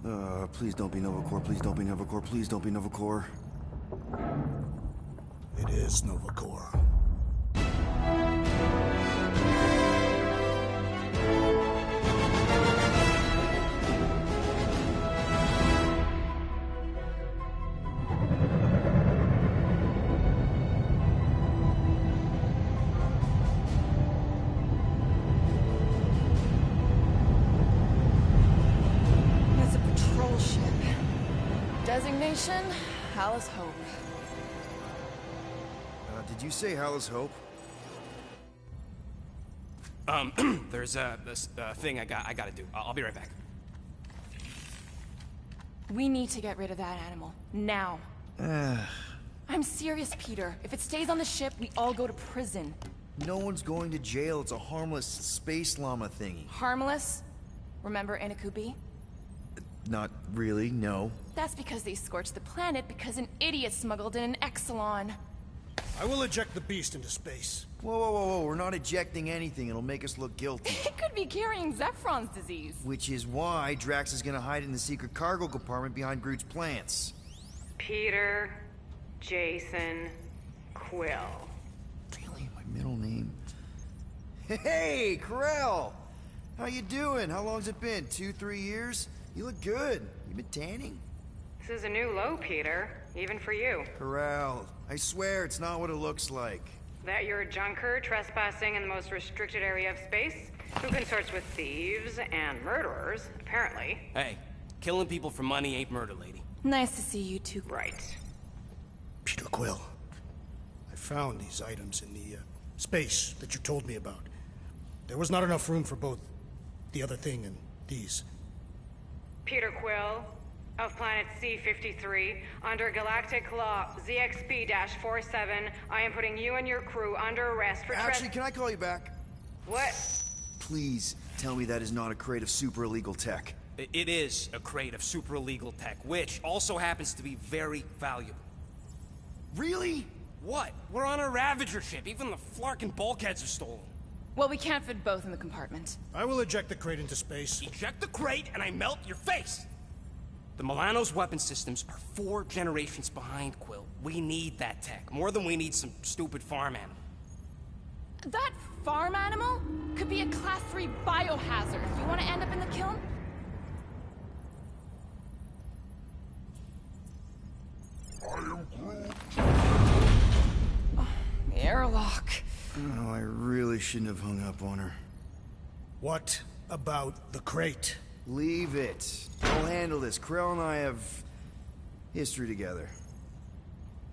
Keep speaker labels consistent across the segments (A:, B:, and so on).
A: Please don't be Nova Corps, please don't be Nova Corps, please don't be Nova Corps.
B: It is Nova Corps.
C: It's a patrol ship. Designation, Hallis Hope.
A: Did you say Hallis Hope?
D: There's this thing I gotta do. I'll be right back.
C: We need to get rid of that animal. Now. I'm serious, Peter. If it stays on the ship, we all go to prison.
A: No one's going to jail. It's a harmless space llama thingy.
C: Harmless? Remember Inakubi?
A: Not really, no.
C: That's because they scorched the planet because an idiot smuggled in an Exelon.
B: I will eject the beast into space.
A: Whoa, whoa, whoa, whoa. We're not ejecting anything. It'll make us look guilty.
C: It could be carrying Zephron's disease.
A: Which is why Drax is gonna hide in the secret cargo compartment behind Groot's plants.
E: Peter, Jason, Quill.
A: Really? My middle name? Hey, Corell! How you doing? How long's it been? 2-3 years? You look good. You been tanning?
E: This is a new low, Peter. Even for you.
A: Corell, I swear it's not what it looks like.
E: That you're a junker trespassing in the most restricted area of space? Who consorts with thieves and murderers, apparently.
D: Hey, killing people for money ain't murder, lady.
C: Nice to see you two.
E: Right.
B: Peter Quill. I found these items in the space that you told me about. There was not enough room for both the other thing and these.
E: Peter Quill, of planet C-53, under Galactic Law ZXP-47, I am putting you and your crew under arrest for
A: Actually, can I call you back?
E: What?
A: Please tell me that is not a crate of super illegal tech.
D: It is a crate of super illegal tech, which also happens to be very valuable.
A: Really?
D: What? We're on a Ravager ship. Even the flarkin' bulkheads are stolen.
C: Well, we can't fit both in the compartment.
B: I will eject the crate into space.
D: Eject the crate and I melt your face! The Milano's weapon systems are 4 generations behind, Quill. We need that tech, more than we need some stupid farm animal.
C: That farm animal could be a Class 3 biohazard. You want to end up in the kiln? Oh, airlock.
A: Oh, I really shouldn't have hung up on her.
B: What about the crate?
A: Leave it. I'll handle this. Krell and I have history together.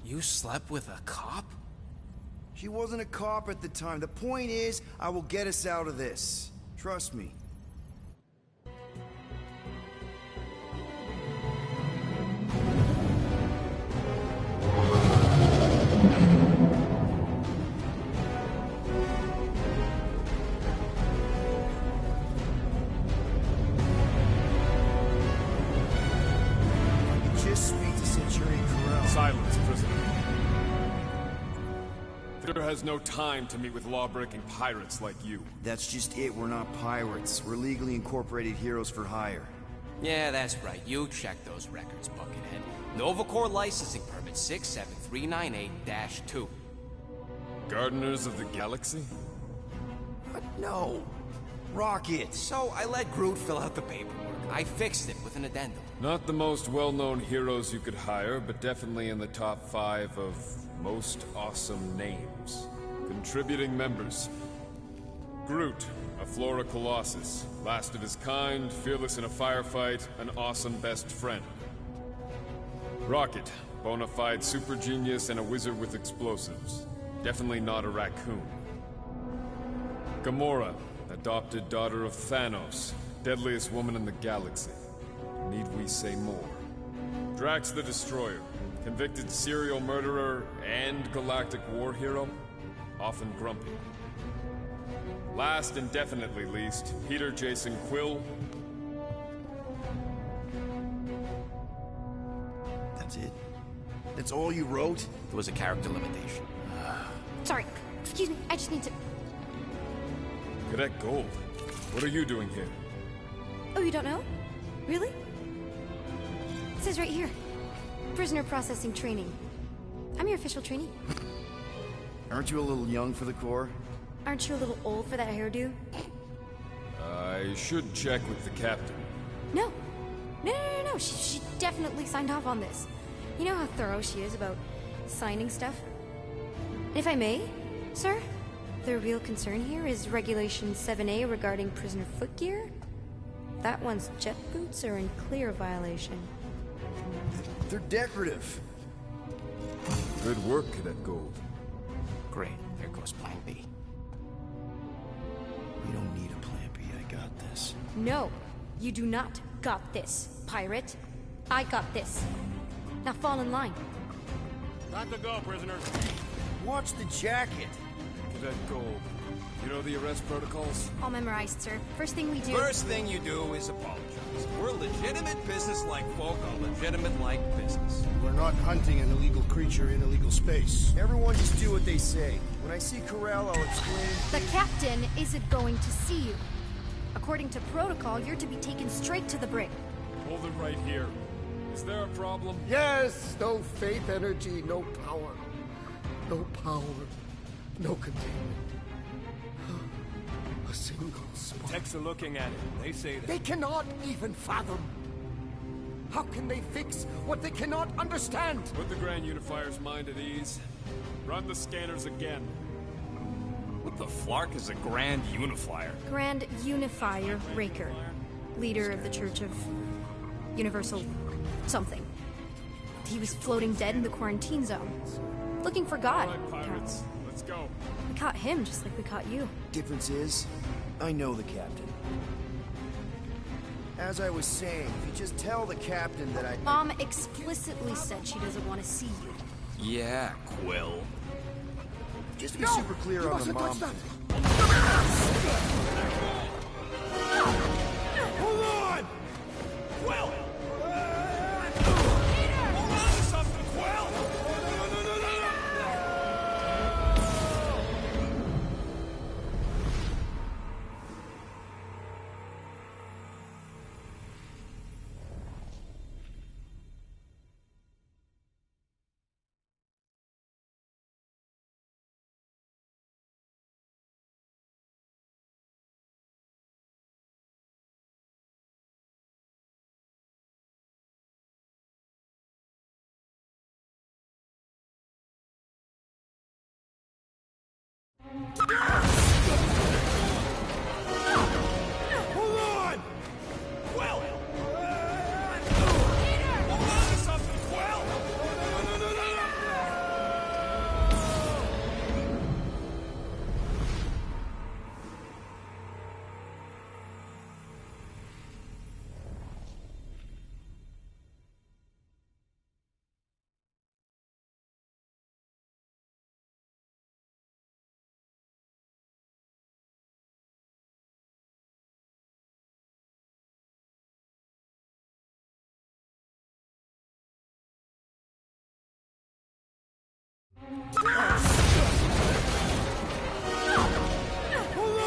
D: You slept with a cop?
A: She wasn't a cop at the time. The point is, I will get us out of this. Trust me. Just speak to Centurion Corell.
F: Silence, prisoner. Peter has no time to meet with law-breaking pirates like you.
A: That's just it. We're not pirates. We're legally incorporated heroes for hire.
D: Yeah, that's right. You check those records, Buckethead. Nova Corps licensing permit 67398-2.
F: Gardeners of the Galaxy?
A: What? No. Rocket.
D: So I let Groot fill out the paperwork. I fixed it with an addendum.
F: Not the most well-known heroes you could hire, but definitely in the top 5 of most awesome names. Contributing members. Groot, a Flora Colossus. Last of his kind, fearless in a firefight, an awesome best friend. Rocket, bona fide super genius and a wizard with explosives. Definitely not a raccoon. Gamora, adopted daughter of Thanos, deadliest woman in the galaxy. Need we say more? Drax the Destroyer, convicted serial murderer and galactic war hero, often grumpy. Last and definitely least, Peter Jason Quill.
A: That's it? That's all you wrote?
D: There was a character limitation.
G: Sorry, excuse me, I just need to...
F: Cadet Gold, what are you doing here?
G: Oh, you don't know? Really? It says right here. Prisoner processing training. I'm your official trainee.
A: Aren't you a little young for the Corps?
G: Aren't you a little old for that hairdo?
F: I should check with the captain.
G: No. No. She definitely signed off on this. You know how thorough she is about signing stuff? And if I may, sir, the real concern here is Regulation 7A regarding prisoner footgear. That one's jet boots are in clear violation.
A: They're decorative.
F: Good work, Cadet Gold.
D: Great. There goes Plan B.
A: We don't need a plan B. I got this.
G: No, you do not got this, pirate. I got this. Now fall in line.
H: Time to go, prisoners.
A: Watch the jacket.
F: Cadet Gold, you know the arrest protocols?
G: All memorized, sir. First thing we do...
I: First thing you do is apologize. We're legitimate business-like folk on legitimate-like business.
B: We're not hunting an illegal creature in illegal space.
A: Everyone just do what they say. When I see Corral, I'll explain.
G: The captain isn't going to see you. According to protocol, you're to be taken straight to the brig.
F: Hold it right here. Is there a problem?
J: Yes, no faith energy, no power. No power, no containment. A single spark.
H: Techs are looking at it. They say that.
J: They cannot even fathom. How can they fix what they cannot understand?
F: Put the Grand Unifier's mind at ease. Run the scanners again.
I: What the flark is a Grand Unifier?
G: Grand Unifier Raker, leader of the Church of Universal something. He was floating dead in the quarantine zone, looking for God.
F: All right, pirates. Let's go.
G: We caught him just like we caught you.
A: Difference is, I know the captain. As I was saying, if you just tell the captain that I...
G: Mom explicitly said she doesn't want to see you.
I: Yeah, Quill.
A: Just to be super clear on the mom.
H: Hold on! Quill! Hold on to something, Quill! Hold on! Quill! Hold on to something, Quill! Hold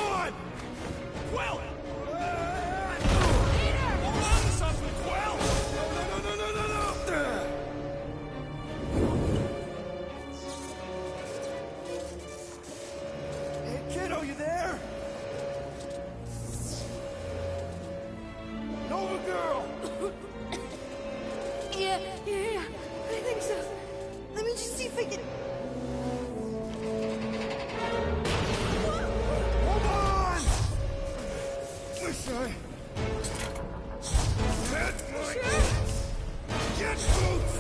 H: on! Quill! Hold on to something, Quill! No!
A: Hey, kiddo, you there? Nova girl!
G: Yeah, I think so. Let me just see if I can...
A: Hold on! Wish I... had my... Get boots!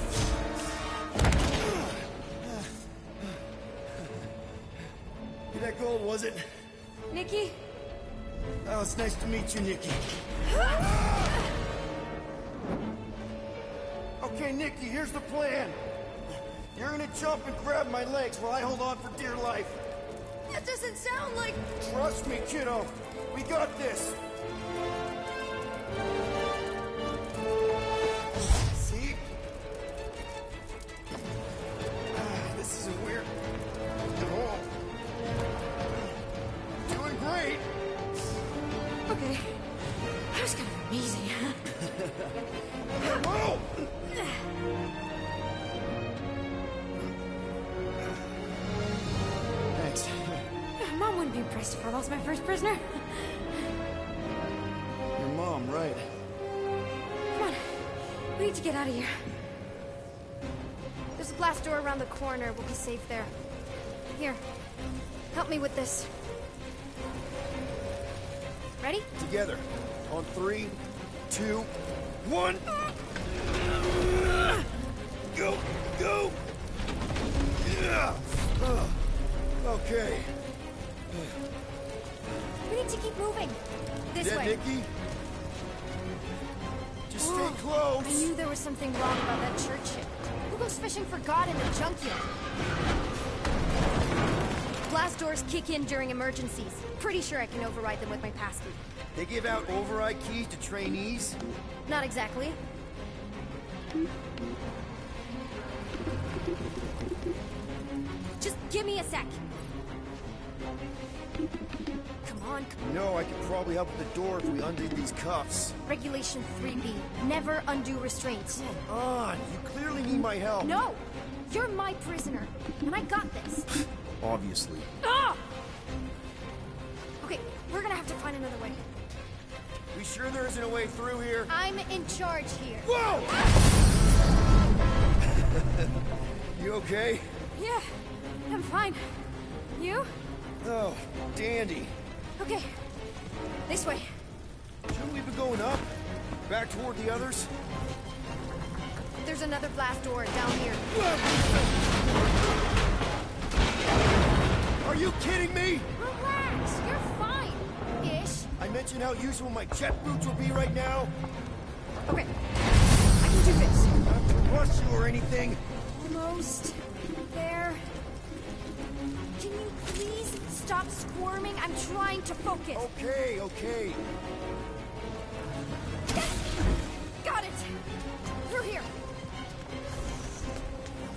A: That gold, was it?
G: Nikki?
A: Oh, it's nice to meet you, Nikki. Okay, Nikki, here's the plan. You're gonna jump and grab my legs while I hold on for dear life.
G: That doesn't sound like...
A: Trust me, kiddo. We got this. See? This isn't weird at all. Doing great.
G: Okay. That was kind of amazing.
A: Whoa!
G: be impressed if I lost my first prisoner.
A: Your mom, right?
G: Come on. We need to get out of here. There's a glass door around the corner. We'll be safe there. Here. Help me with this. Ready?
A: Together. On 3, 2, 1. Go! Go! Yeah! Okay.
G: We need to keep moving. This
A: Yeah,
G: way.
A: Nikki? Just stay close.
G: I knew there was something wrong about that church ship. Who goes fishing for God in the junkyard? Blast doors kick in during emergencies. Pretty sure I can override them with my passkey.
A: They give out override keys to trainees?
G: Not exactly. Just give me a sec. Come on.
A: No, I could probably help with the door if we undid these cuffs.
G: Regulation 3B. Never undo restraints.
A: Come on, you clearly need my help.
G: No! You're my prisoner, and I got this.
A: Obviously.
G: Ah! Okay, we're gonna have to find another way.
A: We sure there isn't a way through here?
G: I'm in charge here.
A: Whoa! You okay?
G: Yeah, I'm fine. You?
A: Oh, dandy.
G: Okay, this way.
A: Shouldn't we be going up? Back toward the others?
G: There's another blast door down here.
A: Are you kidding me?
G: Relax, you're fine. Ish.
A: I mentioned how useful my jet boots will be right now.
G: Okay, I can do this.
A: Not to rush you or anything.
G: Almost there. Can you please stop squirming? I'm trying to focus.
A: Okay, okay.
G: Yes! Got it! Through here.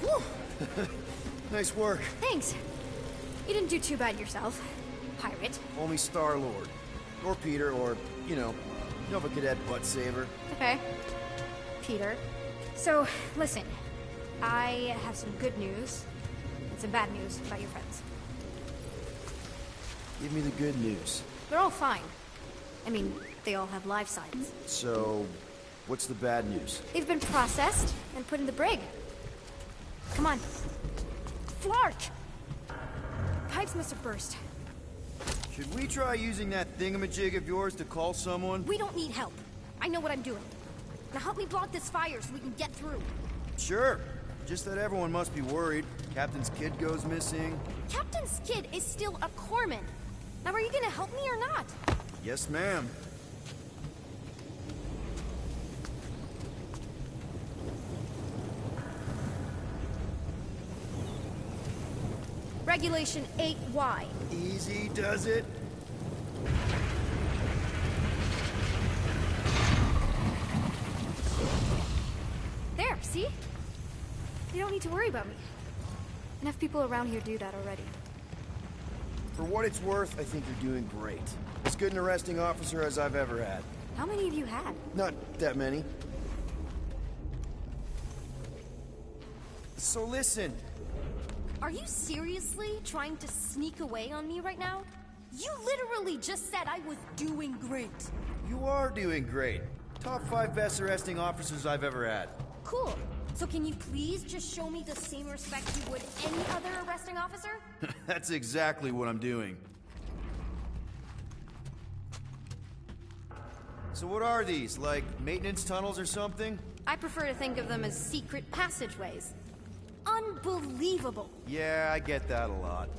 A: Whew. Nice work.
G: Thanks. You didn't do too bad yourself, pirate.
A: Only Star-Lord. Or Peter, or, you know, Nova Cadet Butt Saver.
G: Okay. Peter. So, listen. I have some good news and some bad news about your friends.
A: Give me the good news.
G: They're all fine. I mean, they all have life signs.
A: So, what's the bad news?
G: They've been processed and put in the brig. Come on. Flark! Pipes must have burst.
A: Should we try using that thingamajig of yours to call someone?
G: We don't need help. I know what I'm doing. Now help me block this fire so we can get through.
A: Sure. Just that everyone must be worried. Captain's kid goes missing.
G: Captain's kid is still a corpsman. Now are you gonna help me or not?
A: Yes, ma'am.
G: Regulation 8Y.
A: Easy does it.
G: There, see? You don't need to worry about me. Enough people around here do that already.
A: For what it's worth, I think you're doing great. As good an arresting officer as I've ever had.
G: How many have you had?
A: Not that many. So listen.
G: Are you seriously trying to sneak away on me right now? You literally just said I was doing great.
A: You are doing great. Top 5 best arresting officers I've ever had.
G: Cool. So can you please just show me the same respect you would any other arresting officer?
A: That's exactly what I'm doing. So what are these, like maintenance tunnels or something?
G: I prefer to think of them as secret passageways. Unbelievable.
A: Yeah, I get that a lot.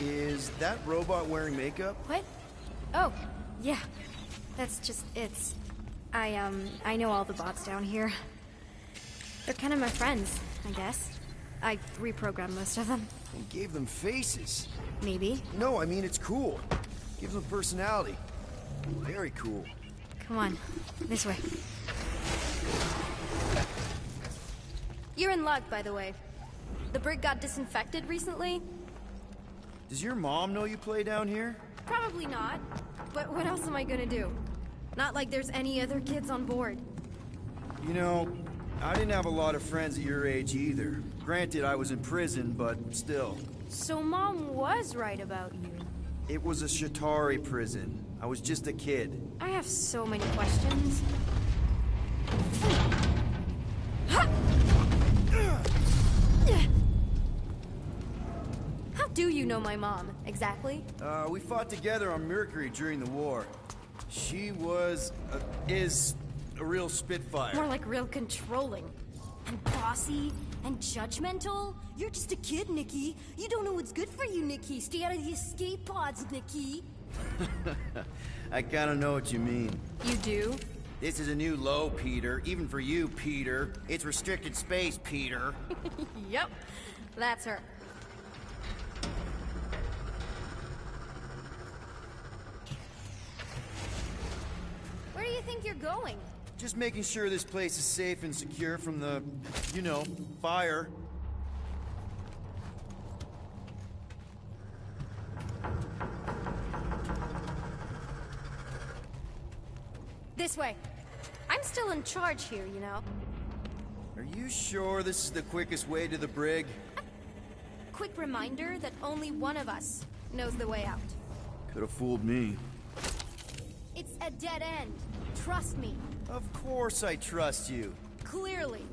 A: Is that robot wearing makeup?
G: What? Oh, yeah. That's just, I know all the bots down here. They're kind of my friends, I guess. I reprogrammed most of them.
A: And gave them faces.
G: Maybe.
A: No, I mean, it's cool. Gives them personality. Very cool.
G: Come on, this way. You're in luck, by the way. The brig got disinfected recently.
A: Does your mom know you play down here?
G: Probably not. But what else am I gonna do? Not like there's any other kids on board.
A: You know, I didn't have a lot of friends at your age either. Granted, I was in prison, but still.
G: So Mom was right about you.
A: It was a Shatari prison. I was just a kid.
G: I have so many questions. How do you know my mom, exactly?
A: We fought together on Mercury during the war. She was, is a real spitfire.
G: More like real controlling. And bossy and judgmental. You're just a kid, Nikki. You don't know what's good for you, Nikki. Stay out of the escape pods, Nikki.
A: I kinda know what you mean.
G: You do?
A: This is a new low, Peter. Even for you, Peter. It's restricted space, Peter.
G: Yep. That's her. Where do you think you're going?
A: Just making sure this place is safe and secure from the, you know, fire.
G: This way. I'm still in charge here, you know.
A: Are you sure this is the quickest way to the brig?
G: Quick reminder that only one of us knows the way out.
A: Could have fooled me.
G: It's a dead end. Trust me.
A: Of course I trust you.
G: Clearly.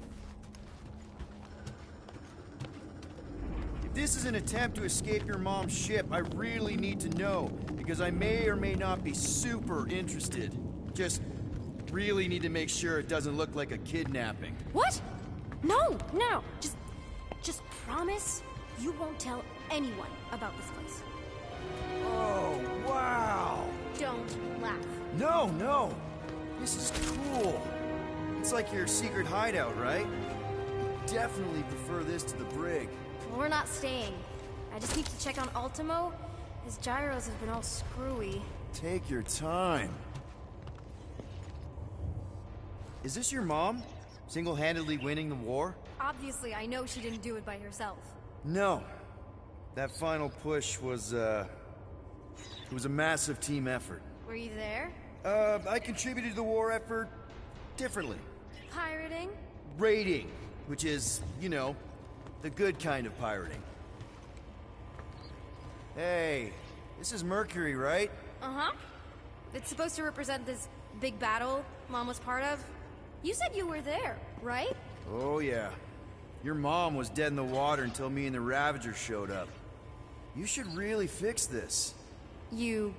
A: If this is an attempt to escape your mom's ship, I really need to know, because I may or may not be super interested. Just really need to make sure it doesn't look like a kidnapping.
G: What? No, no. Just promise you won't tell anyone about this place.
A: Oh, wow!
G: Don't laugh.
A: No, no! This is cool. It's like your secret hideout, right? Definitely prefer this to the brig.
G: We're not staying. I just need to check on Ultimo. His gyros have been all screwy.
A: Take your time. Is this your mom? Single-handedly winning the war?
G: Obviously, I know she didn't do it by herself.
A: No. That final push was, it was a massive team effort.
G: Were you there?
A: I contributed to the war effort differently.
G: Pirating?
A: Raiding, which is, you know, the good kind of pirating. Hey, this is Mercury, right?
G: Uh-huh. It's supposed to represent this big battle Mom was part of. You said you were there, right?
A: Oh, yeah. Your mom was dead in the water until me and the Ravagers showed up. You should really fix this.
G: You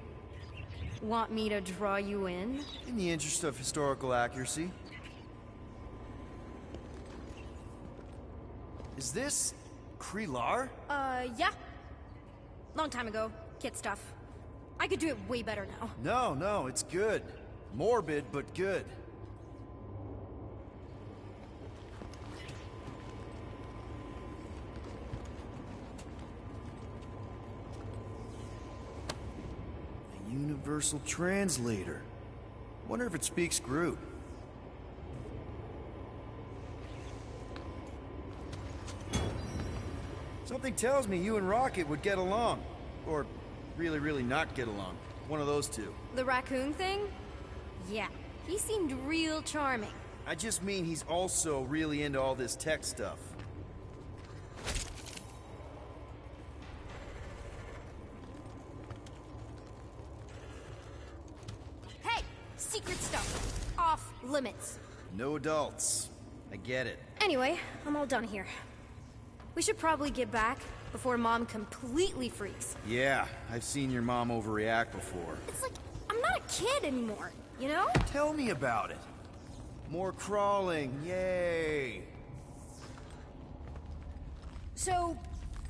G: want me to draw you in?
A: In the interest of historical accuracy. Is this Krelar?
G: Yeah. Long time ago. Kid stuff. I could do it way better now.
A: No, it's good. Morbid, but good. A universal translator. Wonder if it speaks Groot. Something tells me you and Rocket would get along. Or really, really not get along. One of those two.
G: The raccoon thing? Yeah. He seemed real charming.
A: I just mean he's also really into all this tech stuff.
G: Hey! Secret stuff. Off limits.
A: No adults. I get it.
G: Anyway, I'm all done here. We should probably get back before Mom completely freaks.
A: Yeah, I've seen your mom overreact before.
G: It's like, I'm not a kid anymore, you know?
A: Tell me about it. More crawling, yay!
G: So,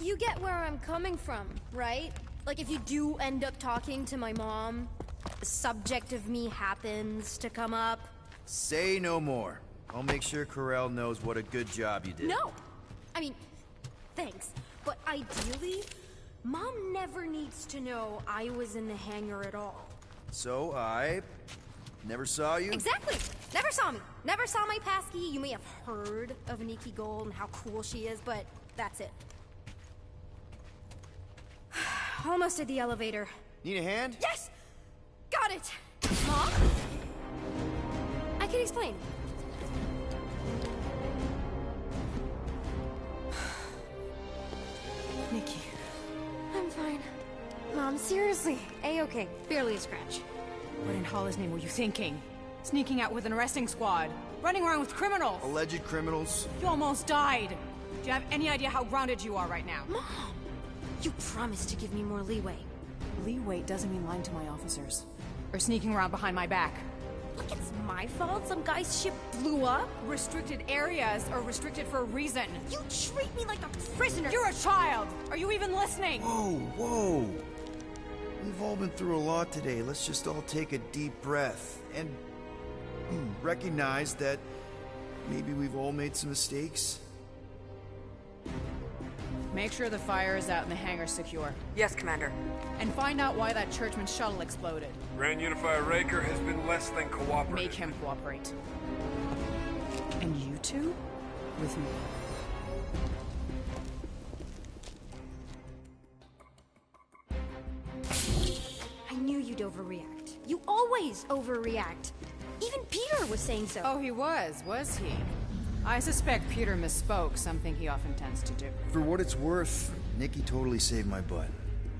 G: you get where I'm coming from, right? Like if you do end up talking to my mom, the subject of me happens to come up.
A: Say no more. I'll make sure Corell knows what a good job you did.
G: No! I mean, thanks. But ideally, Mom never needs to know I was in the hangar at all.
A: So I never saw you?
G: Exactly! Never saw me. Never saw my passkey. You may have heard of Nikki Gold and how cool she is, but that's it. Almost at the elevator.
A: Need a hand?
G: Yes! Got it! Mom? I can explain. Mom, seriously. A-okay. Barely a scratch.
C: What in Hollis' name were you thinking? Sneaking out with an arresting squad? Running around with criminals?
A: Alleged criminals?
C: You almost died! Do you have any idea how grounded you are right now?
G: Mom! You promised to give me more leeway.
C: Leeway doesn't mean lying to my officers. Or sneaking around behind my back.
G: Like it's my fault some guy's ship blew up?
C: Restricted areas are restricted for a reason.
G: You treat me like a prisoner!
C: You're a child! Are you even listening?
A: Whoa, whoa. We've all been through a lot today. Let's just all take a deep breath and recognize that maybe we've all made some mistakes.
C: Make sure the fire is out and the hangar's secure.
E: Yes, Commander.
C: And find out why that Churchman shuttle exploded.
K: Grand Unifier Raker has been less than cooperative.
C: Make him cooperate. And you two? With me.
G: I knew you'd overreact. You always overreact. Even Peter was saying so.
C: Oh, he was he? I suspect Peter misspoke, something he often tends to do.
A: For what it's worth, Nikki totally saved my butt.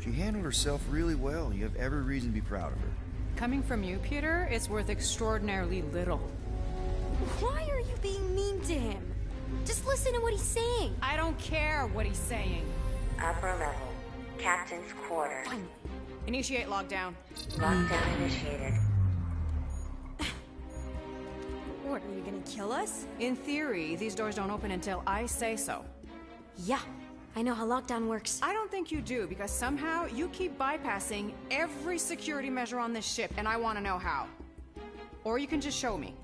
A: She handled herself really well. You have every reason to be proud of her.
C: Coming from you, Peter, it's worth extraordinarily little.
G: Why are you being mean to him? Just listen to what he's saying.
C: I don't care what he's saying.
L: Upper level. Captain's quarters.
G: Fine.
C: Initiate lockdown.
L: Lockdown initiated.
G: What, are you gonna kill us?
C: In theory, these doors don't open until I say so.
G: Yeah, I know how lockdown works.
C: I don't think you do, because somehow you keep bypassing every security measure on this ship, and I want to know how. Or you can just show me.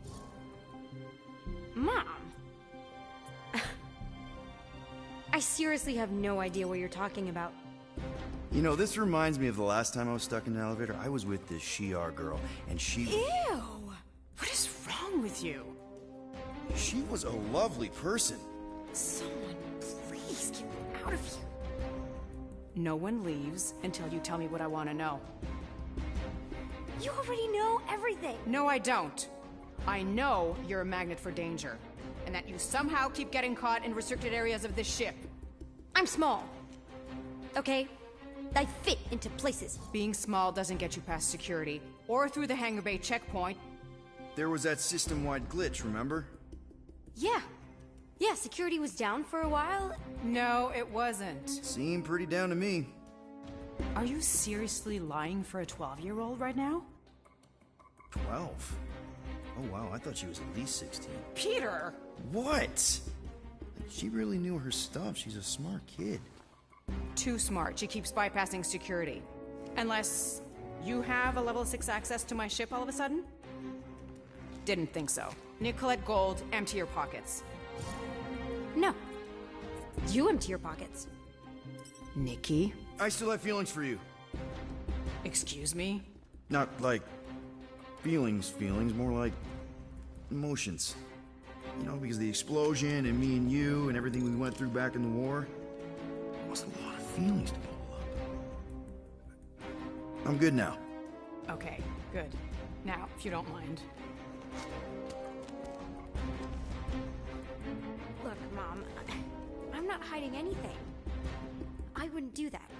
G: Mom! I seriously have no idea what you're talking about.
A: You know, this reminds me of the last time I was stuck in an elevator. I was with this Shi'ar girl, and she...
C: Ew! What is wrong with you?
A: She was a lovely person.
G: Someone, please get me out of here.
C: No one leaves until you tell me what I want to know.
G: You already know everything.
C: No, I don't. I know you're a magnet for danger, and that you somehow keep getting caught in restricted areas of this ship.
G: I'm small. Okay? I fit into places.
C: Being small doesn't get you past security, or through the hangar bay checkpoint.
A: There was that system-wide glitch, remember?
G: Yeah. Yeah, security was down for a while.
C: No, it wasn't.
A: Seemed pretty down to me.
C: Are you seriously lying for a 12-year-old right now?
A: 12? Oh wow, I thought she was at least 16.
C: Peter!
A: What? She really knew her stuff. She's a smart kid.
C: Too smart. She keeps bypassing security. Unless you have a level 6 access to my ship all of a sudden? Didn't think so. Nicolette Gold, empty your pockets.
G: No. You empty your pockets.
C: Nikki?
A: I still have feelings for you.
C: Excuse me?
A: Not like feelings, more like emotions. You know, because of the explosion and me and you and everything we went through back in the war. There was a lot of feelings to bubble up. I'm good now.
C: Okay, good. Now, if you don't mind.
G: Look, Mom, I'm not hiding anything. I wouldn't do that.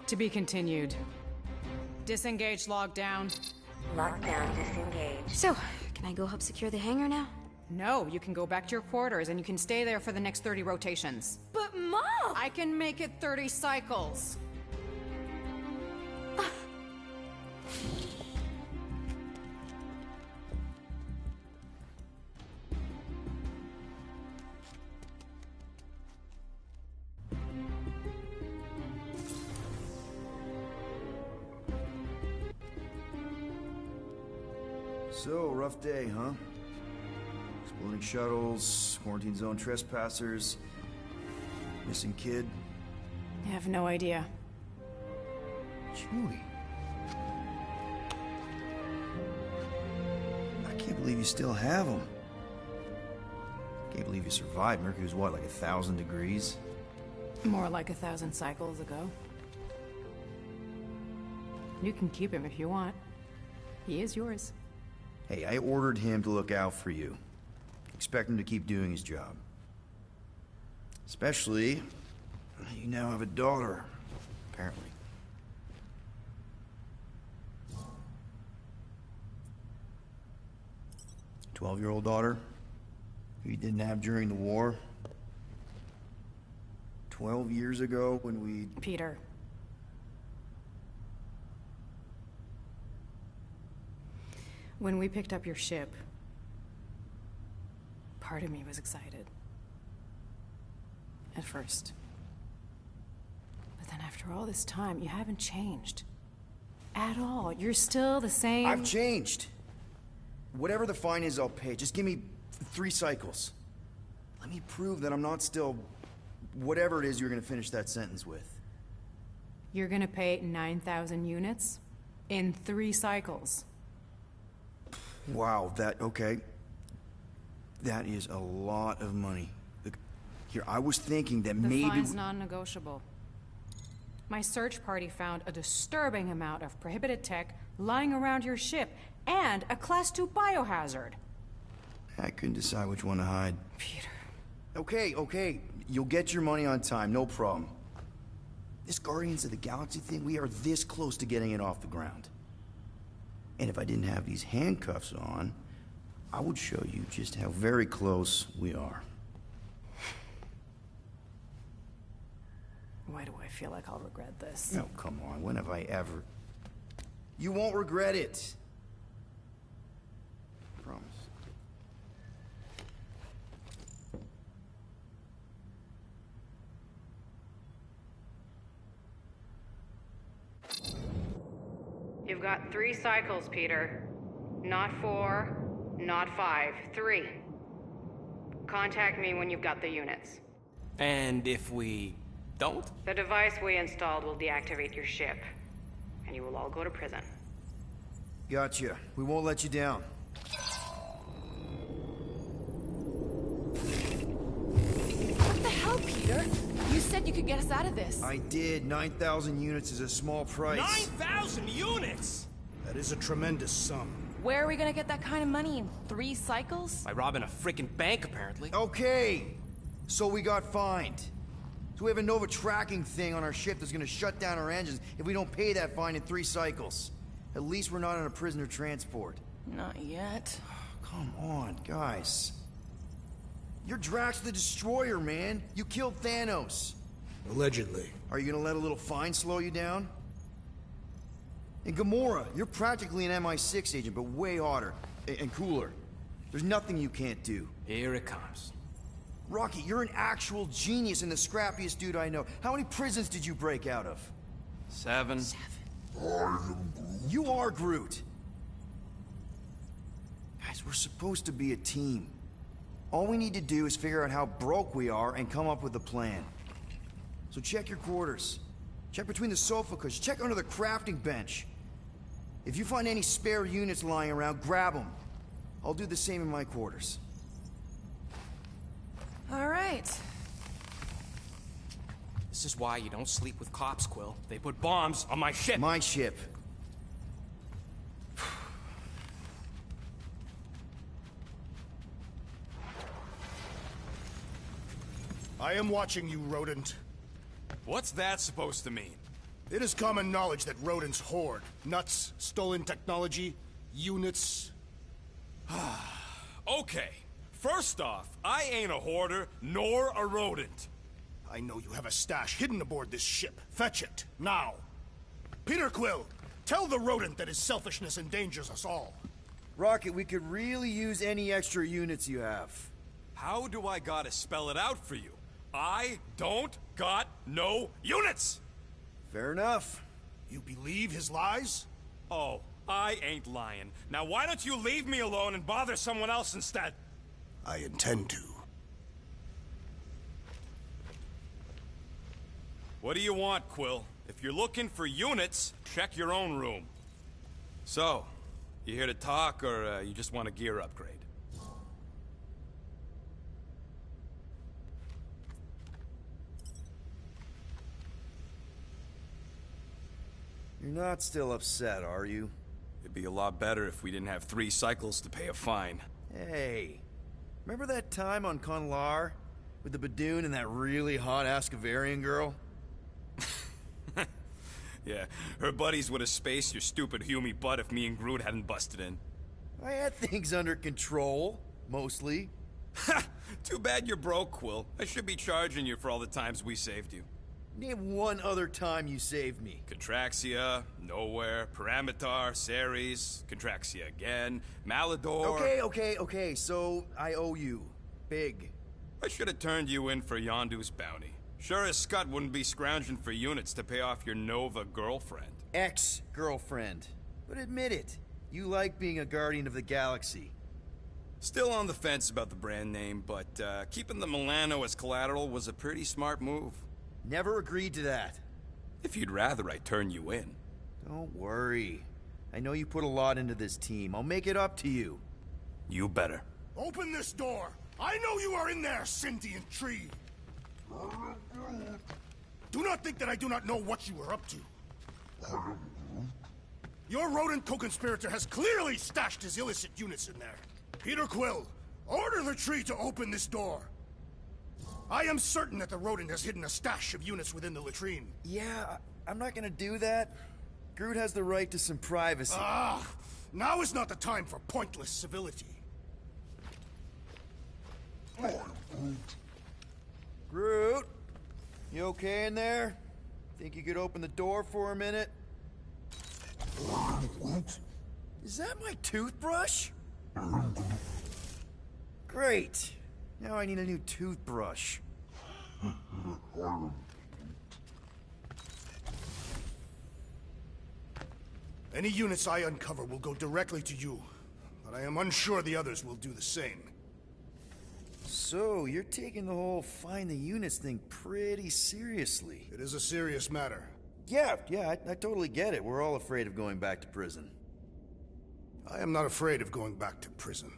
C: To be continued. Disengage lockdown.
L: Lockdown disengaged.
G: So, can I go help secure the hangar now?
C: No, you can go back to your quarters and you can stay there for the next 30 rotations.
G: But Mom!
C: I can make it 30 cycles.
A: So, rough day, huh? Exploding shuttles, quarantine zone trespassers, missing kid.
C: I have no idea.
A: Chewie. I can't believe you still have him. Can't believe you survived. Mercury was what, like 1,000 degrees?
C: More like 1,000 cycles ago. You can keep him if you want. He is yours.
A: Hey, I ordered him to look out for you. Expect him to keep doing his job. Especially, you now have a daughter, apparently. 12-year-old daughter who you didn't have during the war. 12 years ago when we...
C: Peter. When we picked up your ship, part of me was excited. At first. But then after all this time, you haven't changed. At all. You're still the same...
A: I've changed. Whatever the fine is, I'll pay. Just give me 3 cycles. Let me prove that I'm not still... whatever it is you're gonna finish that sentence with.
C: You're gonna pay 9,000 units? In 3 cycles.
A: Wow, okay. That is a lot of money. Look, here, I was thinking that maybe...
C: The fine's non-negotiable. My search party found a disturbing amount of prohibited tech lying around your ship, and a Class 2 biohazard.
A: I couldn't decide which one to hide.
C: Peter.
A: Okay. You'll get your money on time, no problem. This Guardians of the Galaxy thing, we are this close to getting it off the ground. And if I didn't have these handcuffs on, I would show you just how very close we are.
C: Why do I feel like I'll regret this?
A: No, come on, when have I ever... You won't regret it. Promise.
E: You've got 3 cycles, Peter. Not 4, not 5, 3. Contact me when you've got the units.
D: And if we don't?
E: The device we installed will deactivate your ship, and you will all go to prison.
A: Gotcha. We won't let you down.
M: What the hell, Peter? You said you could get us out of this.
A: I did. 9,000 units is a small price.
H: 9,000 units?!
B: That is a tremendous sum.
M: Where are we gonna get that kind of money in 3 cycles?
D: By robbing a freaking bank, apparently.
A: Okay! So we got fined. So we have a Nova tracking thing on our ship that's gonna shut down our engines if we don't pay that fine in 3 cycles. At least we're not on a prisoner transport.
M: Not yet.
A: Come on, guys. You're Drax the Destroyer, man. You killed Thanos.
B: Allegedly.
A: Are you gonna let a little fine slow you down? And Gamora, you're practically an MI6 agent, but way hotter and cooler. There's nothing you can't do.
D: Here it comes.
A: Rocky, you're an actual genius and the scrappiest dude I know. How many prisons did you break out of?
I: 7.
A: You are Groot. Guys, we're supposed to be a team. All we need to do is figure out how broke we are and come up with a plan. So check your quarters. Check between the sofa cushions. Check under the crafting bench. If you find any spare units lying around, grab them. I'll do the same in my quarters.
M: All right.
D: This is why you don't sleep with cops, Quill. They put bombs on my ship.
A: My ship.
B: I am watching you, rodent.
H: What's that supposed to mean?
B: It is common knowledge that rodents hoard nuts, stolen technology, units.
H: Okay. First off, I ain't a hoarder, nor a rodent.
B: I know you have a stash hidden aboard this ship. Fetch it, now. Peter Quill, tell the rodent that his selfishness endangers us all.
A: Rocket, we could really use any extra units you have.
H: How do I gotta spell it out for you? I don't got no units!
A: Fair enough.
B: You believe his lies?
H: Oh, I ain't lying. Now why don't you leave me alone and bother someone else instead?
B: I intend to.
H: What do you want, Quill? If you're looking for units, check your own room. So, you here to talk, or you just want a gear upgrade?
A: You're not still upset, are you?
H: It'd be a lot better if we didn't have 3 cycles to pay a fine.
A: Hey, remember that time on Conlar? With the Badoon and that really hot Ascavarian girl?
H: Yeah, her buddies would have spaced your stupid Hume butt if me and Groot hadn't busted in.
A: I had things under control, mostly.
H: Ha! Too bad you're broke, Quill. I should be charging you for all the times we saved you.
A: Name one other time you saved me.
H: Contraxia, Nowhere, Paramitar, Ceres, Contraxia again, Malador...
A: Okay, so I owe you. Big.
H: I should have turned you in for Yondu's bounty. Sure as Scott wouldn't be scrounging for units to pay off your Nova girlfriend.
A: Ex-girlfriend. But admit it, you like being a Guardian of the Galaxy.
H: Still on the fence about the brand name, but keeping the Milano as collateral was a pretty smart move.
A: Never agreed to that.
H: If you'd rather I turn you in.
A: Don't worry. I know you put a lot into this team. I'll make it up to you.
H: You better.
B: Open this door! I know you are in there, sentient tree! Do not think that I do not know what you are up to. Your rodent co-conspirator has clearly stashed his illicit units in there. Peter Quill, order the tree to open this door. I am certain that the rodent has hidden a stash of units within the latrine.
A: Yeah, I'm not gonna do that. Groot has the right to some privacy.
B: Ah, now is not the time for pointless civility.
A: Groot, you okay in there? Think you could open the door for a minute? Is that my toothbrush? Great. Now I need a new toothbrush.
B: Any units I uncover will go directly to you, but I am unsure the others will do the same.
A: So, you're taking the whole find the units thing pretty seriously.
B: It is a serious matter.
A: Yeah, I totally get it. We're all afraid of going back to prison.
B: I am not afraid of going back to prison.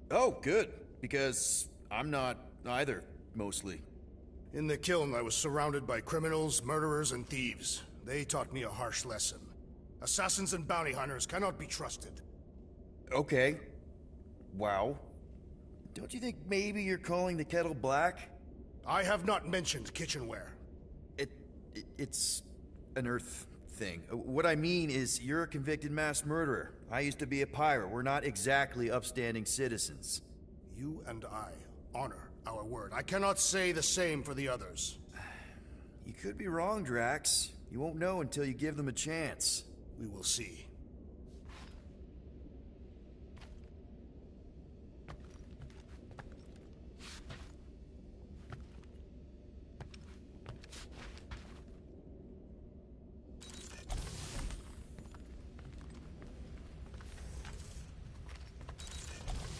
A: Oh, good. Because I'm not either, mostly.
B: In the kiln, I was surrounded by criminals, murderers, and thieves. They taught me a harsh lesson. Assassins and bounty hunters cannot be trusted.
A: Okay. Wow. Don't you think maybe you're calling the kettle black?
B: I have not mentioned kitchenware.
A: It's an Earth thing. What I mean is, you're a convicted mass murderer. I used to be a pirate. We're not exactly upstanding citizens.
B: You and I honor our word. I cannot say the same for the others.
A: You could be wrong, Drax. You won't know until you give them a chance.
B: We will see.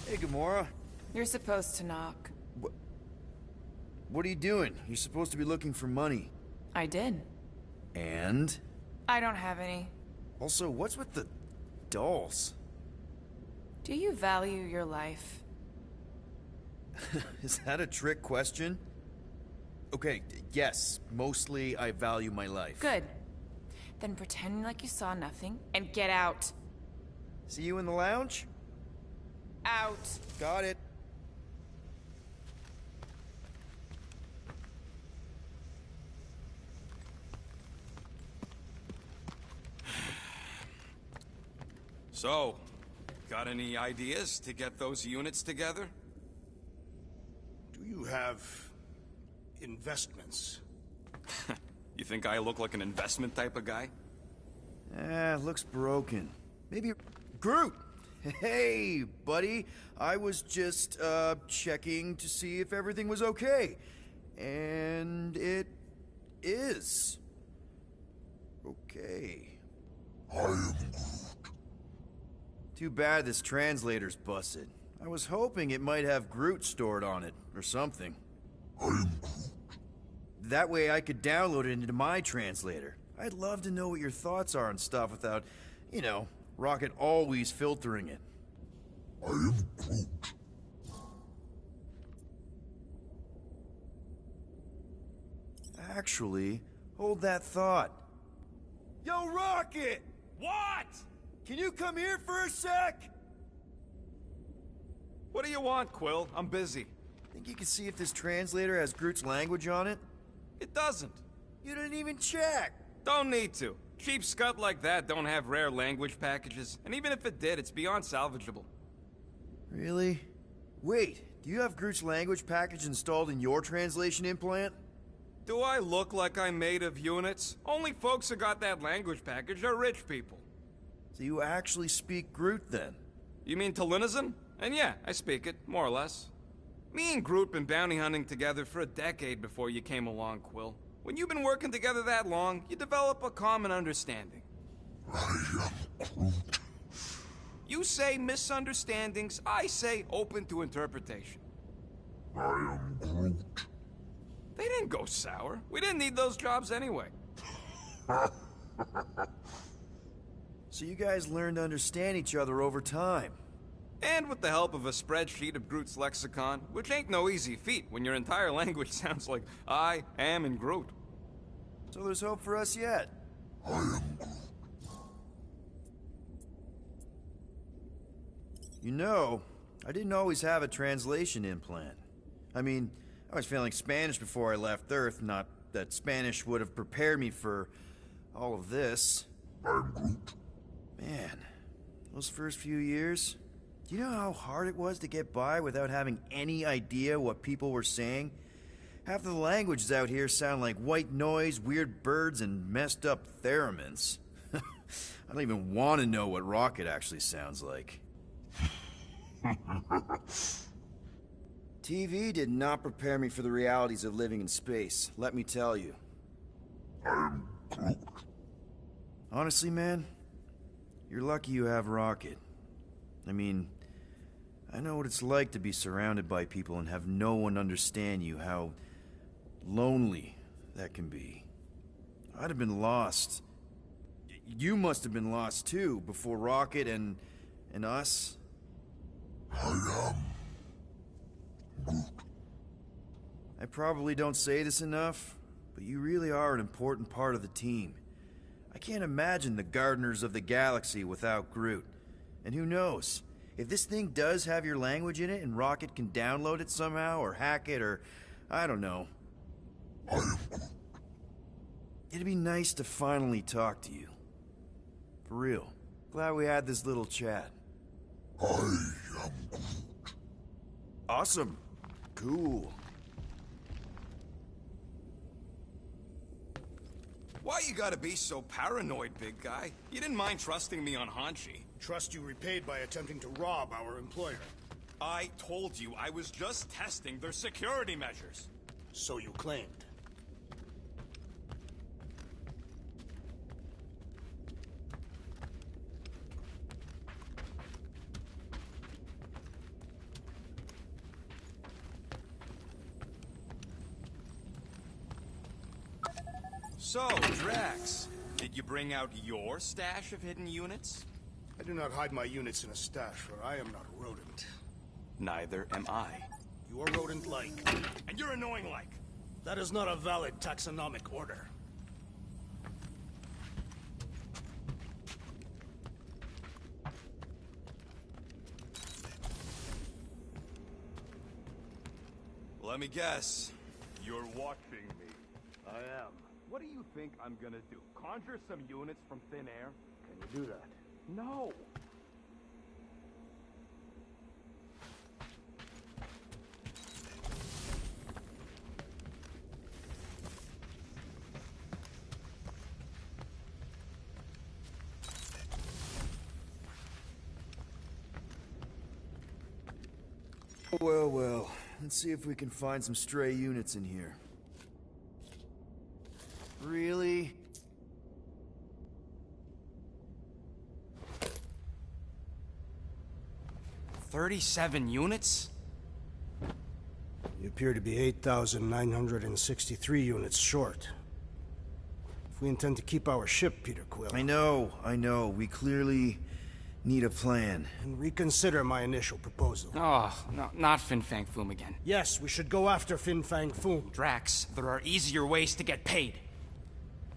A: Hey, Gamora.
M: You're supposed to knock.
A: What are you doing? You're supposed to be looking for money.
M: I did.
A: And?
M: I don't have any.
A: Also, what's with the dolls?
M: Do you value your life?
A: Is that a trick question? Okay, yes. Mostly, I value my life.
M: Good. Then pretend like you saw nothing and get out.
A: See you in the lounge?
M: Out.
A: Got it.
H: So, got any ideas to get those units together?
B: Do you have investments?
H: You think I look like an investment type of guy?
A: Looks broken. Maybe... Groot! Hey, buddy. I was just, checking to see if everything was okay. And it is. Okay.
N: I am Groot.
A: Too bad this translator's busted. I was hoping it might have Groot stored on it, or something.
N: I am Groot.
A: That way I could download it into my translator. I'd love to know what your thoughts are on stuff without, you know, Rocket always filtering it.
N: I am Groot.
A: Actually, hold that thought. Yo, Rocket!
H: What?
A: Can you come here for a sec?
H: What do you want, Quill? I'm busy.
A: Think you can see if this translator has Groot's language on it?
H: It doesn't.
A: You didn't even check.
H: Don't need to. Cheap scud like that don't have rare language packages, and even if it did, it's beyond salvageable.
A: Really? Wait, do you have Groot's language package installed in your translation implant?
H: Do I look like I'm made of units? Only folks who got that language package are rich people.
A: So you actually speak Groot then?
H: You mean Talinisan? And yeah, I speak it, more or less. Me and Groot been bounty hunting together for a decade before you came along, Quill. When you've been working together that long, you develop a common understanding.
N: I am Groot.
H: You say misunderstandings, I say open to interpretation.
N: I am Groot.
H: They didn't go sour. We didn't need those jobs anyway.
A: So you guys learned to understand each other over time.
H: And with the help of a spreadsheet of Groot's lexicon, which ain't no easy feat when your entire language sounds like I am in Groot.
A: So there's hope for us yet.
N: I am Groot.
A: You know, I didn't always have a translation implant. I mean, I was failing Spanish before I left Earth, not that Spanish would have prepared me for all of this.
N: I'm Groot.
A: Man, those first few years, do you know how hard it was to get by without having any idea what people were saying? Half of the languages out here sound like white noise, weird birds, and messed up theremins. I don't even want to know what Rocket actually sounds like. TV did not prepare me for the realities of living in space, let me tell you.
N: I'm Groot.
A: Honestly, man, you're lucky you have Rocket. I mean, I know what it's like to be surrounded by people and have no one understand you, how lonely that can be. I'd have been lost. You must have been lost too, before Rocket and us.
N: I am Groot.
A: I probably don't say this enough, but you really are an important part of the team. I can't imagine the Gardeners of the Galaxy without Groot. And who knows, if this thing does have your language in it and Rocket can download it somehow, or hack it, or I don't know.
N: I am Groot.
A: It'd be nice to finally talk to you. For real. Glad we had this little chat.
N: I am Groot.
A: Awesome. Cool.
H: Why you gotta be so paranoid, big guy? You didn't mind trusting me on Hanshi.
B: Trust you repaid by attempting to rob our employer.
H: I told you I was just testing their security measures.
B: So you claimed.
H: So, Drax, did you bring out your stash of hidden units?
B: I do not hide my units in a stash, for I am not a rodent.
H: Neither am I.
B: You are rodent-like.
H: And you're annoying-like.
B: That is not a valid taxonomic order.
H: Let me guess.
K: You're watching me.
B: I am.
K: What do you think I'm gonna do? Conjure some units from thin air?
B: Can you do that?
K: No!
A: Well, well. Let's see if we can find some stray units in here. Really?
D: $37 units?
B: You appear to be 8,963 units short. If we intend to keep our ship, Peter Quill...
A: I know. We clearly need a plan.
B: And reconsider my initial proposal.
D: Oh, no, not Fin Fang Foom again.
B: Yes, we should go after Fin Fang Foom.
D: Drax, there are easier ways to get paid.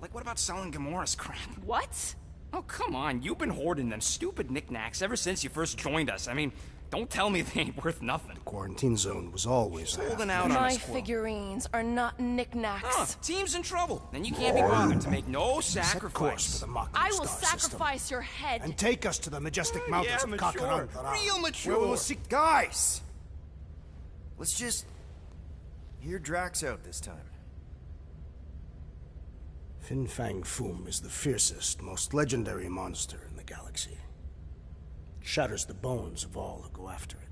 D: Like, what about selling Gamora's crap?
M: What?
D: Oh, come on. You've been hoarding them stupid knickknacks ever since you first joined us. I mean, don't tell me they ain't worth nothing.
O: Quarantine zone was always there.
D: Holding out on
M: My
D: us, Quill.
M: figurines are not knickknacks.
D: Huh, team's in trouble. Then you can't be bothered to make no sacrifice.
O: For the Mocking
M: I will
O: Star
M: sacrifice
O: system.
M: your head.
O: And take us to the majestic mountains
D: Yeah,
O: of
D: mature.
O: Kakarandara.
D: Real mature.
A: Guys! Let's just hear Drax out this time.
O: Fin Fang Foom is the fiercest, most legendary monster in the galaxy. It shatters the bones of all who go after it.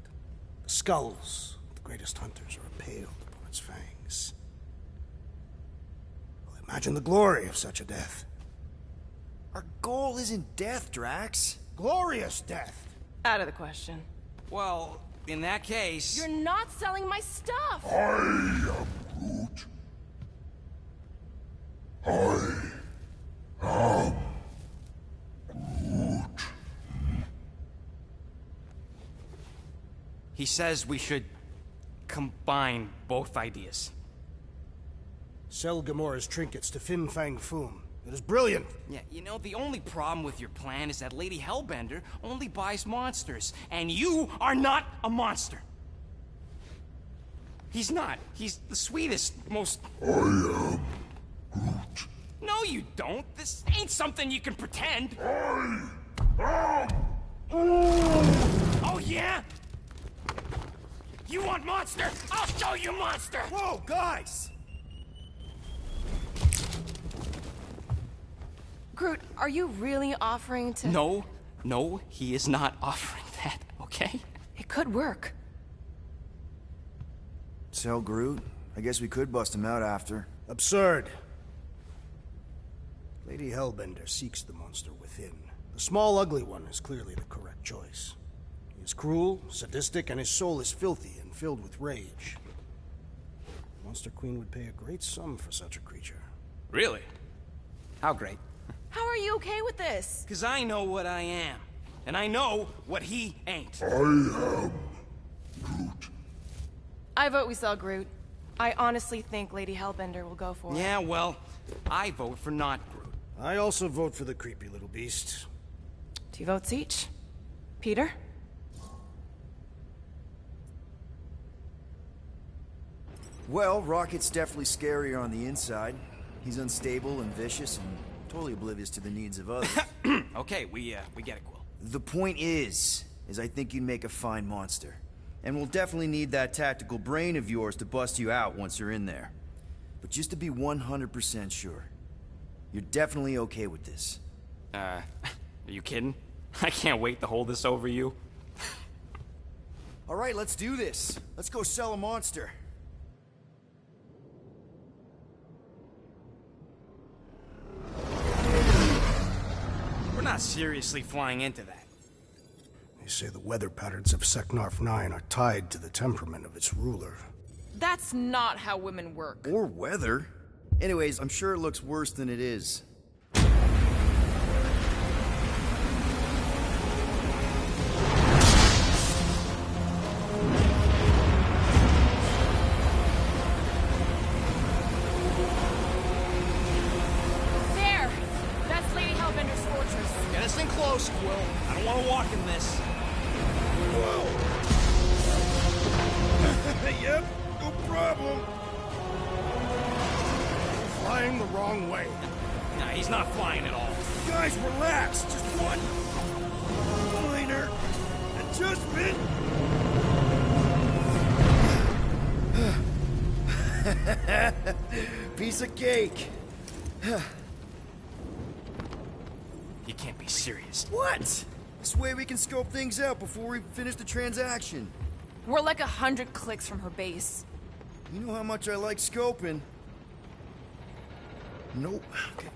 O: The skulls of the greatest hunters are impaled upon its fangs. Well, imagine the glory of such a death.
A: Our goal isn't death, Drax.
O: Glorious death!
M: Out of the question.
D: Well, in that case...
M: You're not selling my stuff!
N: I am Groot. I am Groot.
D: He says we should combine both ideas.
O: Sell Gamora's trinkets to Fin Fang Foom. It is brilliant.
D: Yeah, you know, the only problem with your plan is that Lady Hellbender only buys monsters, and you are not a monster. He's not. He's the sweetest, most...
N: I am Groot.
D: No, you don't. This ain't something you can pretend.
N: I am...
D: Oh, yeah? You want monster? I'll show you monster!
A: Whoa, guys!
M: Groot, are you really offering to...
D: No, he is not offering that, okay?
M: It could work.
A: Sell Groot? I guess we could bust him out after.
O: Absurd. Lady Hellbender seeks the monster within. The small, ugly one is clearly the correct choice. He is cruel, sadistic, and his soul is filthy and filled with rage. The Monster Queen would pay a great sum for such a creature.
D: Really? How great?
M: How are you okay with this?
D: Because I know what I am. And I know what he ain't.
N: I am Groot.
M: I vote we sell Groot. I honestly think Lady Hellbender will go for it.
D: Yeah, well, I vote for not Groot.
O: I also vote for the creepy little beast.
M: 2 votes each. Peter?
A: Well, Rocket's definitely scarier on the inside. He's unstable and vicious and totally oblivious to the needs of others.
D: Okay, we get it, Quill.
A: The point is I think you'd make a fine monster. And we'll definitely need that tactical brain of yours to bust you out once you're in there. But just to be 100% sure, you're definitely okay with this.
D: Are you kidding? I can't wait to hold this over you.
A: All right, let's do this. Let's go sell a monster.
D: We're not seriously flying into that.
O: They say the weather patterns of Seknarf 9 are tied to the temperament of its ruler.
M: That's not how women work.
A: Or weather. Anyways, I'm sure it looks worse than it is.
M: There! That's Lady Hellbender's fortress.
D: Get us in close, Quill. I don't want to walk in this.
B: Yep, no problem. Flying the wrong way.
D: Nah, he's not flying at all.
B: Guys, relax. Just one minor adjustment.
A: Piece of cake.
D: You can't be serious.
A: What? This way we can scope things out before we finish the transaction.
M: We're like 100 clicks from her base.
A: You know how much I like scoping. Nope. Okay.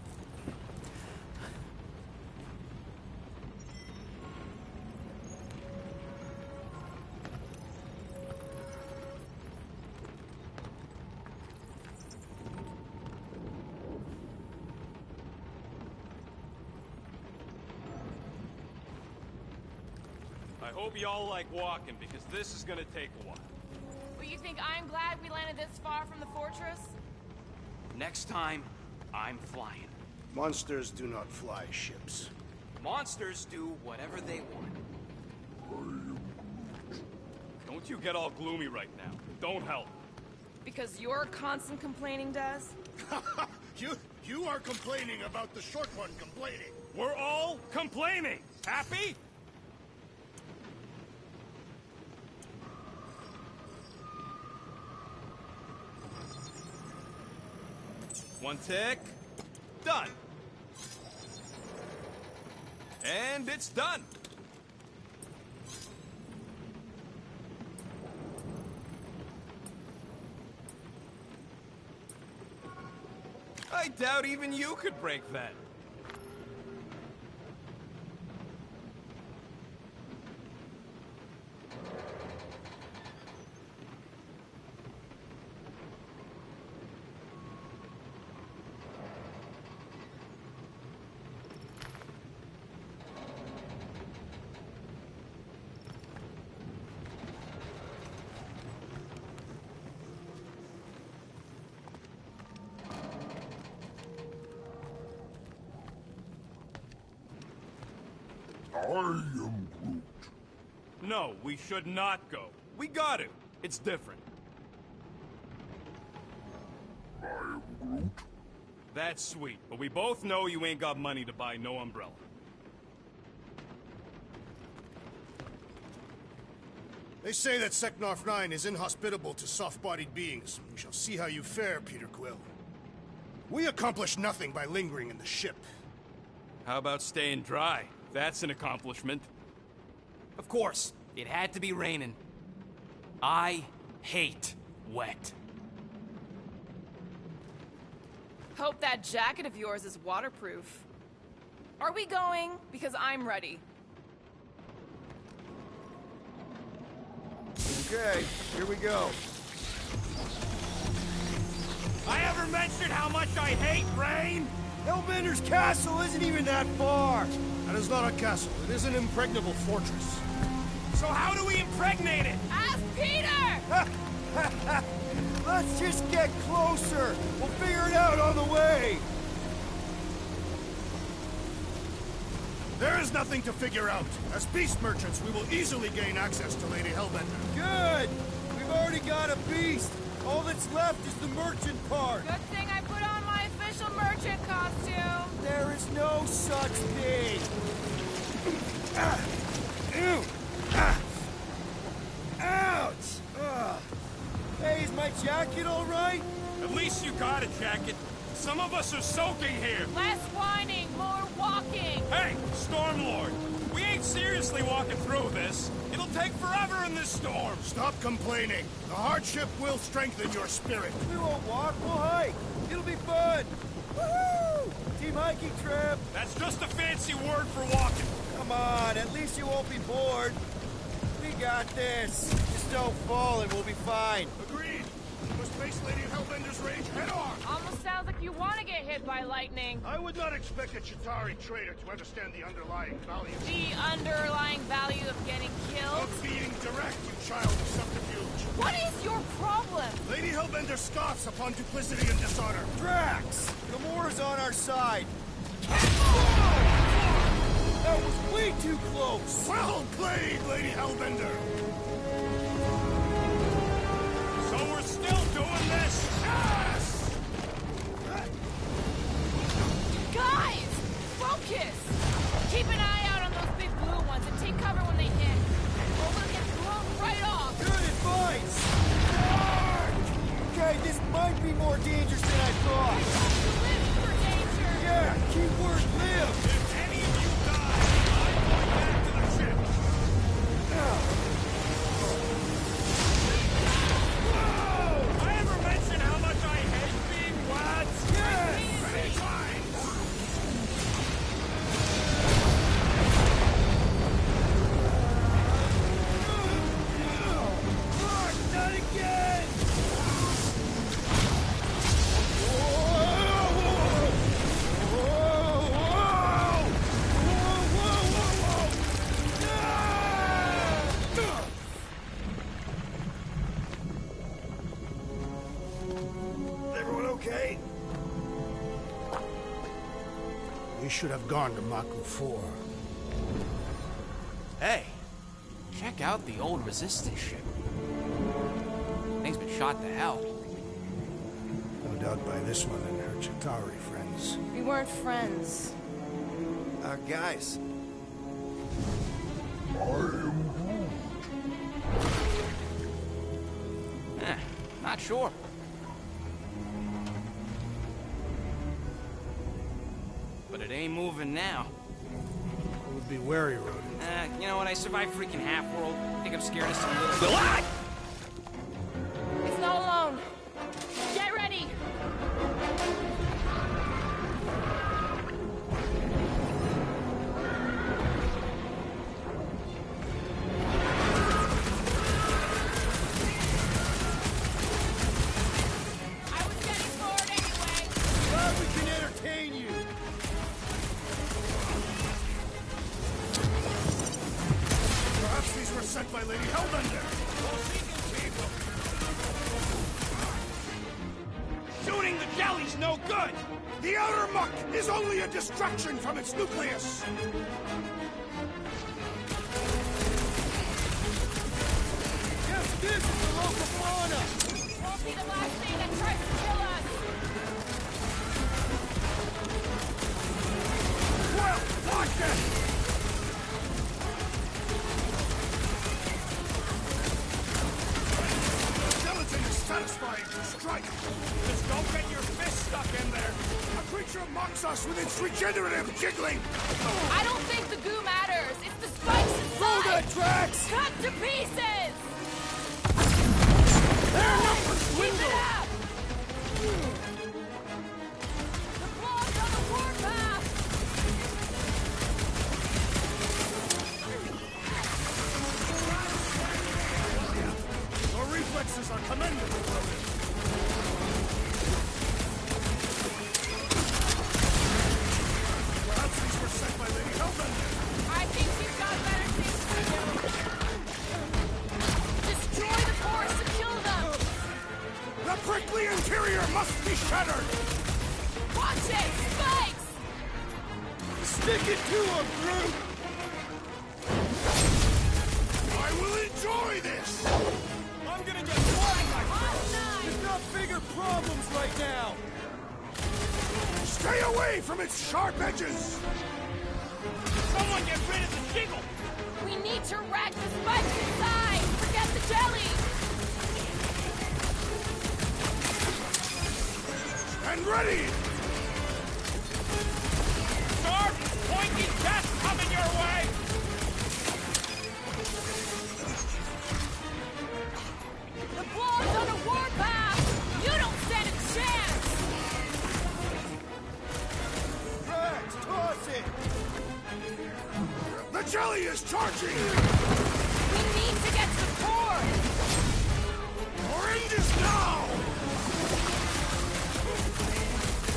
K: I hope y'all like walking, because this is gonna take a while.
M: Well, you think I'm glad we landed this far from the fortress?
D: Next time, I'm flying.
O: Monsters do not fly ships.
D: Monsters do whatever they want.
K: don't you get all gloomy right now? Don't help.
M: Because your constant complaining does?
B: You are complaining about the short one complaining.
K: We're all complaining. Happy?
H: One tick. Done. And it's done. I doubt even you could break that.
N: I am Groot.
K: No, we should not go.
H: We got to. It's different.
N: I am Groot.
K: That's sweet, but we both know you ain't got money to buy no umbrella.
B: They say that Seknarf 9 is inhospitable to soft-bodied beings. We shall see how you fare, Peter Quill. We accomplish nothing by lingering in the ship.
H: How about staying dry? That's an accomplishment.
D: Of course, it had to be raining. I hate wet.
M: Hope that jacket of yours is waterproof. Are we going? Because I'm ready.
A: Okay, here we go.
K: I ever mentioned how much I hate rain?
A: Hellbender's castle isn't even that far.
B: That is not a castle. It is an impregnable fortress.
K: So how do we impregnate it?
M: Ask Peter!
A: Let's just get closer. We'll figure it out on the way.
B: There is nothing to figure out. As beast merchants, we will easily gain access to Lady Hellbender.
A: Good. We've already got a beast. All that's left is the merchant part.
M: Good thing I put on my official merchant costume.
A: There is no such thing. Ew. Ouch. Ugh. Hey, is my jacket all right?
K: At least you got a jacket. Some of us are soaking here.
M: Less whining, more walking.
K: Hey, Stormlord, we ain't seriously walking through this. It'll take forever in this storm.
B: Stop complaining. The hardship will strengthen your spirit.
A: We won't walk, we'll hike. It'll be fun. Woohoo! Team hiking trip.
K: That's just a fancy word for walking.
A: Come on, at least you won't be bored. We got this. Just don't fall and we'll be fine.
B: Agreed. We must face Lady Hellbender's rage head on.
M: Almost sounds like you want to get hit by lightning.
B: I would not expect a Chitauri trader to understand the underlying value.
M: The underlying value of getting killed?
B: Of being direct, you child of subterfuge.
M: What is your problem?
B: Lady Hellbender scoffs upon duplicity and dishonor.
A: Drax! Gamora's on our side. That was way too close.
B: Well played, Lady Hellbender.
K: So we're still doing this?
B: Yes!
M: Guys! Focus! Keep an eye out on those big blue ones and take cover when they hit. Or we'll get blown right off.
A: Good advice. Okay, this might be more dangerous than I thought.
M: Live for danger.
A: Yeah, keyword live.
K: If any of you die, I'm going back to the ship. Whoa! I ever mention how much I hate being wet?
A: Yes!
K: Many times.
A: Not again!
B: Everyone okay? We should have gone to Maku 4.
D: Hey, check out the old Resistance ship. Thing's been shot to hell.
O: No doubt by this one and her Chitauri friends.
M: We weren't friends.
A: Guys.
D: Not sure. But it ain't moving now.
O: It would be wary, Rodin.
D: You know what? I survived freaking Half-World. I think I'm scared of some little... What?
M: It's not alone. Get ready. I was getting bored anyway.
A: Glad we can entertain you.
B: Perhaps these were sent by Lady Hellbender.
K: Shooting the jelly's no good!
B: The outer muck is only a distraction from its nucleus.
A: Yes, this is the local fauna.
M: Won't be the last thing that tries to kill us.
B: Well, watch it! Skeleton is satisfying to strike.
K: Just don't get your fist stuck in there!
B: A creature mocks us with its regenerative jiggling.
M: I don't think the goo matters. It's the spikes inside.
A: Roll that, Drax!
M: Cut to pieces.
A: Their numbers
M: Keep
A: dwindle!
M: it up. The claws on the warpath.
B: Your reflexes are commendable, Rodin. Perhaps these were sent by Lady Hellbender.
M: I think she's got better things to do. Destroy the forest to kill them.
B: The prickly interior must be shattered.
M: Watch it, spikes.
A: Stick it to him, Groot!
B: I will enjoy this.
K: I'm gonna get flying like
A: We've got bigger problems right now!
B: Stay away from its sharp edges.
K: someone get rid of the jiggle!
M: We need to rack the spikes inside. Forget the jelly.
B: And ready.
K: Sharp, pointy test coming your way!
M: The blob's on a warpath. You don't stand a chance.
A: Drax, toss it!
B: The jelly is charging.
M: We need to get to the core.
B: Our end is now.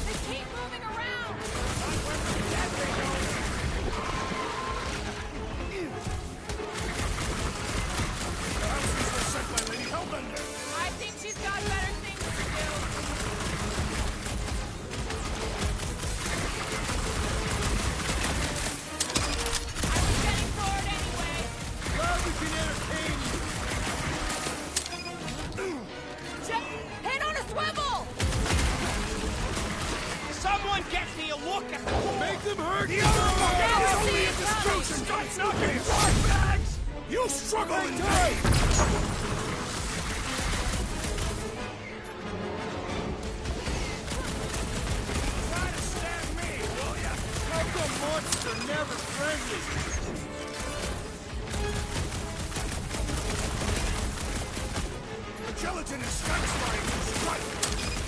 M: They keep moving around.
B: Perhaps these were sent by Lady Hellbender.
M: I think she's got better things to do. I was getting bored anyway.
A: Glad we can entertain you!
M: Head on a swivel!
K: Someone get me a look at the core!
A: Make them hurt!
B: The outer muck
M: Now
B: is
M: see
B: only a
M: it
B: distraction
M: coming.
B: from its nucleus.
K: Bags!
B: You struggle in
A: Right
B: vain.
K: Try to stab me, will ya?
A: How come monsters are never friendly?
B: The gelatin is satisfying to strike.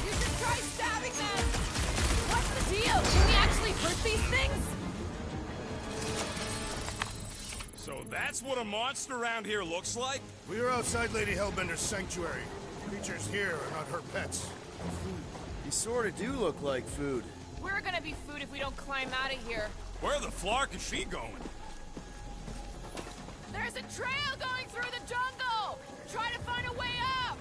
M: You should try stabbing them. What's the deal? Can we actually hurt these things?
K: So that's what a monster around here looks like?
B: We are outside Lady Hellbender's sanctuary. Creatures here are not her pets.
A: You sort of do look like food.
M: We're gonna be food if we don't climb out of here.
K: Where the flark is she going?
M: There's a trail going through the jungle. Try to find a way up.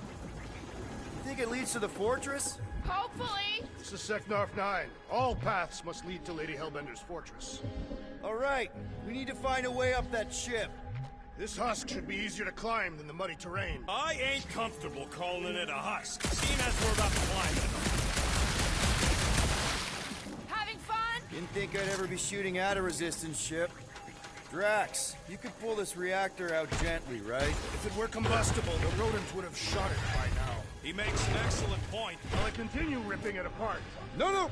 A: You think it leads to the fortress?
M: Hopefully.
B: This is Seknarf 9. All paths must lead to Lady Hellbender's fortress.
A: All right, we need to find a way up that ship.
B: This husk should be easier to climb than the muddy terrain.
K: I ain't comfortable calling it a husk, seeing as we're about to climb it.
M: Having fun?
A: Didn't think I'd ever be shooting at a resistance ship. Drax, you could pull this reactor out gently, right?
B: If it were combustible, the rodents would have shot it by now.
K: He makes an excellent point.
B: Will I continue ripping it apart?
A: No.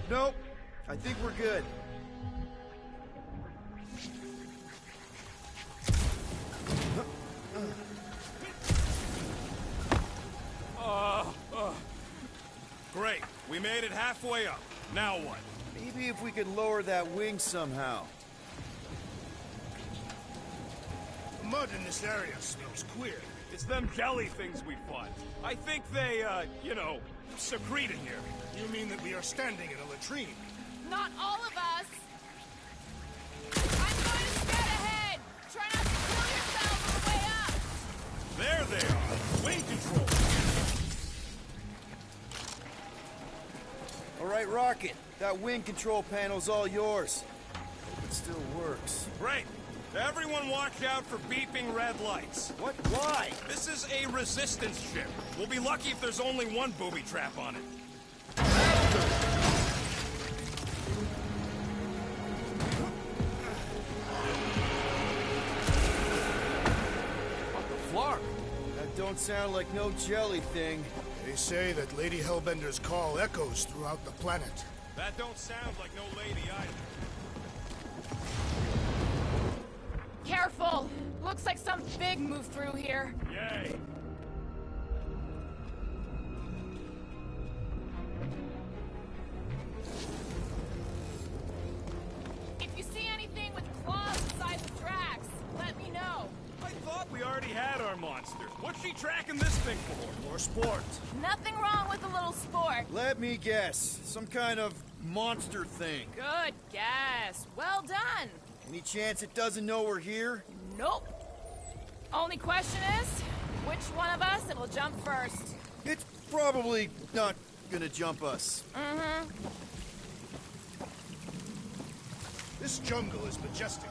A: I think we're good.
K: Great. We made it halfway up. Now what?
A: Maybe if we could lower that wing somehow.
B: The mud in this area smells queer.
K: It's them jelly things we fought. I think they, secrete in here.
B: You mean that we are standing in a latrine?
M: Not all of us. I'm going to scout ahead. Try not to kill yourselves on the way up.
K: There they are. Wing control.
A: All right, Rocket. That wing control panel's all yours. Hope it still works.
K: Great. Everyone watch out for beeping red lights.
A: What? Why?
K: This is a resistance ship. We'll be lucky if there's only one booby trap on it.
A: What the flark? That don't sound like no jelly thing.
B: They say that Lady Hellbender's call echoes throughout the planet.
K: That don't sound like no lady either.
M: Careful. Looks like some big move through here.
K: Yay.
M: If you see anything with claws the size of Drax, let me know.
K: I thought we already had our monster. What's she tracking this thing for?
B: For sport.
M: Nothing wrong with a little sport.
A: Let me guess. Some kind of monster thing.
M: Good guess. Well done.
A: Any chance it doesn't know we're here?
M: Nope. Only question is, which one of us it will jump first?
A: It's probably not gonna jump us.
M: Mm-hmm.
B: This jungle is majestic.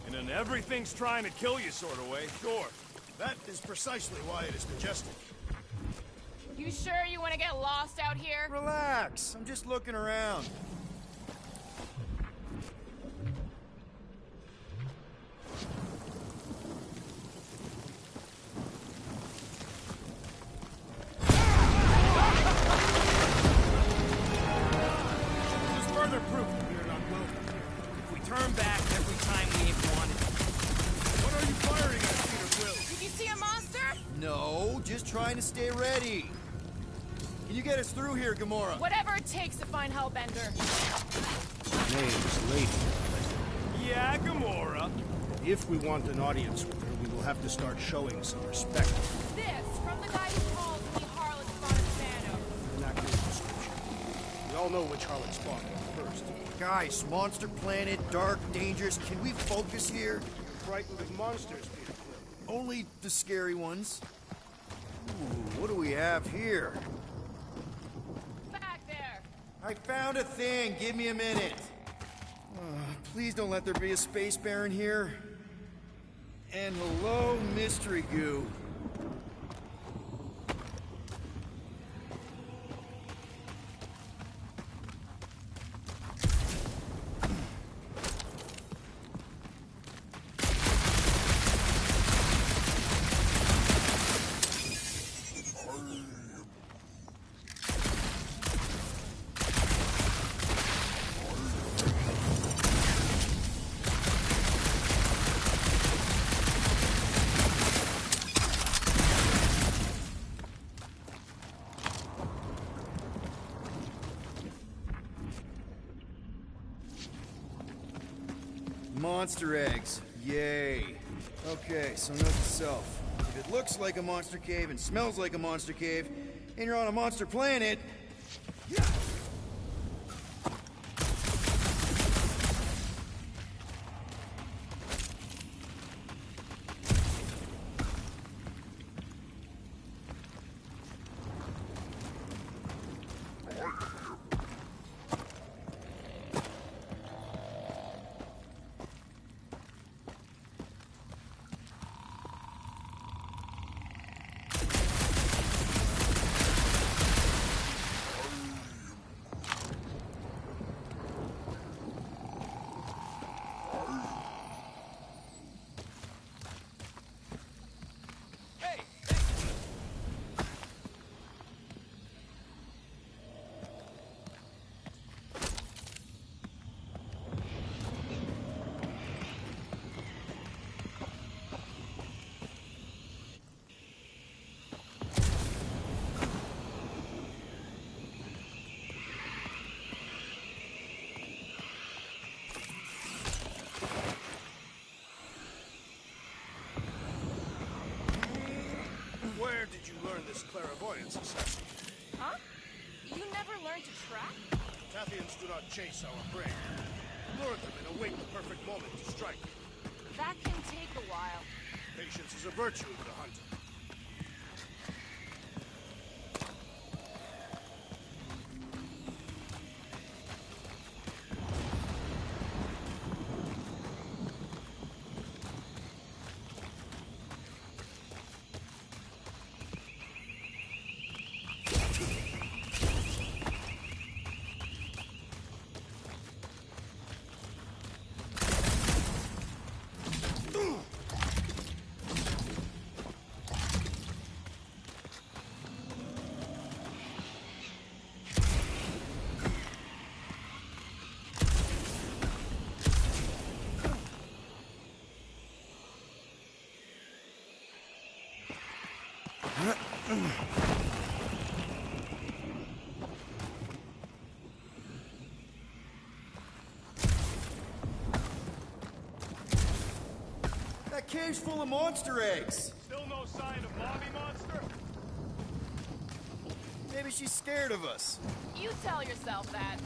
K: In an everything's trying to kill you sort of way, sure.
B: That is precisely why it is majestic.
M: You sure you want to get lost out here?
A: Relax. I'm just looking around.
D: Turn back every time we ain't wanted.
B: What are you firing at, Peter Quill?
M: Did you see a monster?
A: No, just trying to stay ready. Can you get us through here, Gamora?
M: Whatever it takes to find Hellbender.
O: Name's Lady.
K: Yeah, Gamora.
O: If we want an audience with her, we will have to start showing some respect.
M: This from the guy who called me Harlot Spawn.
O: Inaccurate description. We all know which Harlot Spawn first.
A: Guys, monster planet, dark, dangerous. Can we focus here?
B: Frightened of monsters, Peter Quill.
A: Only the scary ones. Ooh, what do we have here?
M: Back there.
A: I found a thing. Give me a minute. Please don't let there be a space baron here. And hello, mystery goo. Monster eggs. Yay. Okay, so note to self. If it looks like a monster cave and smells like a monster cave, and you're on a monster planet...
B: did you learn this clairvoyance, assassin?
M: Huh? You never learned to track?
B: Tathians do not chase our prey. Lure them and await the perfect moment to strike.
M: That can take a while.
B: Patience is a virtue with a hunter.
A: That cave's full of monster eggs.
K: Still no sign of Mommy Monster?
A: Maybe she's scared of us.
M: You tell yourself that.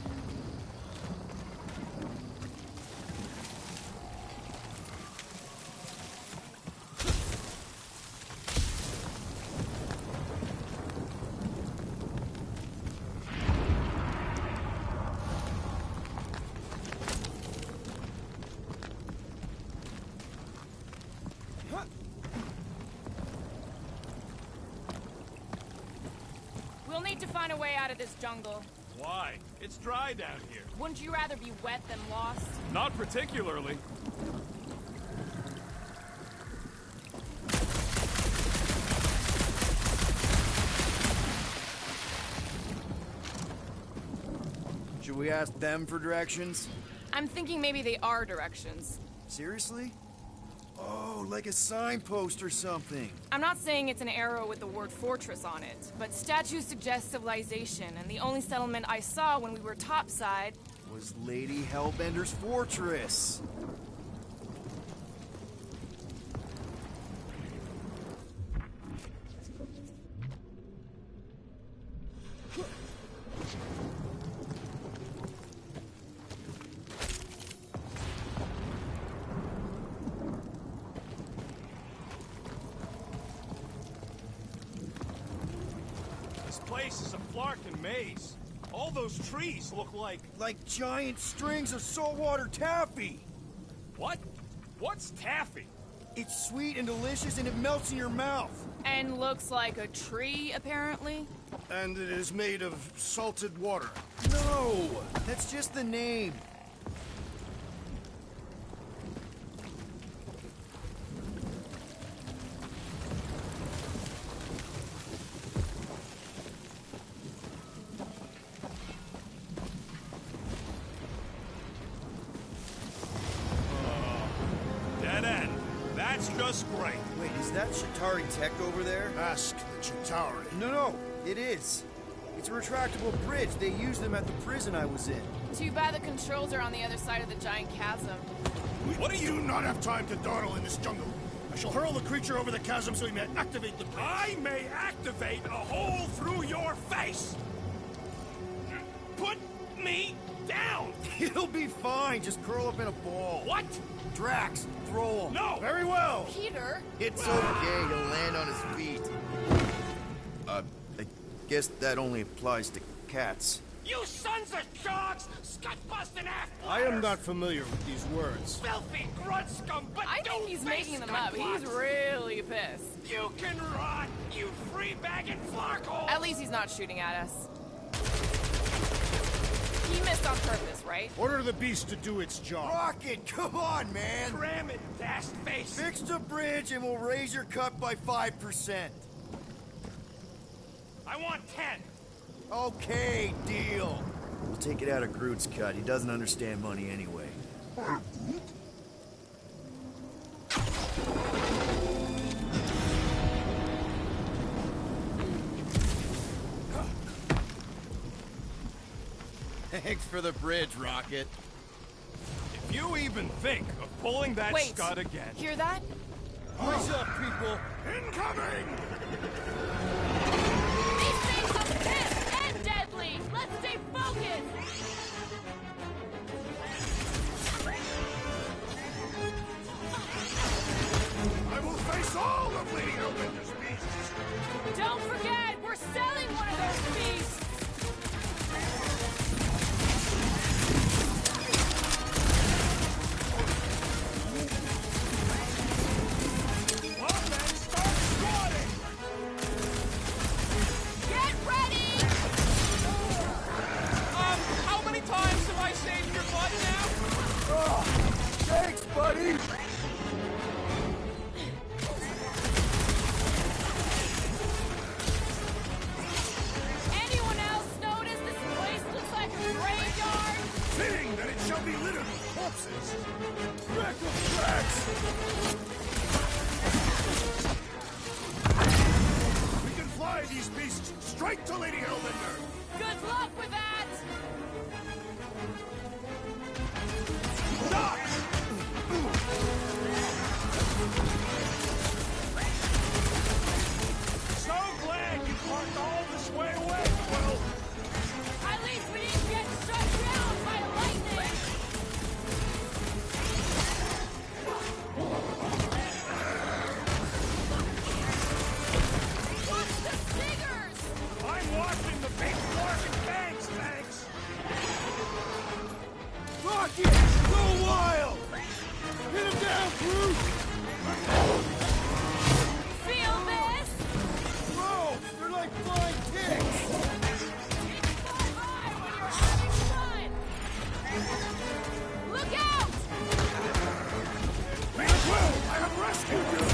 M: We'll need to find a way out of this jungle.
K: Why? It's dry down here.
M: Wouldn't you rather be wet than lost?
K: Not particularly.
A: Should we ask them for directions?
M: I'm thinking maybe they are directions.
A: Seriously? Oh, like a signpost or something.
M: I'm not saying it's an arrow with the word fortress on it, but statues suggest civilization, and the only settlement I saw when we were topside
A: was Lady Hellbender's fortress.
K: This place is a Flarkin maze. All those trees look like...
A: Like giant strings of saltwater taffy!
K: What? What's taffy?
A: It's sweet and delicious and it melts in your mouth.
M: and looks like a tree, apparently.
B: And it is made of salted water.
A: No! That's just the name.
K: Dead end. That's just great.
A: Wait, is that Shatari tech over there?
B: Ask the Chitauri.
A: No, it is. It's a retractable bridge. They used them at the prison I was in.
M: Too bad the controls are on the other side of the giant chasm.
B: What do you not have time to dawdle in this jungle? I shall hurl the creature over the chasm so he may activate the bridge.
K: I may activate a hole through your face! Put me down!
A: It'll be fine. Just curl up in a ball.
K: What?
A: Drax, throw him.
K: No!
B: Very well!
M: Peter!
A: It's okay. He'll land on his feet. I guess that only applies to cats.
D: You sons of dogs! Scut-busting ass!
B: I am not familiar with these words.
D: Filthy grunt scum, but
M: I think he's making them up. He's really pissed.
D: You can rot, you free-bagging flarkhole!
M: At least he's not shooting at us. He missed on purpose, right?
B: Order the beast to do its job.
A: Rocket, come on, man.
D: Cram it, dash face!
A: Fix the bridge and we'll raise your cut by 5%.
K: I want 10!
A: Okay, deal. We'll take it out of Groot's cut. He doesn't understand money anyway. Thanks for the bridge, Rocket.
K: If you even think of pulling that
M: Wait,
K: scud again...
M: hear that?
A: Rise up, people!
B: Incoming!
M: These things are pissed and deadly! Let's stay focused!
B: I will face all of Lady Hellbender's beasts!
M: Don't forget, we're selling one of those beasts!
K: Well then, start squatting!
M: Get ready!
K: How many times have I saved your butt now?
A: Thanks, buddy!
M: Anyone else notice this place looks like a graveyard?
B: Fitting that it shall be littered with corpses!
A: Wreck of tracks!
B: We can fly these beasts straight to Lady Hellbender!
M: Good luck with that!
B: Doc!
K: So glad you parked all this way away, Quill!
M: At least we didn't get shut down by lightning! Watch the stingers!
K: I'm watching the big Larkin banks, thanks!
A: Rocket! Go wild! Hit him down, Groot!
M: Feel this?
A: Bro, they're like flying ticks!
M: Fly by when you're having fun! Look out!
B: Lady Quill, I have rescued you!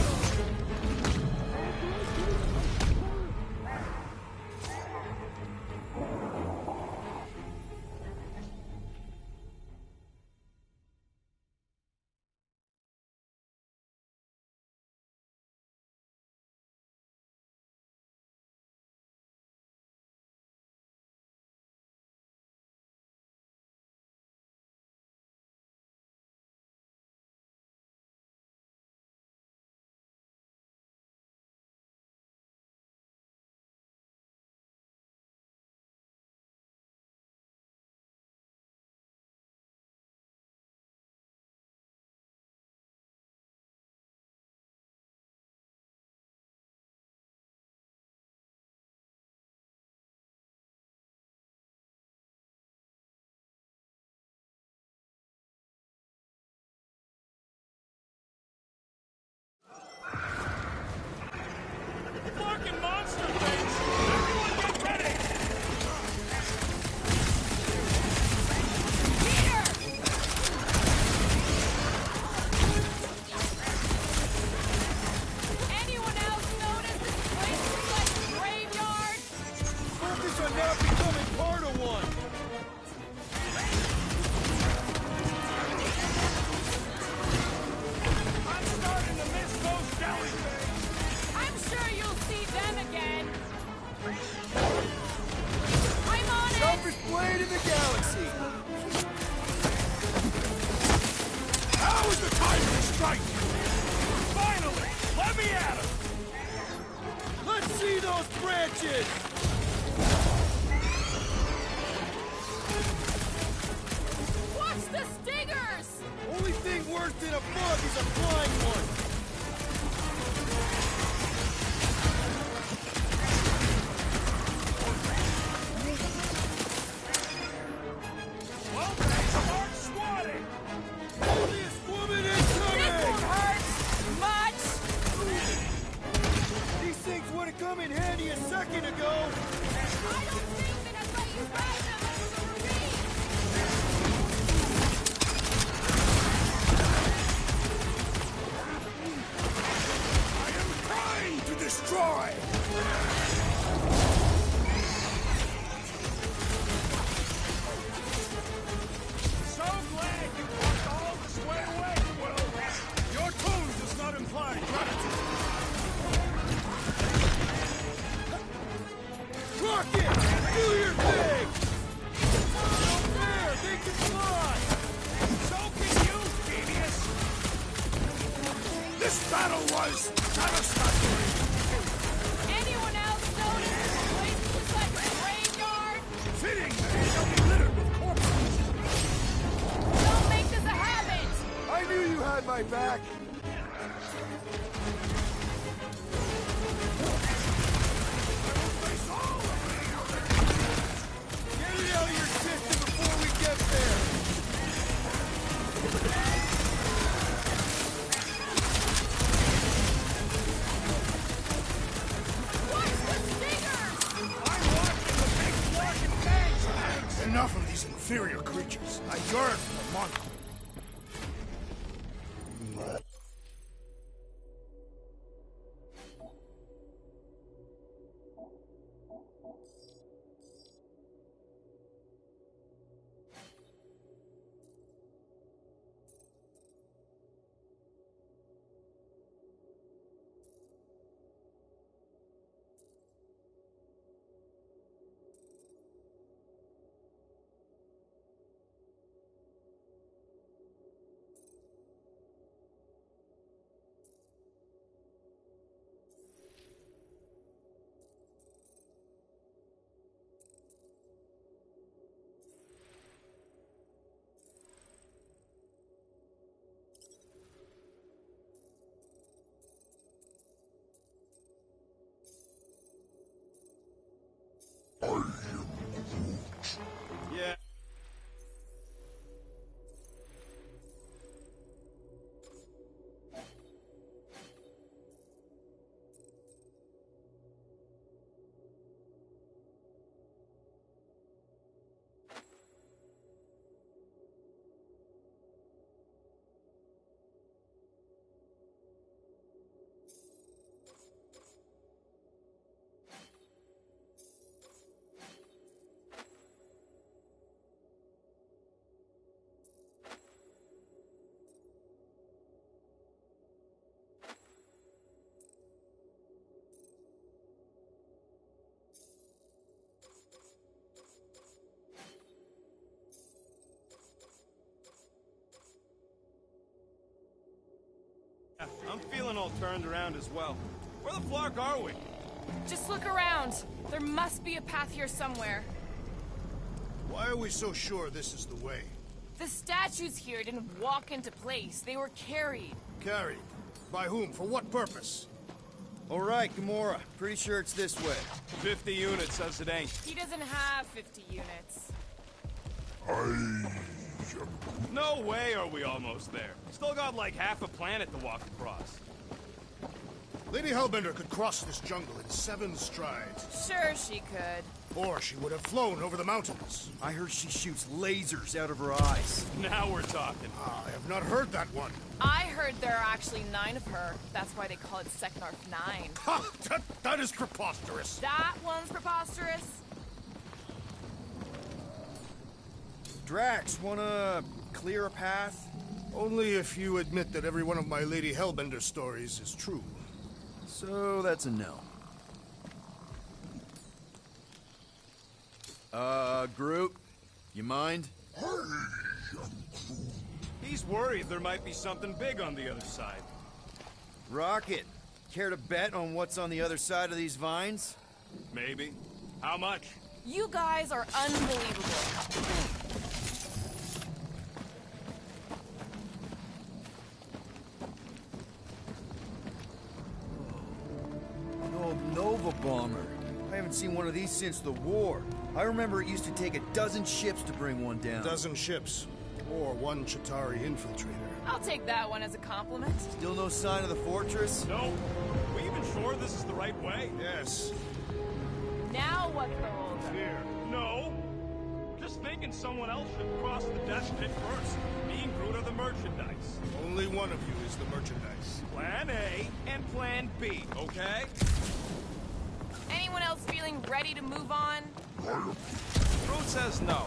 K: Larkin monster face! Everyone get ready!
M: Anyone else notice this place looks like a graveyard?
A: Focus on not becoming part of one!
K: I'm starting to miss those jelly things!
M: I'm sure you'll see them again. I'm on it!
A: Sharpest blade in the galaxy!
B: Now is the time to strike!
K: Finally! Let me at him!
A: Let's see those branches!
M: Watch the stingers!
A: Only thing worse than a bug is a flying one!
K: Well then, start swatting!
A: This woman
M: This won't
A: incoming!
M: hurt much!
A: These things would have come in handy a second ago!
M: I don't think that I'd let you ride them over the ravine!
B: I am trying to destroy!
K: So glad you parked all this way away, Quill!
B: Your tone does not imply gratitude!
A: Rocket! Do your thing! There! They can fly!
K: So can you, genius!
B: This This battle was satisfactory!
M: Anyone else notice this place looks like a graveyard?
B: Fitting that it shall be littered with corpses!
M: Don't make this a habit!
J: I knew you had my back!
A: Get it out of your system before we get there!
B: Enough of these inferior creatures. I yearn for the monk.
K: Yeah. I'm feeling all turned around as well. Where the flark are we?
M: Just look around. There must be a path here somewhere.
B: Why are we so sure this is the way?
M: The statues here didn't walk into place. They were carried.
B: Carried? By whom? For what purpose?
A: All right, Gamora. Pretty sure it's this way.
K: 50 units says it ain't.
M: He doesn't have 50 units.
K: No way are we almost there. Still got like half a planet to walk across.
B: Lady Hellbender could cross this jungle in 7 strides.
M: Sure she could.
B: Or she would have flown over the mountains.
A: I heard she shoots lasers out of her eyes.
K: Now we're talking.
B: I have not heard that one.
M: I heard there are actually 9 of her. That's why they call it Seknarf 9.
B: Ha! That is preposterous.
M: That one's preposterous?
A: Drax, wanna clear a path?
B: Only if you admit that every one of my Lady Hellbender stories is true.
A: So that's a no. Groot, you mind?
K: He's worried there might be something big on the other side.
A: Rocket, care to bet on what's on the other side of these vines?
K: Maybe. How much?
M: You guys are unbelievable.
A: Nova Bomber. I haven't seen one of these since the war. I remember it used to take a dozen ships to bring one down.
B: A dozen ships. Or 1 Chitauri infiltrator.
M: I'll take that one as a compliment.
A: Still no sign of the fortress?
K: No. Are we even sure this is the right way?
B: Yes.
M: Now what's the holdup?
K: Here. No. Just thinking someone else should cross the death pit first. Me and Groot are the merchandise.
B: Only one of you is the merchandise.
K: Plan A and Plan B, okay?
M: Anyone else feeling ready to move on?
H: Groot says no.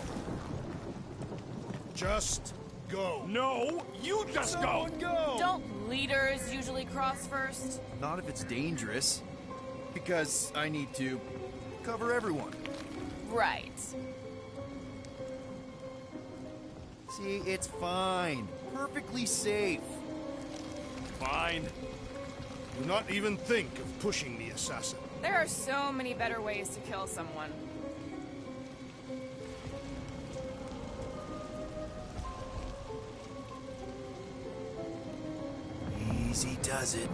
B: Just go.
K: No, you just go.
M: Don't leaders usually cross first?
A: Not if it's dangerous. Because I need to cover everyone.
M: Right.
A: See, it's fine. Perfectly safe.
K: fine.
B: Do not even think of pushing the assassin.
M: There are so many better ways to kill someone.
A: Easy does it.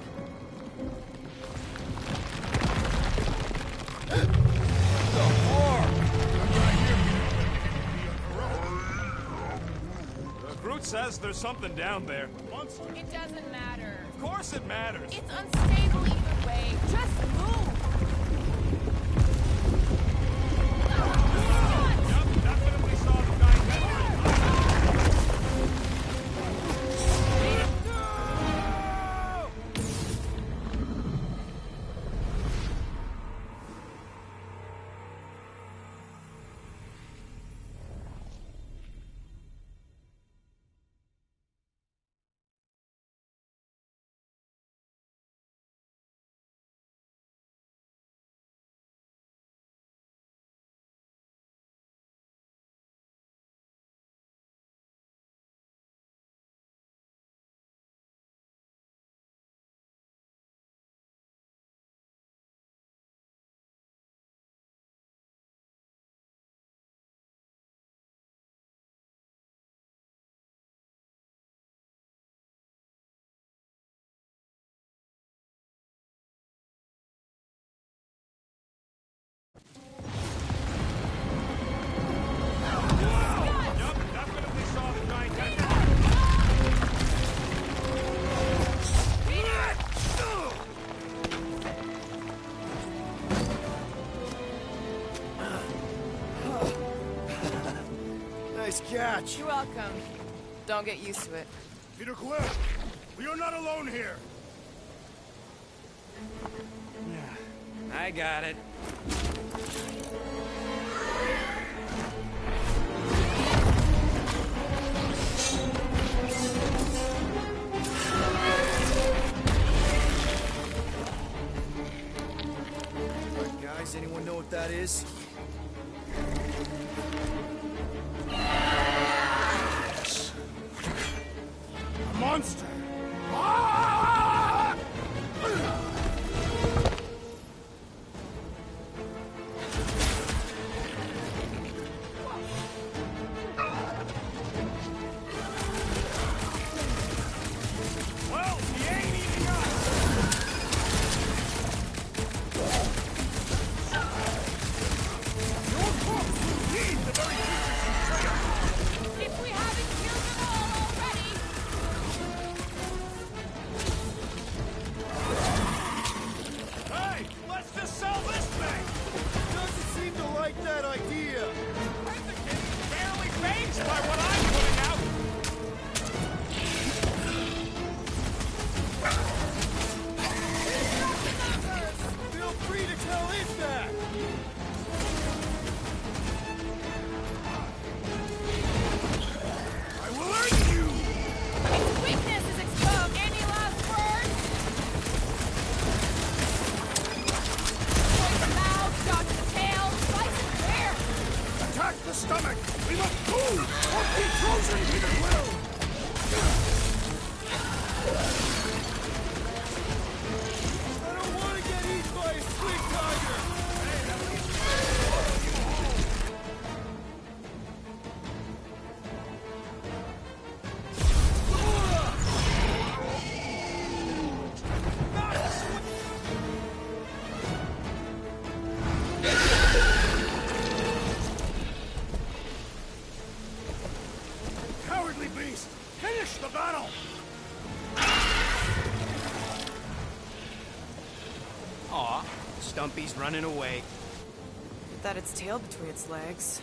K: Groot says there's something down there.
M: It doesn't matter.
K: Of course it matters.
M: It's unstable either way. Just move!
K: Yep, definitely saw the guy
A: Nice catch.
M: You're welcome. Don't get used to it.
B: Peter Quill, we are not alone here.
D: I got it.
A: Alright, guys, anyone know what that is?
B: A monster! Ah!
K: Well, he ain't eating us! Your corpse will feed the very creatures you train!
M: If we haven't killed them all already!
K: Hey, let's just sell this thing!
A: Doesn't seem to like that idea.
K: I think he's barely phased by what I'm putting out!
A: Feel free to tell it that.
B: I will end you!
M: Its weakness is exposed. Any last words? Poison mouth, dodge the tail, slice and tear.
B: Attack the stomach! We must move! Or be frozen, Peter Quill!
A: I don't want to get eaten by a sleep tiger.
B: Cowardly beast! Finish the battle!
D: Aw, Stumpy's running away.
C: That its tail between its legs.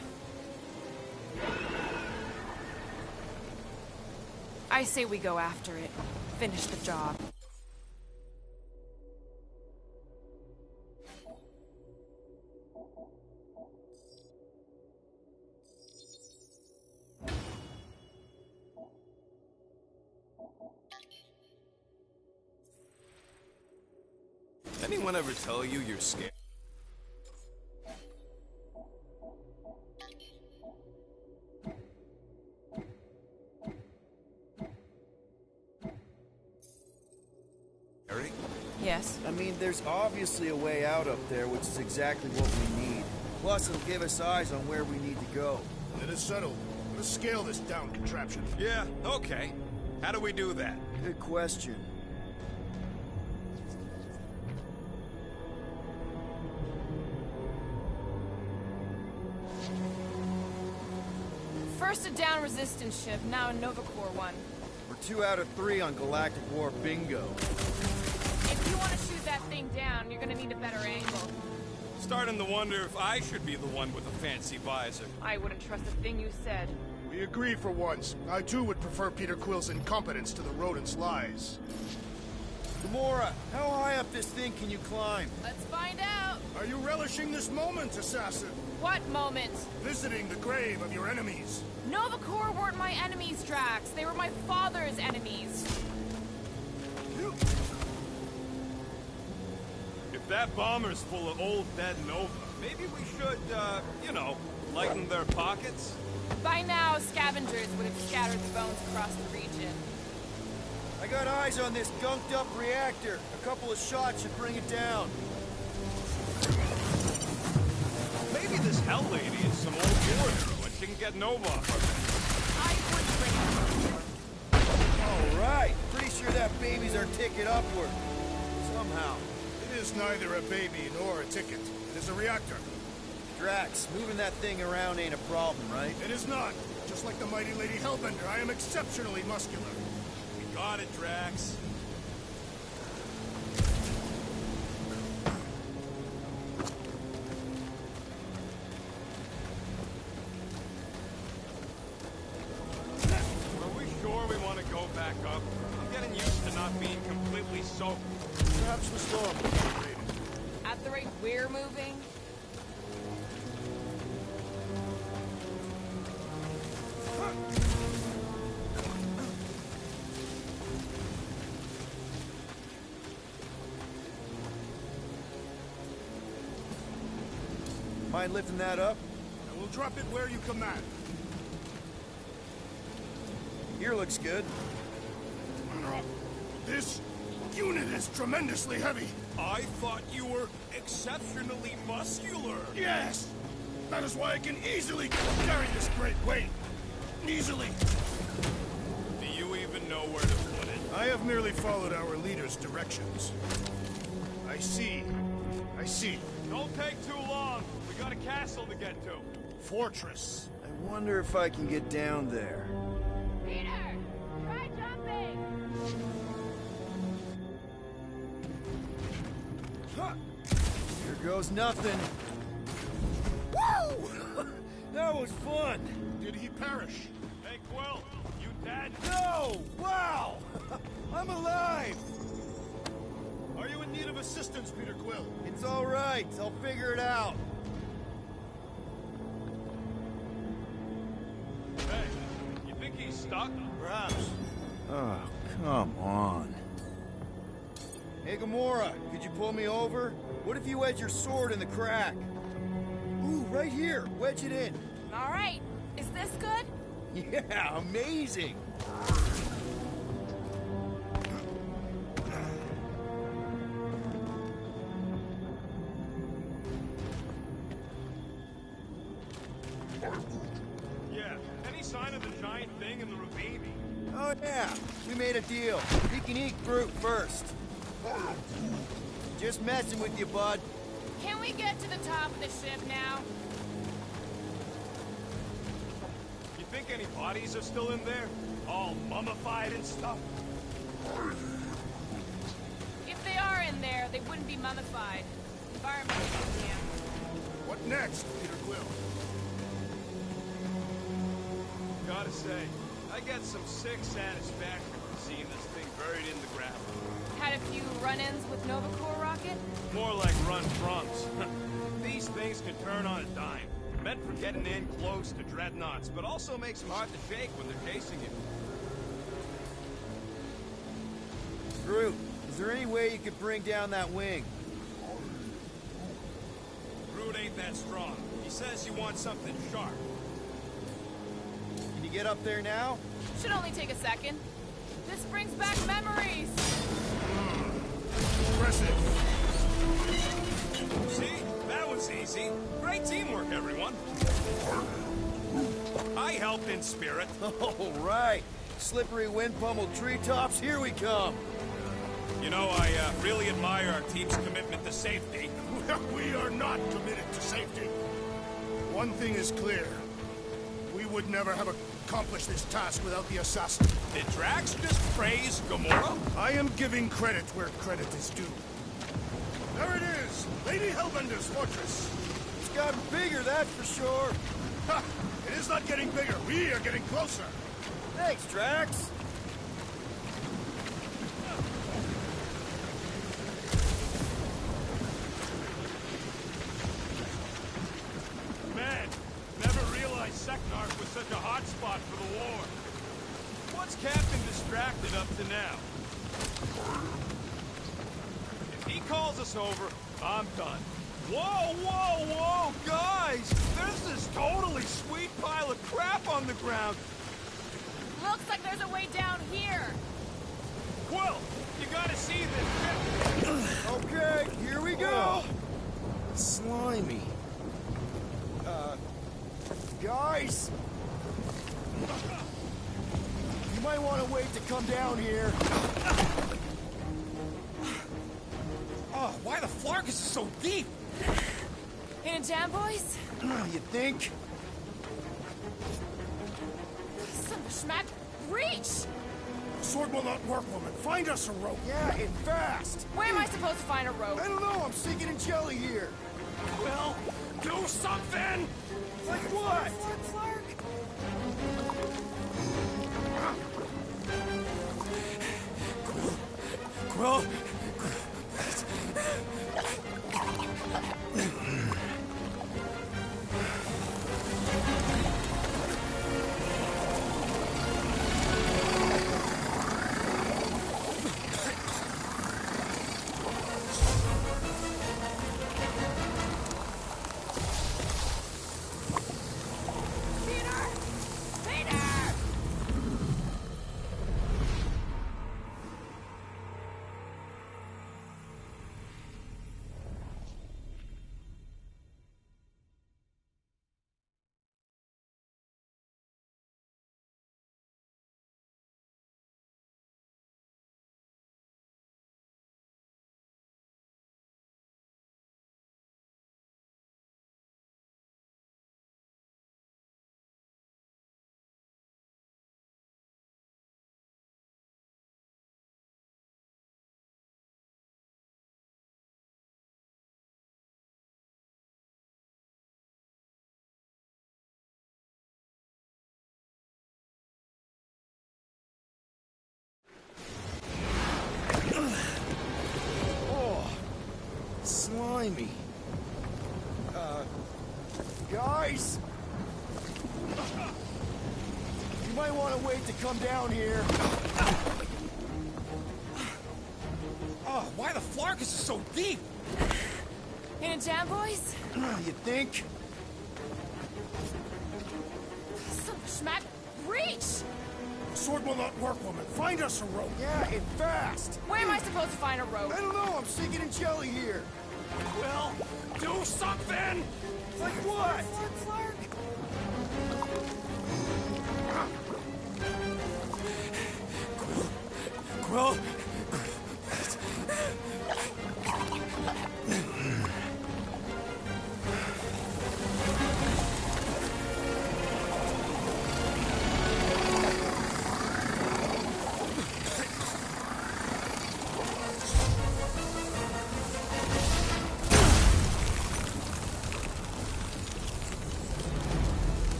C: I say we go after it. Finish the job.
I: Anyone ever tell you you're scared? security?
M: Yes.
A: I mean, there's obviously a way out up there, which is exactly what we need. Plus, it'll give us eyes on where we need to go.
B: It is settled. Let's scale this down contraption.
I: Yeah, okay. How do we do that?
A: Good question.
M: First a down resistance ship, now a Nova Corps one.
A: We're 2 out of 3 on Galactic War bingo.
M: If you want to shoot that thing down, you're gonna need a better angle.
I: Starting to wonder if I should be the one with the fancy visor.
M: I wouldn't trust a thing you said.
B: We agree for once. I too would prefer Peter Quill's incompetence to the rodent's lies.
A: Gamora, how high up this thing can you climb?
M: Let's find out.
B: Are you relishing this moment, assassin?
M: What moment?
B: Visiting the grave of your enemies.
M: Nova Corps weren't my enemies, Drax. They were my father's enemies.
K: If that bomber's full of old dead Nova,
I: Maybe we should, you know, lighten their pockets?
M: By now, scavengers would have scattered the bones across the region.
A: I got eyes on this gunked up reactor. A couple of shots should bring it down.
K: maybe this Hell Lady is some old war hero and she can get Nova off our back.
M: I wouldn't bring it up.
A: All right. Pretty sure that baby's our ticket upward. Somehow.
B: It is neither a baby nor a ticket. It is a reactor.
A: Drax, moving that thing around ain't a problem, right?
B: It is not. Just like the mighty Lady Hellbender, I am exceptionally muscular.
I: We got it, Drax.
K: Are we sure we want to go back up? I'm getting used to not being completely soaked.
B: Perhaps the storm will be created.
M: At the rate we're moving,
A: Mind lifting that up?
B: I will drop it where you command.
A: Here looks good.
B: This unit is tremendously heavy.
I: I thought you were exceptionally muscular.
B: Yes! That is why I can easily carry this great weight. Easily.
I: Do you even know where to put it?
B: I have merely followed our leader's directions. I see. I see.
K: Don't take too long. We got a castle to get to.
B: Fortress.
A: I wonder if I can get down there.
M: Peter, try jumping.
A: Huh. Here goes nothing. Woo! That was fun.
B: Did he perish?
K: Hey, Quill, you dead?
A: No! Wow! I'm alive!
B: Are you in need of assistance, Peter Quill?
A: It's all right. I'll figure it out.
K: Hey, you think he's stuck?
A: Perhaps. Oh, come on. Hey, Gamora, could you pull me over? What if you wedge your sword in the crack? Ooh, right here. Wedge it in.
M: All right. Is this good?
A: Yeah, amazing.
K: Yeah. Any sign of the giant thing in the ravine?
A: Oh, yeah. We made a deal. You can eat Groot first. Just messing with you, bud.
M: Can we get to the top of the ship now?
K: You think any bodies are still in there? All mummified and stuff?
M: If they are in there, they wouldn't be mummified. Environmental museum.
B: What next, Peter Quill?
K: Gotta say, I get some sick satisfaction from seeing this thing buried in the ground.
M: Had a few run-ins with Nova Corps rocket?
K: More like run-froms. These things can turn on a dime. Meant for getting in close to dreadnoughts, but also makes them hard to shake when they're chasing you.
A: Groot, is there any way you could bring down that wing?
I: Groot ain't that strong. He says he wants something sharp.
A: Can you get up there now?
M: Should only take a second. This brings back memories.
B: impressive.
K: See? That was easy. Great teamwork, everyone. I helped in spirit.
A: All right. Slippery wind-pummeled treetops, here we come.
K: You know, I really admire our team's commitment to safety.
B: We are not committed to safety. One thing is clear. We would never have accomplished this task without the assassin.
K: Did Drax just praise Gamora?
B: I am giving credit where credit is due. There it is! Lady Hellbender's fortress!
A: It's gotten bigger, that's for sure.
B: Ha! It is not getting bigger. We are getting closer.
A: Thanks, Drax.
K: Man, never realized Seknarf was such a hot spot for the war. What's Captain distracted up to now? If he calls us over, I'm done. Whoa, whoa, whoa, guys! There's this totally sweet pile of crap on the ground.
M: Looks like there's a way down here.
K: Quill, you gotta see this.
A: Okay, here we go. Slimy. Guys! You might want to wait to come down here.
D: Oh, why the Flarkus is so deep?
M: Hidden jam, boys?
A: You think?
M: Some schmack. Reach!
B: Sword will not work, woman. Find us a rope.
A: Yeah, and fast.
M: Where am I supposed to find a rope?
A: I don't know. I'm sinking in jelly here.
K: Well, do something!
A: Like what?
M: Flark.
D: Quill?
A: Slimy. Guys! You might want to wait to come down here.
D: Oh, why the Flarkus is so deep?
M: Hidden jam, boys?
A: You think?
M: Some schmack. Reach!
B: Sword will not work, woman. Find us a rope.
A: Yeah, and fast.
M: Where am I supposed to find a rope?
A: I don't know. I'm sinking in jelly here.
K: Well, do something!
A: Like what?
M: Flark.
D: Quill?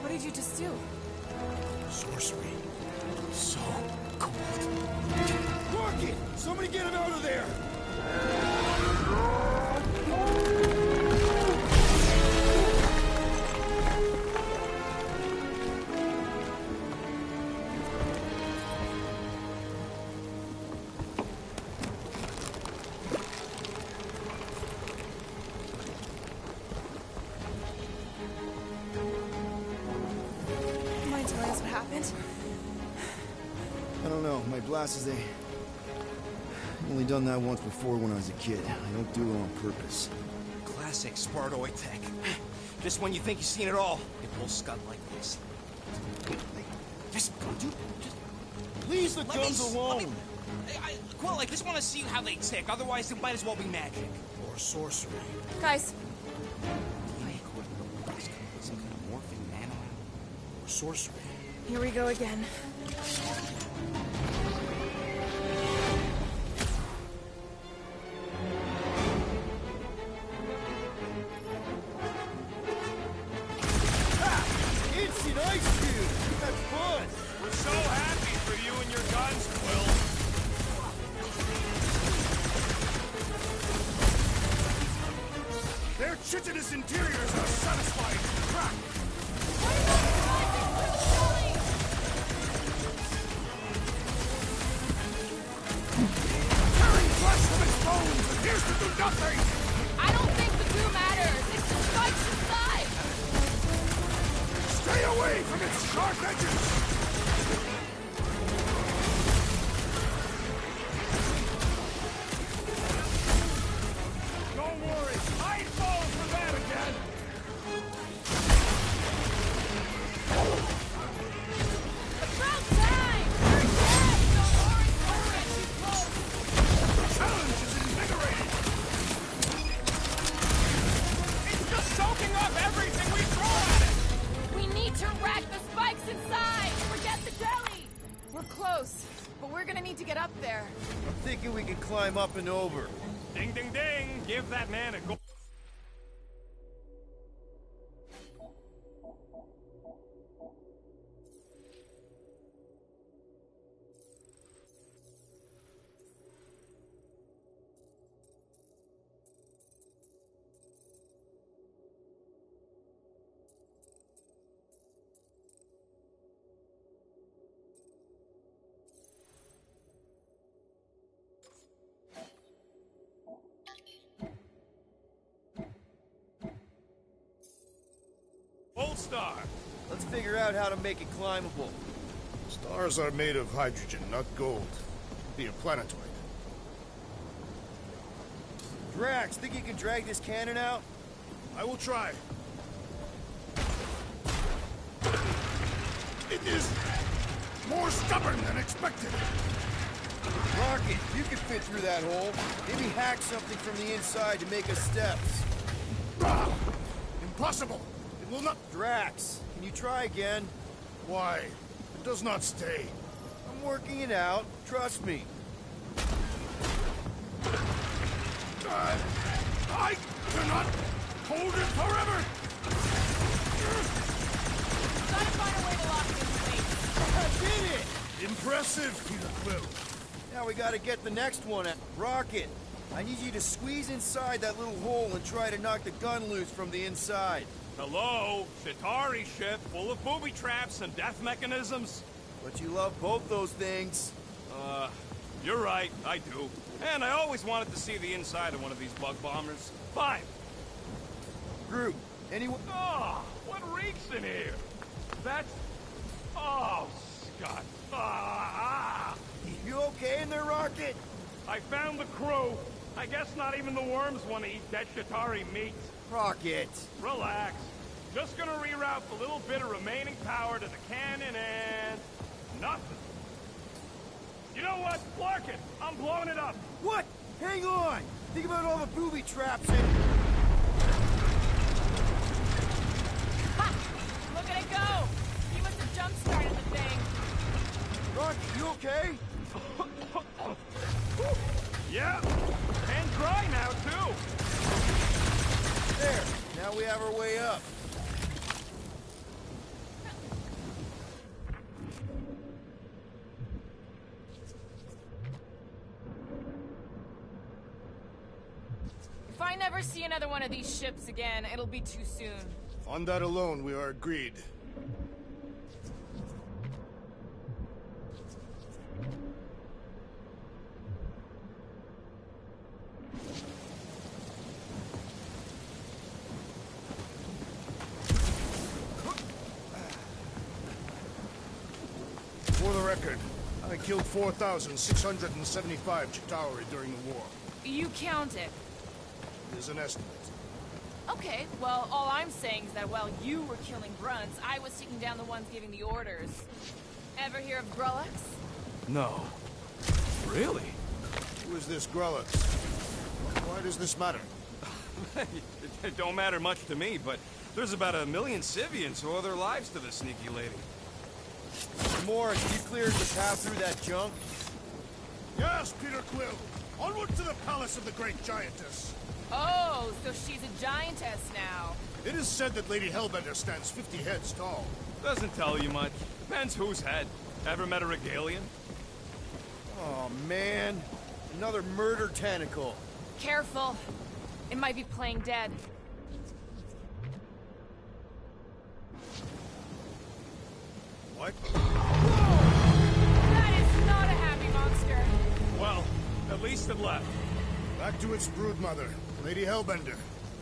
M: What did you just do?
B: Sorcery.
O: So cold.
A: Rocket! Somebody get him out of there!
M: Mind telling us what happened?
A: I don't know. My blast is Only done that once before when I was a kid. I don't do it on purpose.
D: Classic Spartoid tech. Just when you think you've seen it all, it pulls scud like this. Just go, dude.
A: Leave the guns alone!
D: Quill, I just want to see how they tick. Otherwise, it might as well be magic.
O: Or sorcery.
M: Guys,
D: Some kind of morphing nano.
O: Or sorcery.
M: here we go again.
A: Instant ice cube! That's fun!
K: We're so happy for you and your guns, Quill.
B: Their chitinous interiors are satisfying to crack. Tearing flesh from its bones appears to do nothing!
M: I don't think the glue matters. It's the spikes inside.
B: Stay away from its sharp edges!
K: Don't worry, I ain't falling for that again.
M: About time! You're dead! Don't worry, we're too close.
B: The challenge is invigorating!
K: It's just soaking up everything we throw at it.
M: We need to rack the spikes inside! Forget the deli! We're close, but we're gonna need to get up there.
A: I'm thinking we can climb up and over.
K: Ding, ding, ding. Give that man a go. Polestar.
A: Let's figure out how to make it climbable.
B: Stars are made of hydrogen, not gold. Be a planetoid.
A: Drax, think you can drag this cannon out?
B: I will try. It is more stubborn than expected.
A: Rocket, you can fit through that hole. Maybe hack something from the inside to make us steps.
B: Ah, impossible. It will not.
A: Drax, can you try again?
B: Why? It does not stay.
A: I'm working it out. Trust me.
B: I cannot hold it forever.
M: Gotta find a way to lock it in place.
A: I did it!
B: Impressive, Peter Quill.
A: Now we gotta get the next one at Rocket. I need you to squeeze inside that little hole and try to knock the gun loose from the inside.
K: Hello, Chitauri ship full of booby traps and death mechanisms.
A: But you love both those things.
K: You're right, I do. And I always wanted to see the inside of one of these bug bombers. Fine.
A: Groot, anyone?
K: Oh, what reeks in here? That's... Oh, Scott.
A: You okay in there, Rocket?
K: I found the crew. I guess not even the worms want to eat that Chitauri meat.
A: Rocket.
K: Relax. Just gonna reroute the little bit of remaining power to the cannon and... nothing. You know what? Clark it! I'm blowing it up!
A: What? Hang on! Think about all the booby traps and...
M: Ha! Look at it go! He must have jump-started the thing.
A: Rocket, you okay?
K: Yeah! And dry now, too!
A: There. Now we have our way up.
M: If I never see another one of these ships again, it'll be too soon.
B: On that alone, we are agreed. For the record, I killed 4,675 Chitauri during the war.
M: You count it.
B: It is an estimate.
M: Okay, well, all I'm saying is that while you were killing grunts, I was taking down the ones giving the orders. Ever hear of Grulix?
H: No. Really?
B: Who is this Grulix? Why does this matter?
H: It don't matter much to me, but there's about 1 million Civians who owe their lives to this sneaky lady.
A: Morris, you cleared the path through that junk?
B: Yes, Peter Quill! Onward to the palace of the great giantess!
M: Oh, so she's a giantess now.
B: It is said that Lady Hellbender stands 50 heads tall.
H: Doesn't tell you much. Depends whose head. Ever met a Regalian?
A: Oh, man. Another murder tentacle.
M: Careful. It might be playing dead.
B: What?
M: That is not a happy monster.
H: Well, at least it left.
B: Back to its broodmother, Lady Hellbender.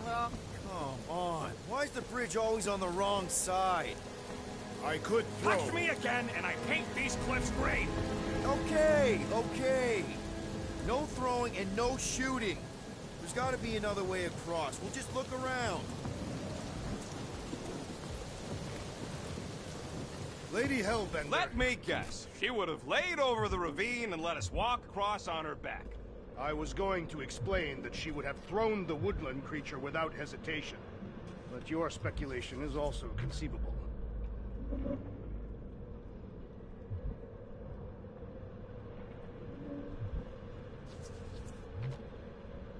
M: Well,
A: come on. Why is the bridge always on the wrong side?
B: I could throw.
K: Touch me again, and I paint these cliffs green.
A: Okay, okay. No throwing and no shooting. There's got to be another way across. We'll just look around.
B: Lady Hellbender.
H: Let me guess. She would have laid over the ravine and let us walk across on her back.
B: I was going to explain that she would have thrown the woodland creature without hesitation. But your speculation is also conceivable.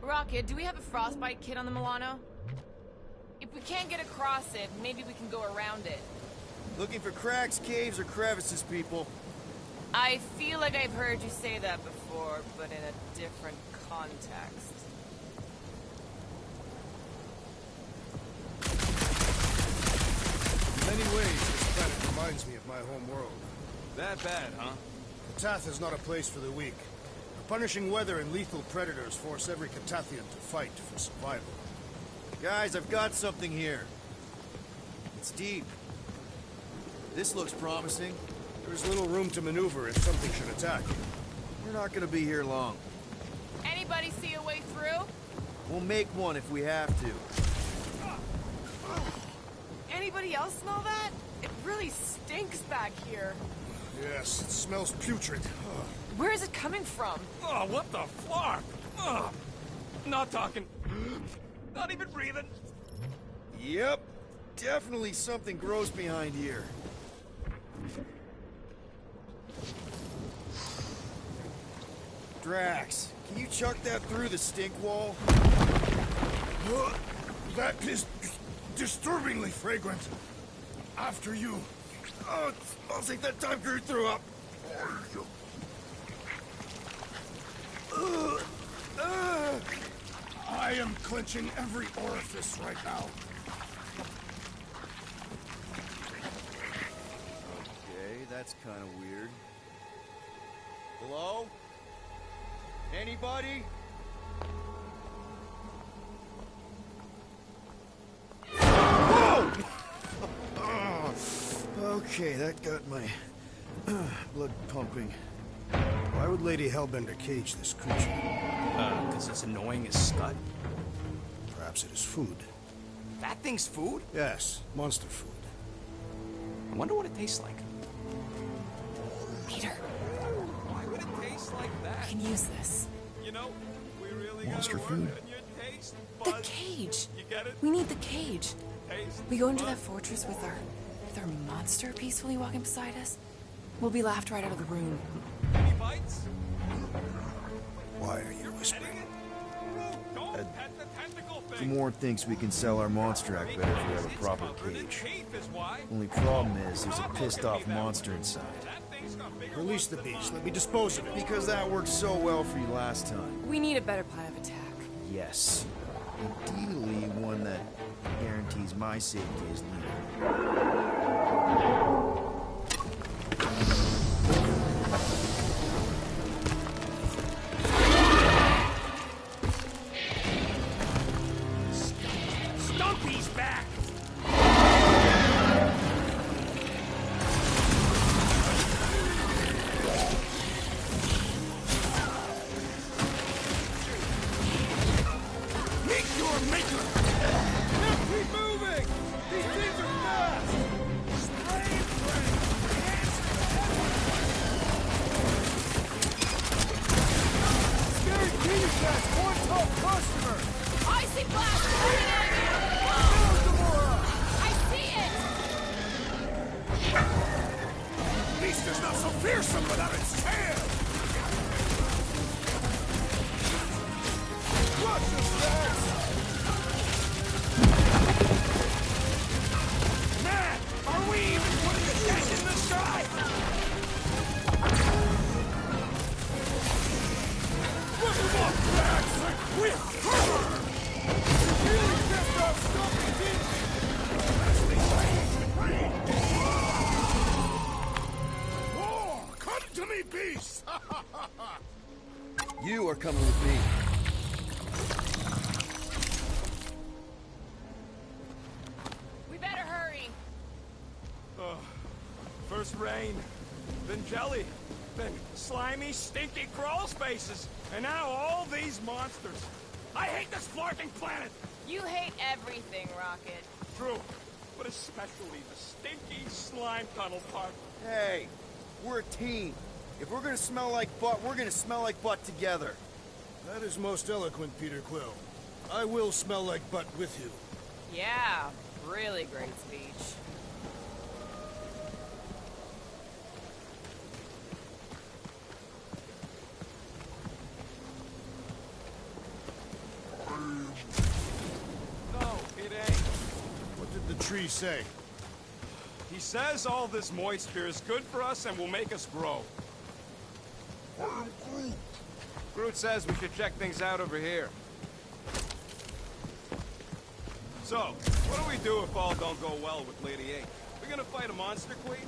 M: Rocket, do we have a frostbite kit on the Milano? If we can't get across it, maybe we can go around it.
A: Looking for cracks, caves, or crevices, people.
M: I feel like I've heard you say that before, but in a different context.
B: In many ways, this planet reminds me of my home world.
H: That bad, huh?
B: Katath is not a place for the weak. The punishing weather and lethal predators force every Katathian to fight for survival.
A: Guys, I've got something here. It's deep. This looks promising.
B: There's little room to maneuver if something should attack.
A: We're not gonna be here long.
M: Anybody see a way through?
A: We'll make one if we have to.
M: Anybody else smell that? It really stinks back here.
B: Yes, it smells putrid.
M: Where is it coming from?
H: Oh, what the flark? Oh, not talking. Not even breathing.
A: Yep. Definitely something gross behind here. Drax, can you chuck that through the stink wall?
B: That is disturbingly fragrant. After you.
A: Oh, I'll take that time Groot threw up.
B: I am clenching every orifice right now.
A: Okay, that's kind of weird. Hello? Anybody? Whoa! Okay, that got my blood pumping.
B: Why would Lady Hellbender cage this creature?
H: Because it's annoying as scud.
B: Perhaps it is food.
H: That thing's food?
B: Yes, monster food.
H: I wonder what it tastes like.
M: Peter.
H: Why would it taste like that?
M: I can use this.
H: You know, we really
B: Monster
H: gotta
B: food?
H: work on your taste
M: The
H: buds.
M: cage.
H: You get it?
M: We need the cage.
H: Taste
M: We go into
H: buds.
M: that fortress with our monster peacefully walking beside us. We'll be laughed right out of the room.
H: Any bites?
B: Why are you whispering?
H: Don't pet the tentacle thing.
A: Gamorrean thinks we can sell our monster act better if we have a proper cage.
H: Is why.
A: Only problem is there's a pissed off monster inside.
H: That thing's got bigger
B: Release the beast. Let me dispose of it.
A: Because that worked so well for you last time.
M: We need a better plan of attack.
A: Yes. Ideally, one that guarantees my safety as leader.
K: Stumpy's back!
A: Customer!
M: Icy blast coming at you! Whoa! I see it!
B: Beast is not so fearsome without its tail!
A: Watch your stacks!
K: Man, are we even putting a dent in the sky?
B: Look at what bags! We're covered!
A: Really pissed off Stumpy, didn't
B: Oh, come to me, beast!
A: you? You are coming with me.
M: We better hurry.
K: First rain, then jelly, then slimy, stinky crawl spaces, and now all these monsters. I hate this flarking planet!
M: You hate everything, Rocket.
K: True, but especially the stinky slime tunnel part.
A: Hey, we're a team. If we're gonna smell like butt, we're gonna smell like butt together.
O: That is most eloquent, Peter Quill. I will smell like butt with you.
M: Yeah, really great speech.
K: No, it ain't.
O: What did the tree say?
K: He says all this moisture is good for us and will make us grow.
H: Groot says we should check things out over here.
K: So, what do we do if all don't go well with Lady A? We gonna fight a monster queen?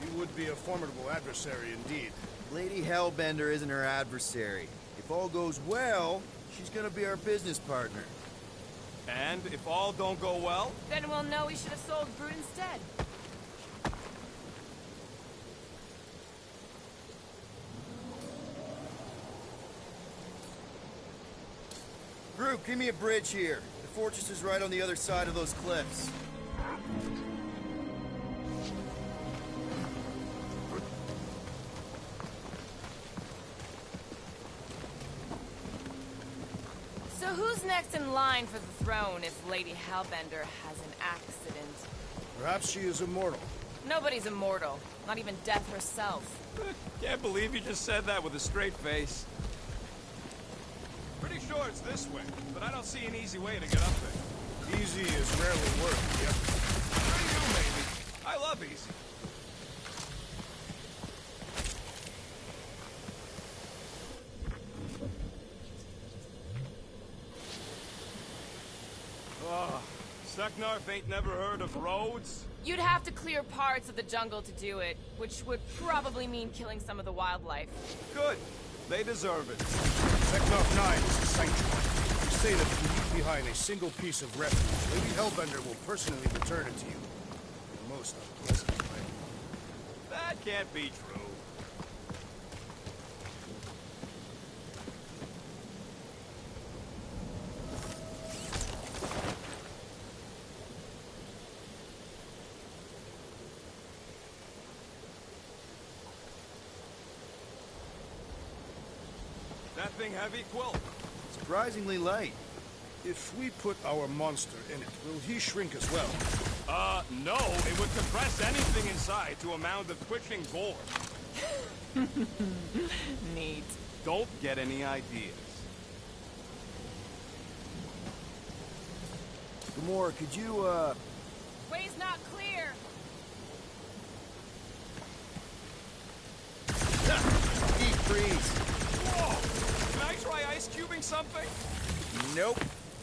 O: She would be a formidable adversary indeed.
A: Lady Hellbender isn't her adversary. If all goes well, she's gonna be our business partner.
K: And if all don't go well?
M: Then we'll know we should have sold Groot instead.
A: Groot, give me a bridge here. The fortress is right on the other side of those cliffs.
M: So who's next in line for the throne if Lady Hellbender has an accident?
O: Perhaps she is immortal.
M: Nobody's immortal, not even death herself.
K: Can't believe you just said that with a straight face. Pretty sure it's this way, but I don't see an easy way to get up there.
O: Easy is rarely work, yep.
K: For you, maybe. I love easy. Oh, Seknarf ain't never heard of roads?
M: You'd have to clear parts of the jungle to do it, which would probably mean killing some of the wildlife.
K: Good. They deserve it.
O: Seknarf 9 is a sanctuary. We say that if you leave behind a single piece of refuge, Lady Hellbender will personally return it to you. In a most unpleasant way.
K: That can't be true. That thing heavy, Quill?
A: Surprisingly light.
O: If we put our monster in it, will he shrink as well?
K: No. It would compress anything inside to a mound of twitching gore.
M: Neat.
K: Don't get any ideas.
A: Gamora, could you,
M: Way's not clear.
A: deep freeze?
K: Whoa! Can I try ice cubing something?
A: Nope.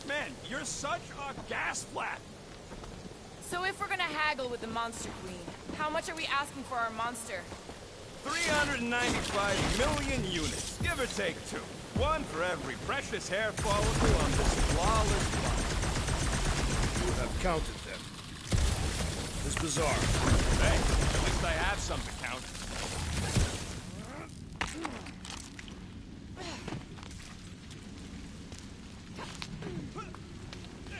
K: Man, you're such a gas flat.
M: So if we're gonna haggle with the Monster Queen, how much are we asking for our monster?
K: 395 million units, give or take 2. 1 for every precious hair follicle on this flawless body.
O: You have counted them. It's bizarre.
K: Hey, at least I have some to count.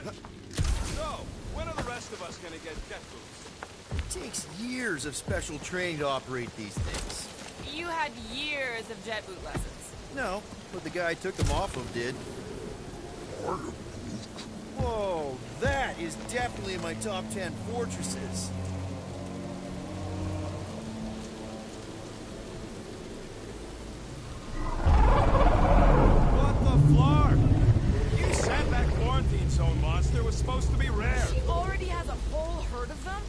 K: So, when are the rest of us gonna get jet boots?
A: It takes years of special training to operate these things.
M: You had years of jet boot lessons.
A: No, but the guy I took them off of did. Whoa, that is definitely in my top 10 fortresses.
K: What the flark? You said that quarantine zone monster was supposed to be rare.
M: She already has a whole herd of them?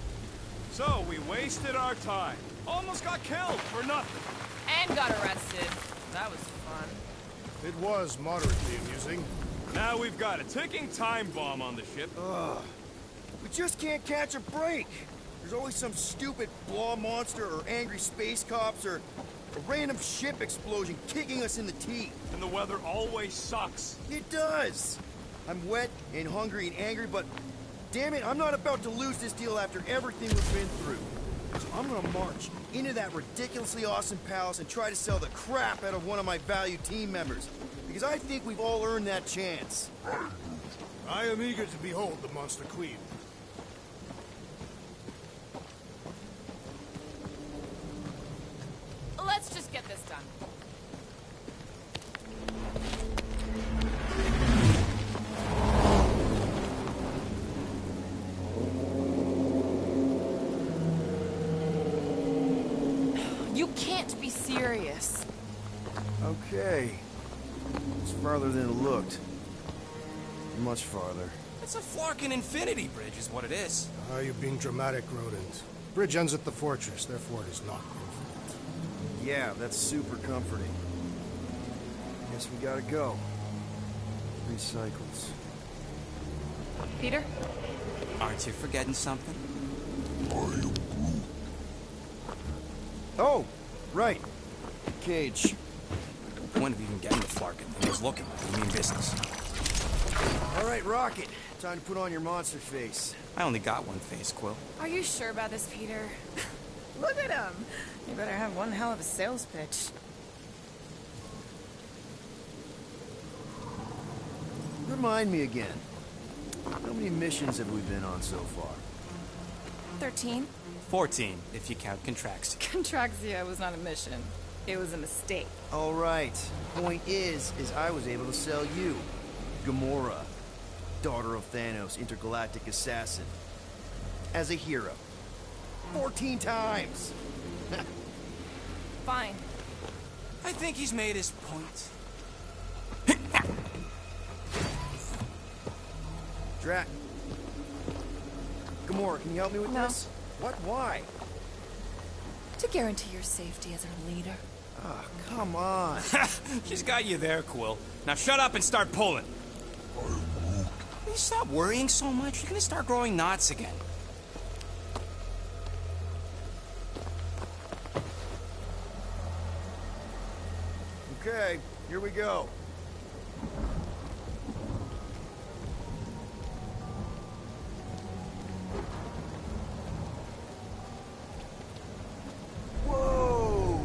K: So we wasted our time. Almost got killed for nothing.
M: And got arrested. That was fun.
B: It was moderately amusing.
K: Now we've got a ticking time bomb on the ship.
A: Ugh. We just can't catch a break. There's always some stupid blah monster or angry space cops or a random ship explosion kicking us in the teeth.
K: And the weather always sucks.
A: It does. I'm wet and hungry and angry, but damn it, I'm not about to lose this deal after everything we've been through. So I'm gonna march into that ridiculously awesome palace and try to sell the crap out of one of my valued team members. Because I think we've all earned that chance.
B: I am eager to behold the Monster Queen.
M: Let's just get this done. You can't be serious.
A: Okay. It's farther than it looked. Much farther.
D: It's a flarkin' infinity bridge is what it is.
B: Ah, you're being dramatic, Rodent. Bridge ends at the fortress, therefore it is not infinite.
A: Yeah, that's super comforting. Guess we gotta go. 3 cycles.
C: Peter?
D: Aren't you forgetting something?
A: Oh, right. Cage.
D: Point of even getting the flarkin' thing was looking like we mean business.
A: All right, Rocket. Time to put on your monster face.
D: I only got one face, Quill.
M: Are you sure about this, Peter? Look at him. You better have one hell of a sales pitch.
A: Remind me again. How many missions have we been on so far?
M: 13.
D: 14, if you count Contraxia.
C: Contraxia was not a mission. It was a mistake.
A: All right. Point is I was able to sell you, Gamora, daughter of Thanos, intergalactic assassin, as a hero. 14 times.
M: Fine.
D: I think he's made his point.
A: Drac. Gamora, can you help me with
M: No.
A: this? What? Why?
M: To guarantee your safety as our leader.
A: Ah, come on.
D: She's got you there, Quill. Now shut up and start pulling. Will you stop worrying so much? You're gonna start growing knots again.
A: Okay, here we go. Whoa!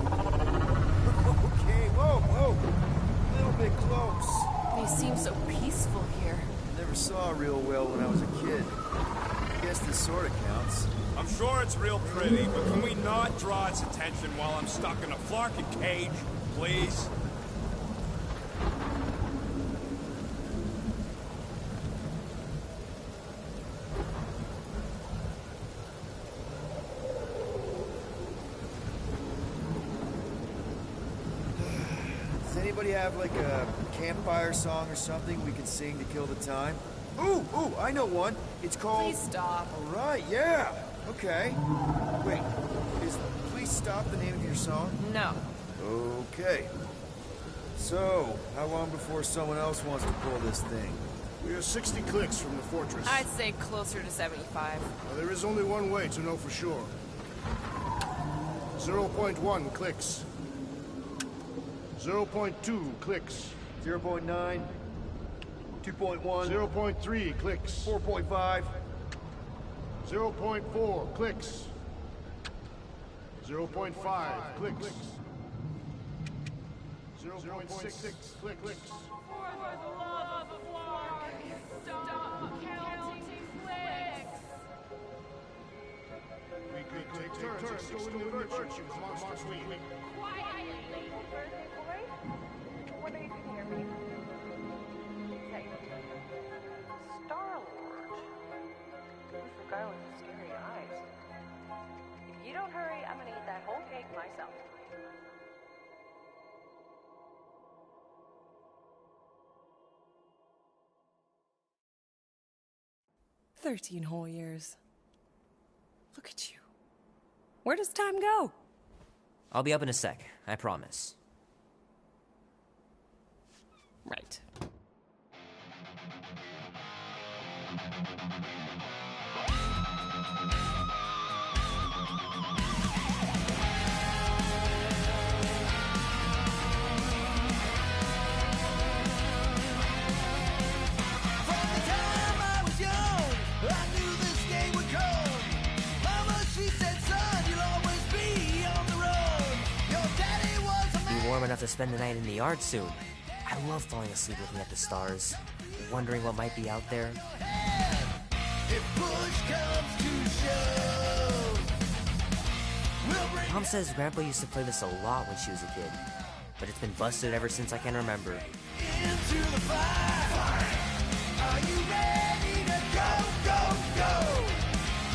A: Okay, whoa! A little bit close.
M: They seem so peaceful here.
A: Never saw real well when I was a kid. I guess this sort of counts.
K: I'm sure it's real pretty, but can we not draw its attention while I'm stuck in a flarkin' cage, please?
A: Does anybody have like a campfire song or something we could sing to kill the time? Ooh, I know one. It's called...
M: Please stop.
A: All right, yeah. Okay. Wait, is Please Stop the name of your song?
M: No.
A: Okay. So, how long before someone else wants to pull this thing?
B: We are 60 clicks from the fortress.
M: I'd say closer to 75.
B: Well, there is only one way to know for sure. 0.1 clicks. 0.2 clicks.
A: 0.9, 2.1,
B: 0.3 clicks.
A: 4.5,
B: 0.4 clicks. 0.5 clicks. 0.6 clicks.
M: For the love of Flark, stop counting clicks.
B: We could take turns extolling the virtues of Monster Queen.
L: What do you hear me? Say.
P: 13 whole years. Look at you. Where does time go?
Q: I'll be up in a sec, I promise.
P: Right.
Q: Warm enough to spend the night in the yard soon. I love falling asleep looking at the stars, wondering what might be out there. Mom says Grandpa used to play this a lot when she was a kid, but it's been busted ever since I can remember.
R: Into the fire. Are you ready to go, go, go?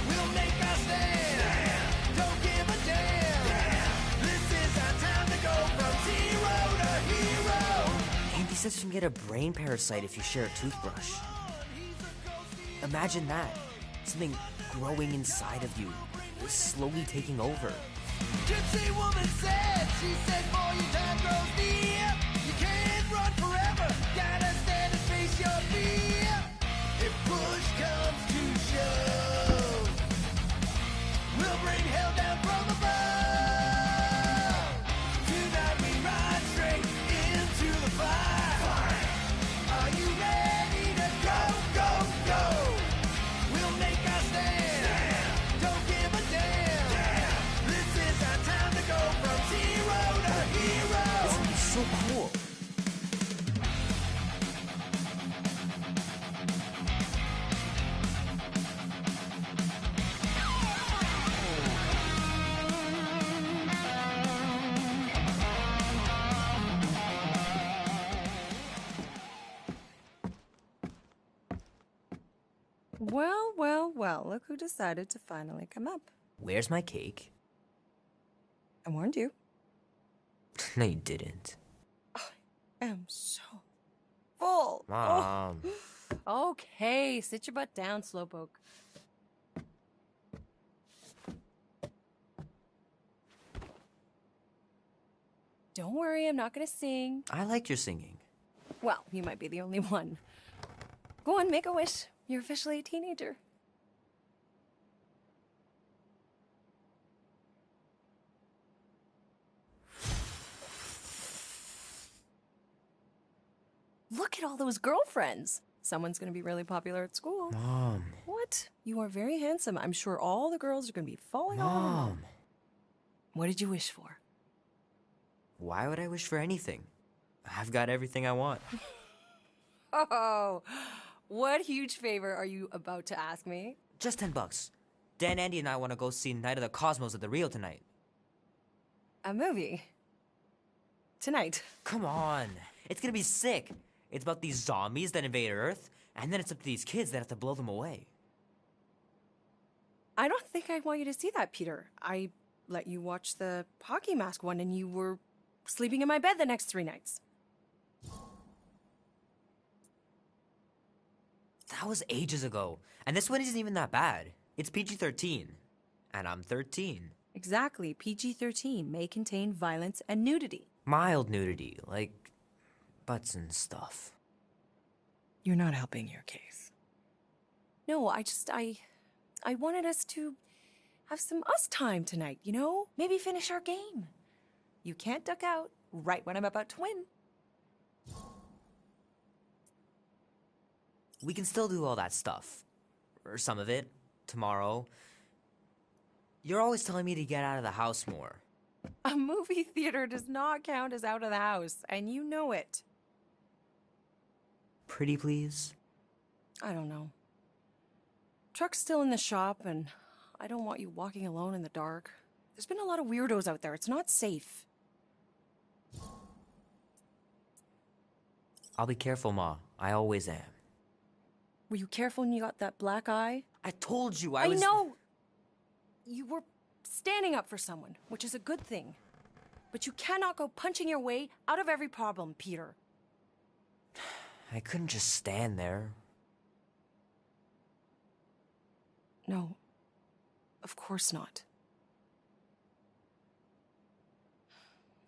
R: We'll make our stand. Don't give a damn. This is our time to go from zero to hero.
Q: Andy says you can get a brain parasite if you share a toothbrush. Imagine that. Something growing inside of you, slowly taking over.
R: Gypsy woman said, she said, boy, your time grows near. You can't run forever, gotta stand and face your fear. If push comes to shove, we'll bring hell down from above. Tonight we ride straight into the fire. Are you ready to go, go, go? We'll make our stand. Don't give a damn. This is our time to go from zero to hero.
Q: This would be so cool.
P: Well, well, well, look who decided to finally come up.
Q: Where's my cake?
P: I warned you.
Q: No, you didn't.
P: I am so full.
Q: Mom.
P: Oh. Okay, sit your butt down, Slowpoke. Don't worry, I'm not gonna sing.
Q: I like your singing.
P: Well, you might be the only one. Go on, make a wish. You're officially a teenager. Look at all those girlfriends. Someone's gonna be really popular at school.
Q: Mom.
P: What? You are very handsome. I'm sure all the girls are gonna be falling all over you.
Q: Mom.
P: What did you wish for?
Q: Why would I wish for anything? I've got everything I want.
P: Oh, what huge favor are you about to ask me?
Q: Just $10. Dan, Andy, and I want to go see Night of the Cosmos at the Rio tonight.
P: A movie? Tonight?
Q: Come on. It's gonna be sick. It's about these zombies that invade Earth, and then it's up to these kids that have to blow them away.
P: I don't think I want you to see that, Peter. I let you watch the hockey mask one and you were sleeping in my bed the next 3 nights.
Q: That was ages ago. And this one isn't even that bad. It's PG-13. And I'm 13.
P: Exactly. PG-13 may contain violence and nudity.
Q: Mild nudity, like butts and stuff.
P: You're not helping your case. No, I wanted us to have some us time tonight, you know? Maybe finish our game. You can't duck out right when I'm about to win.
Q: We can still do all that stuff. Or some of it. Tomorrow. You're always telling me to get out of the house more.
P: A movie theater does not count as out of the house, and you know it.
Q: Pretty please?
P: I don't know. Truck's still in the shop, and I don't want you walking alone in the dark. There's been a lot of weirdos out there. It's not safe.
Q: I'll be careful, Ma. I always am.
P: Were you careful when you got that black eye?
Q: I told you
P: I know! You were standing up for someone, which is a good thing. But you cannot go punching your way out of every problem, Peter.
Q: I couldn't just stand there.
P: No. Of course not.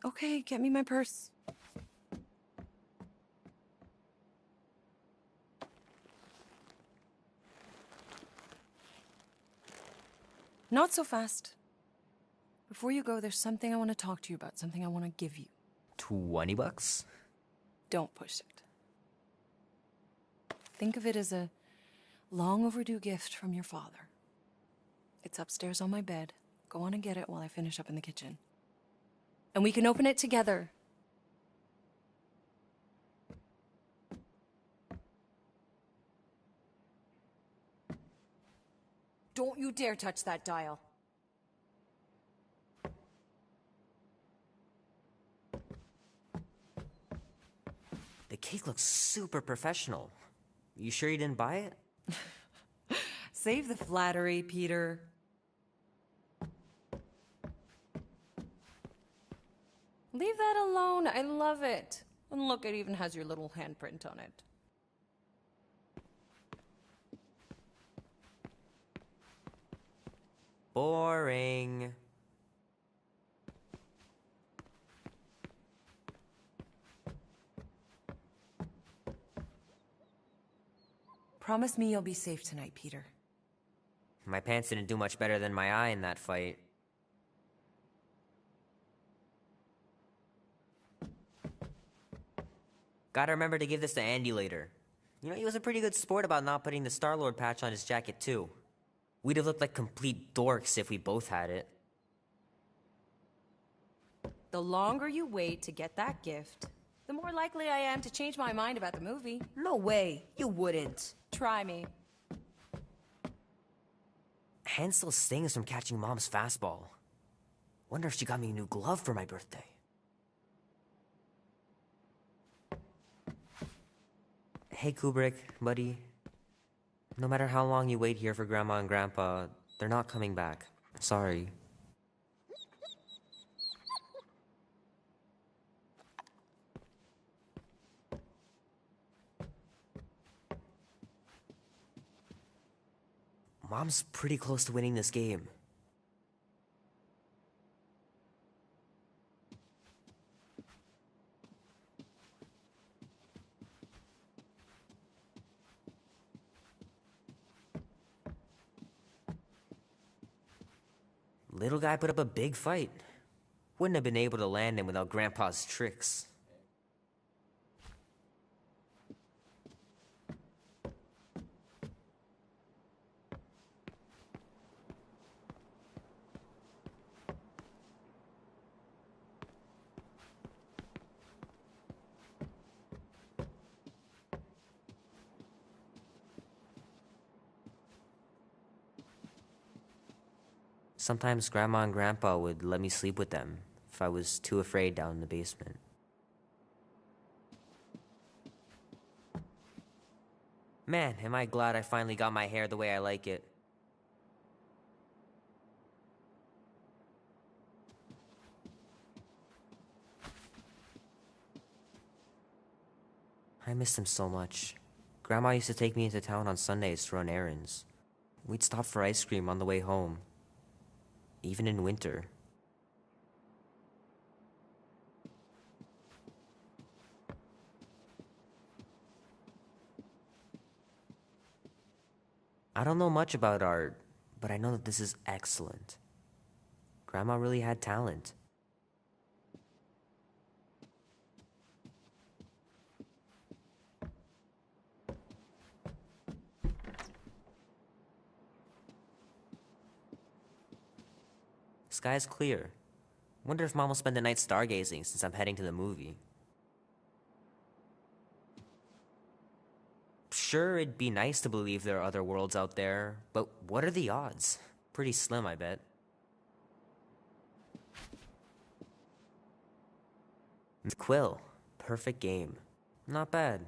P: Okay, get me my purse. Not so fast. Before you go, there's something I want to talk to you about, something I want to give you.
Q: $20?
P: Don't push it. Think of it as a long overdue gift from your father. It's upstairs on my bed. Go on and get it while I finish up in the kitchen. And we can open it together. Don't you dare touch that dial.
Q: The cake looks super professional. You sure you didn't buy it?
P: Save the flattery, Peter. Leave that alone. I love it. And look, it even has your little handprint on it.
Q: Boring.
P: Promise me you'll be safe tonight, Peter.
Q: My pants didn't do much better than my eye in that fight. Gotta remember to give this to Andy later. You know, he was a pretty good sport about not putting the Star-Lord patch on his jacket, too. We'd have looked like complete dorks if we both had it.
P: The longer you wait to get that gift, the more likely I am to change my mind about the movie.
Q: No way. You wouldn't.
P: Try me.
Q: Hand still stings from catching Mom's fastball. Wonder if she got me a new glove for my birthday. Hey, Kubrick, buddy. No matter how long you wait here for Grandma and Grandpa, they're not coming back. Sorry. Mom's pretty close to winning this game. Little guy put up a big fight. Wouldn't have been able to land him without Grandpa's tricks. Sometimes Grandma and Grandpa would let me sleep with them if I was too afraid down in the basement. Man, am I glad I finally got my hair the way I like it. I miss him so much. Grandma used to take me into town on Sundays to run errands. We'd stop for ice cream on the way home. Even in winter. I don't know much about art, but I know that this is excellent. Grandma really had talent. Sky's clear. Wonder if Mom will spend the night stargazing since I'm heading to the movie. Sure, it'd be nice to believe there are other worlds out there, but what are the odds? Pretty slim, I bet. Quill. Perfect game. Not bad.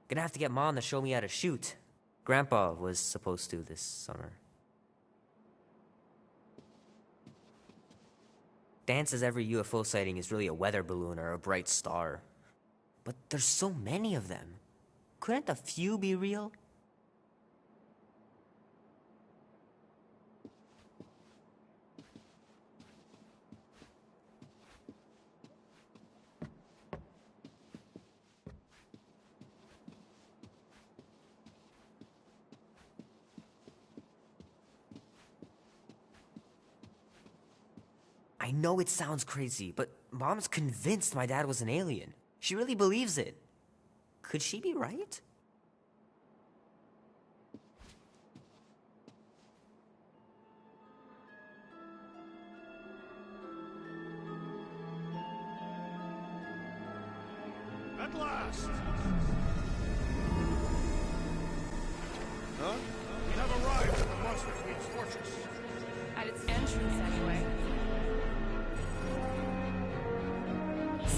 Q: Gonna have to get Mom to show me how to shoot. Grandpa was supposed to this summer. Dan says every UFO sighting is really a weather balloon or a bright star. But there's so many of them. couldn't a few be real? I know it sounds crazy, but Mom's convinced my dad was an alien. She really believes it. Could she be right?
B: At last!
A: Huh?
B: We have arrived at the Monster Queen's fortress.
M: At its entrance, anyway.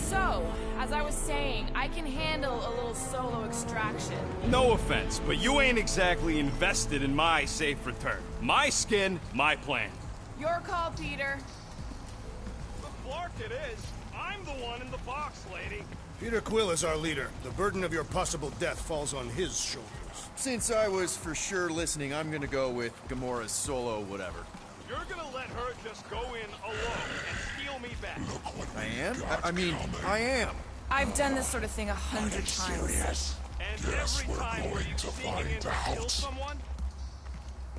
M: So, as I was saying, I can handle a little solo extraction.
K: No offense, but you ain't exactly invested in my safe return. My skin, my plan.
M: Your call, Peter.
K: The Flark it is. I'm the one in the box, lady.
B: Peter Quill is our leader. The burden of your possible death falls on his shoulders.
A: Since I was for sure listening, I'm gonna go with Gamora's solo whatever.
K: You're gonna let her just go in alone and steal me back.
A: I am? I am.
M: I've done this sort of thing 100 times.
K: And every time were you sneaking in to kill someone?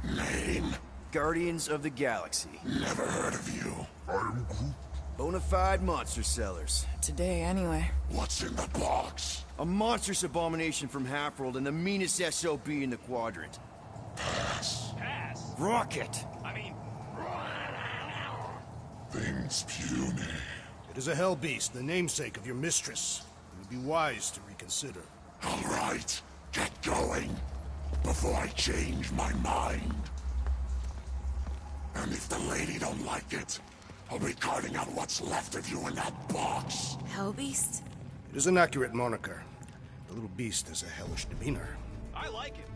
N: Name?
A: Guardians of the Galaxy.
N: Never heard of you. I'm Groot.
A: Bonafide monster sellers.
M: Today, anyway.
N: What's in the box?
A: A monstrous abomination from Halfworld and the meanest SOB in the quadrant.
N: Pass.
K: Pass?
A: Rocket!
K: I mean...
N: Things puny.
B: It is a hell beast, the namesake of your mistress. It would be wise to reconsider.
N: All right, get going, before I change my mind. And if the lady don't like it, I'll be carting out what's left of you in that box.
G: Hellbeast?
B: It is an accurate moniker. The little beast has a hellish demeanor.
K: I like it.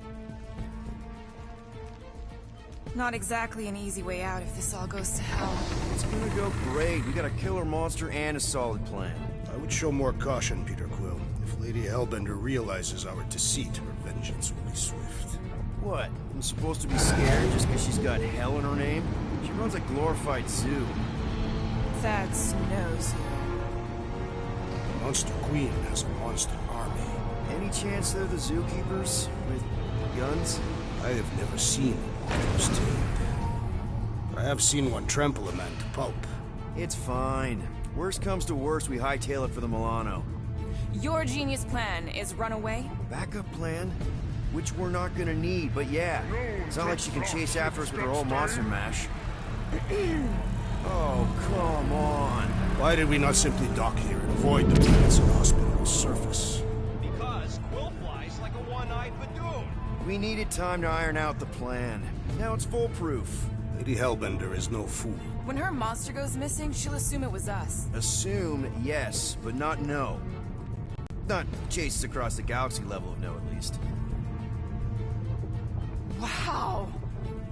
M: Not exactly an easy way out if this all goes to hell.
A: It's gonna go great. We got a killer monster and a solid plan.
B: I would show more caution, Peter Quill. If Lady Hellbender realizes our deceit, her vengeance will be swift.
A: What? I'm supposed to be scared just because she's got hell in her name? She runs a glorified zoo.
M: That's no zoo.
B: The Monster Queen has a monster army.
A: Any chance they're the zookeepers? With guns?
B: I have never seen a monster's tamed. But I have seen one trample a man to pulp.
A: It's fine. Worst comes to worst, we hightail it for the Milano.
M: Your genius plan is run away?
A: Backup plan? Which we're not gonna need, but yeah. It's not like she can chase after us with her whole monster mash. Oh, come on.
B: Why did we not simply dock here and avoid the planet's inhospitable surface?
K: Because Quill flies like a one-eyed Badoon.
A: We needed time to iron out the plan. Now it's foolproof.
B: Lady Hellbender is no fool.
M: When her monster goes missing, she'll assume it was us.
A: Assume, yes, but not know. Not chase us across the galaxy level of no, at least.
M: Wow!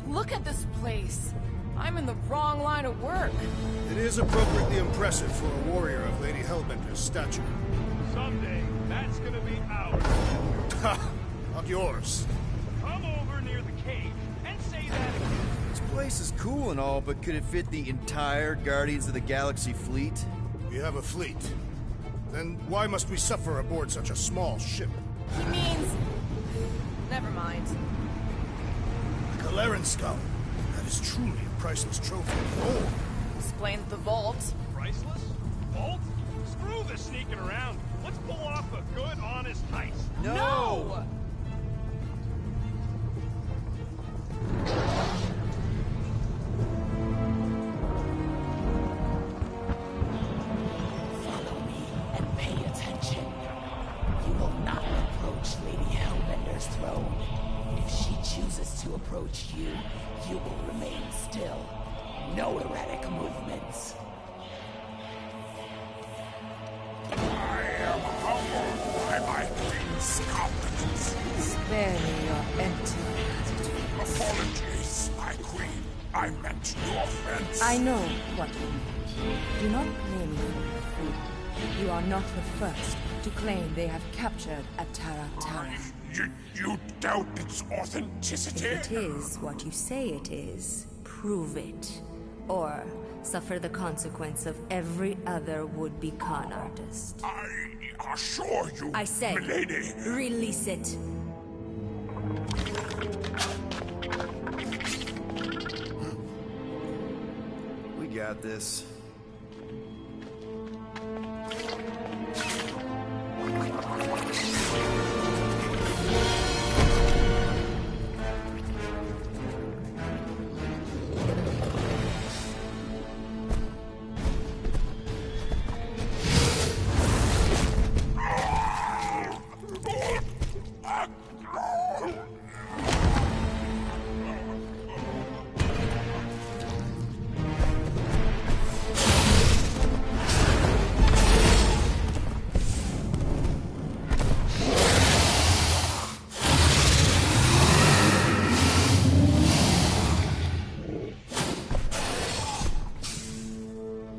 M: Look at this place! I'm in the wrong line of work.
B: It is appropriately impressive for a warrior of Lady Hellbender's stature.
K: Someday, that's gonna be ours.
B: Ha! Not yours.
K: Come over near the cage and say that again.
A: This place is cool and all, but could it fit the entire Guardians of the Galaxy fleet?
B: We have a fleet. Then why must we suffer aboard such a small ship?
M: He means... Never mind.
B: The Kaleran skull. That is truly a priceless trophy. Oh!
M: Explains the vault.
K: Priceless? Vault? Screw the sneaking around. Let's pull off a good, honest heist.
M: No!
S: Follow me and pay attention. You will not approach Lady Hellbender's throne. If she chooses to approach you, you will remain still. No erratic movements.
N: I am humbled by my queen's competence.
P: Spare me your empty attitude.
N: Apologies, my queen. I meant no offense.
P: I know what you meant. Do not blame me for your food.
T: You are not the first to claim they have captured Atara Tara.
N: You doubt its authenticity?
T: If it is what you say it is, prove it. Or suffer the consequence of every other would-be con artist.
N: I assure you,
T: I say,
N: milady.
T: Release it.
A: We got this.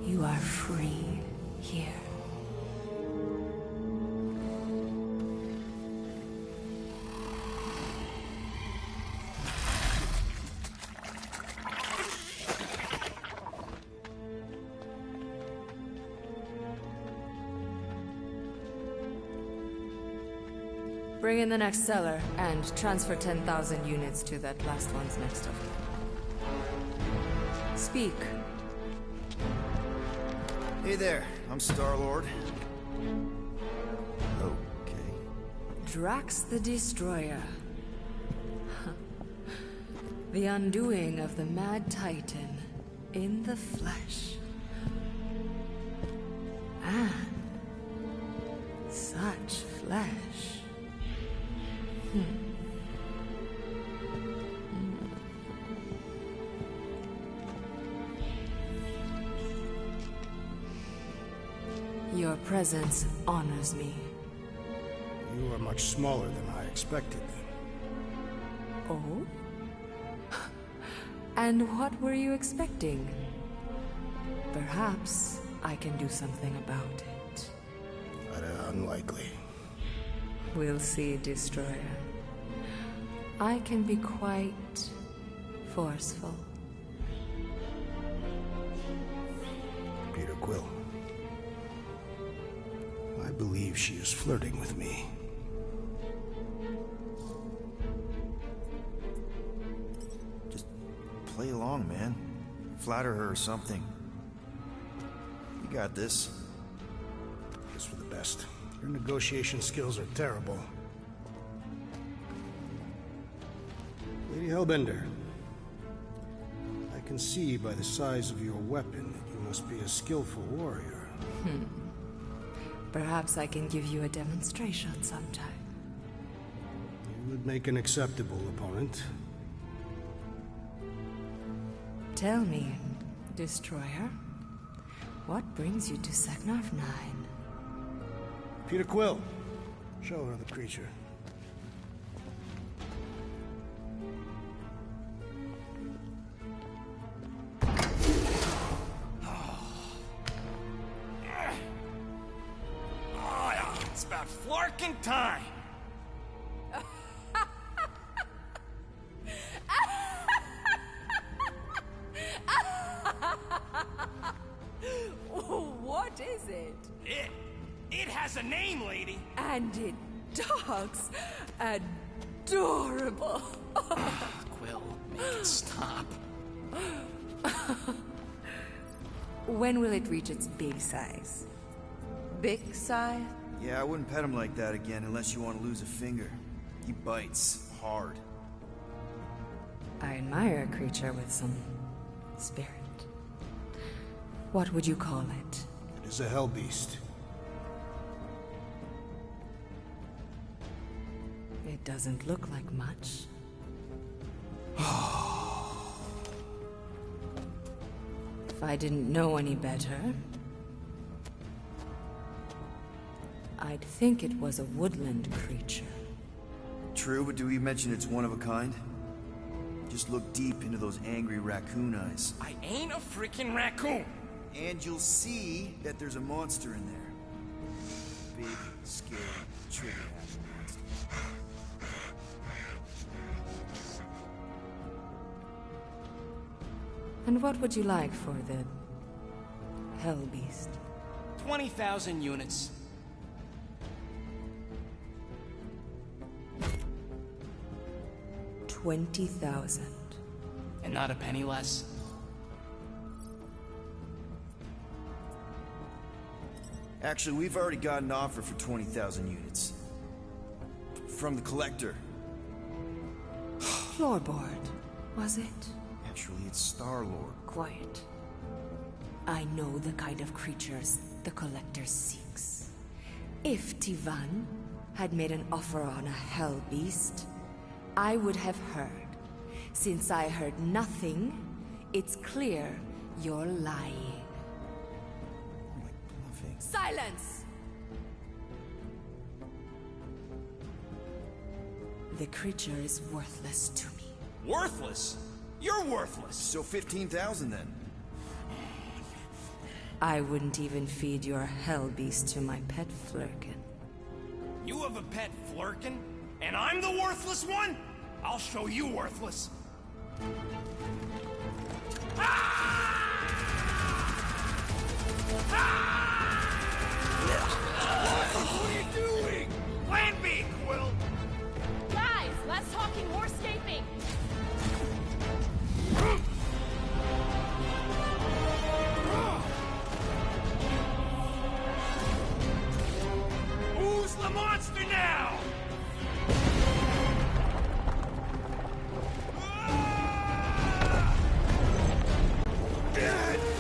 T: You are free here. Bring in the next seller and transfer 10,000 units to that last one's next of kin. Speak.
A: Hey there, I'm Star-Lord. Okay.
T: Drax the Destroyer. The undoing of the Mad Titan in the flesh. And such flesh. Your presence honors me.
O: You are much smaller than I expected.
T: Oh? And what were you expecting? Perhaps I can do something about it.
O: But unlikely.
T: We'll see, Destroyer. I can be quite forceful.
O: Peter Quill. I believe she is flirting with me.
A: Just play along, man. Flatter her or something. You got this.
O: It's for the best. Your negotiation skills are terrible. Lady Hellbender, I can see by the size of your weapon that you must be a skillful warrior.
T: Perhaps I can give you a demonstration sometime.
O: You would make an acceptable opponent.
T: Tell me, Destroyer, what brings you to Seknarf 9?
O: Peter Quill, show her the creature.
D: It's about flarking time.
T: What is it?
D: It has a name, lady.
T: And it talks adorable.
D: Quill, make it stop.
T: When will it reach its big size? Big size?
A: Yeah, I wouldn't pet him like that again unless you want to lose a finger. He bites hard.
T: I admire a creature with some spirit. What would you call it?
O: It is a hell beast.
T: It doesn't look like much. If I didn't know any better, I'd think it was a woodland creature.
A: True, but do we mention it's one of a kind? Just look deep into those angry raccoon eyes.
D: I ain't a freaking raccoon.
A: And you'll see that there's a monster in there. big, scary, trigger-happy monster.
T: And what would you like for the Hell Beast?
D: 20,000 units.
T: $20,000.
D: And not a penny less.
A: Actually, we've already got an offer for 20,000 units. From the Collector.
T: Floorboard, was it?
A: Actually, it's Star-Lord.
T: Quiet. I know the kind of creatures the Collector seeks. If Tivan had made an offer on a Hell Beast, I would have heard. Since I heard nothing, it's clear you're lying. Silence! The creature is worthless to me.
D: Worthless? You're worthless!
A: So 15,000 then?
T: I wouldn't even feed your Hell Beast to my pet Flurkin.
D: You have a pet Flurkin? And I'm the worthless one? I'll show you worthless.
R: What are you doing?
D: Plan B, Quill!
M: Guys, less talking, more escaping.
D: Who's the monster now?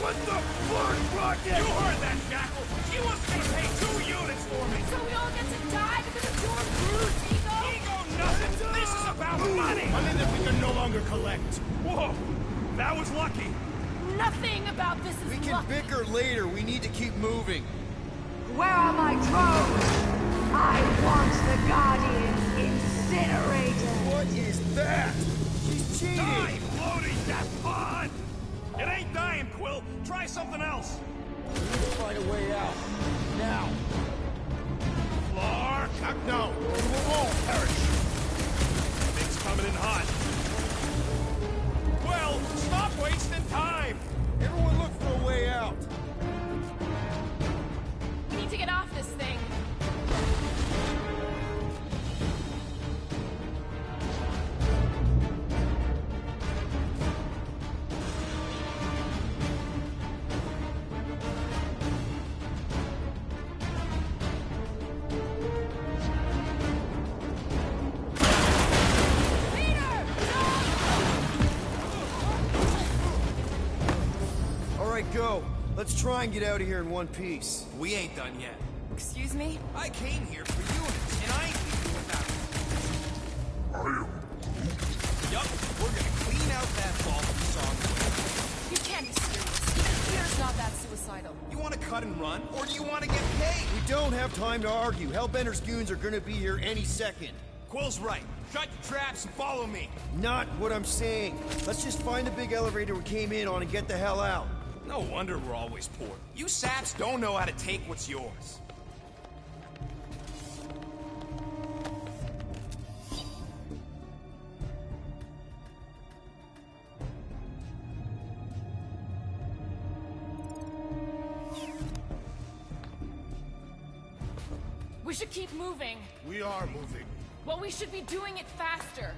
R: What the fuck, Rocket?
D: You heard that, Jackal! She wasn't gonna pay 2 units for me!
M: So we all get to die because of your bruised ego?
D: Ego nothing! This is about money!
B: Money that we can no longer collect.
K: Whoa! That was lucky!
M: Nothing about this is
A: We can
M: lucky.
A: bicker later. We need to keep moving.
U: Where are my drones? I want the Guardians incinerated!
A: What is that? She's cheating!
K: Die, floating, that pod! It ain't dying, Quill. Try something else.
R: We need to find a way out. Now.
K: Clark!
B: No, you will all perish.
K: Things coming in hot. Well, stop wasting time!
A: Everyone look for a way out.
M: We need to get off this thing.
A: Go. Let's try and get out of here in one piece.
D: We ain't done yet.
M: Excuse me?
D: I came here for units, and I ain't leaving without them. Yup, we're gonna clean out that vault we saw on the way.
M: You can't be serious. Even Peter's not that suicidal.
D: You wanna cut and run, or do you wanna get paid?
A: We don't have time to argue. Hellbender's goons are gonna be here any second.
D: Quill's right. Shut your traps and follow me.
A: Not what I'm saying. Let's just find the big elevator we came in on and get the hell out.
D: No wonder we're always poor. You saps don't know how to take what's yours.
M: We should keep moving.
B: We are moving.
M: Well, we should be doing it faster.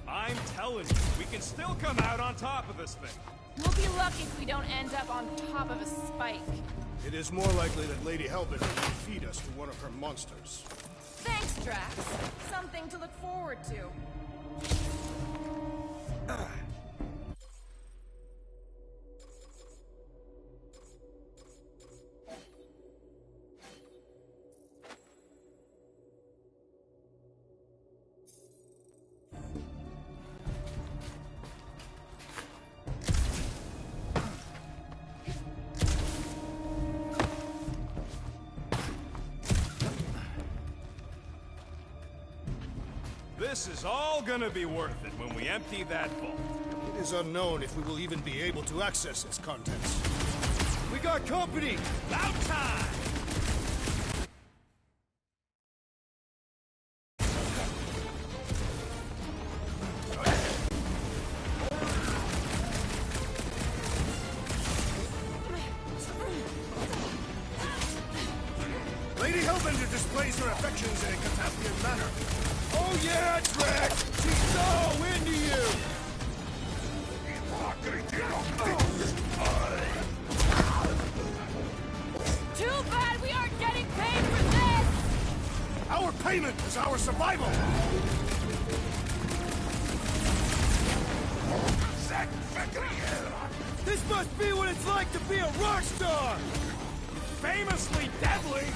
K: I'm telling you, we can still come out on top of this thing.
M: We'll be lucky if we don't end up on top of a spike.
B: It is more likely that Lady Hellbender will feed us to one of her monsters.
M: Thanks, Drax. Something to look forward to.
K: This is all gonna be worth it when we empty that vault.
B: It is unknown if we will even be able to access its contents.
A: We got company!
K: About time!
B: Lady Hellbender displays her affections in a Cataphian manner.
A: Oh yeah, Drax! She's so into you!
M: Too bad we aren't getting paid for this!
B: Our payment is our survival!
A: This must be what it's like to be a rock star!
K: Famously deadly!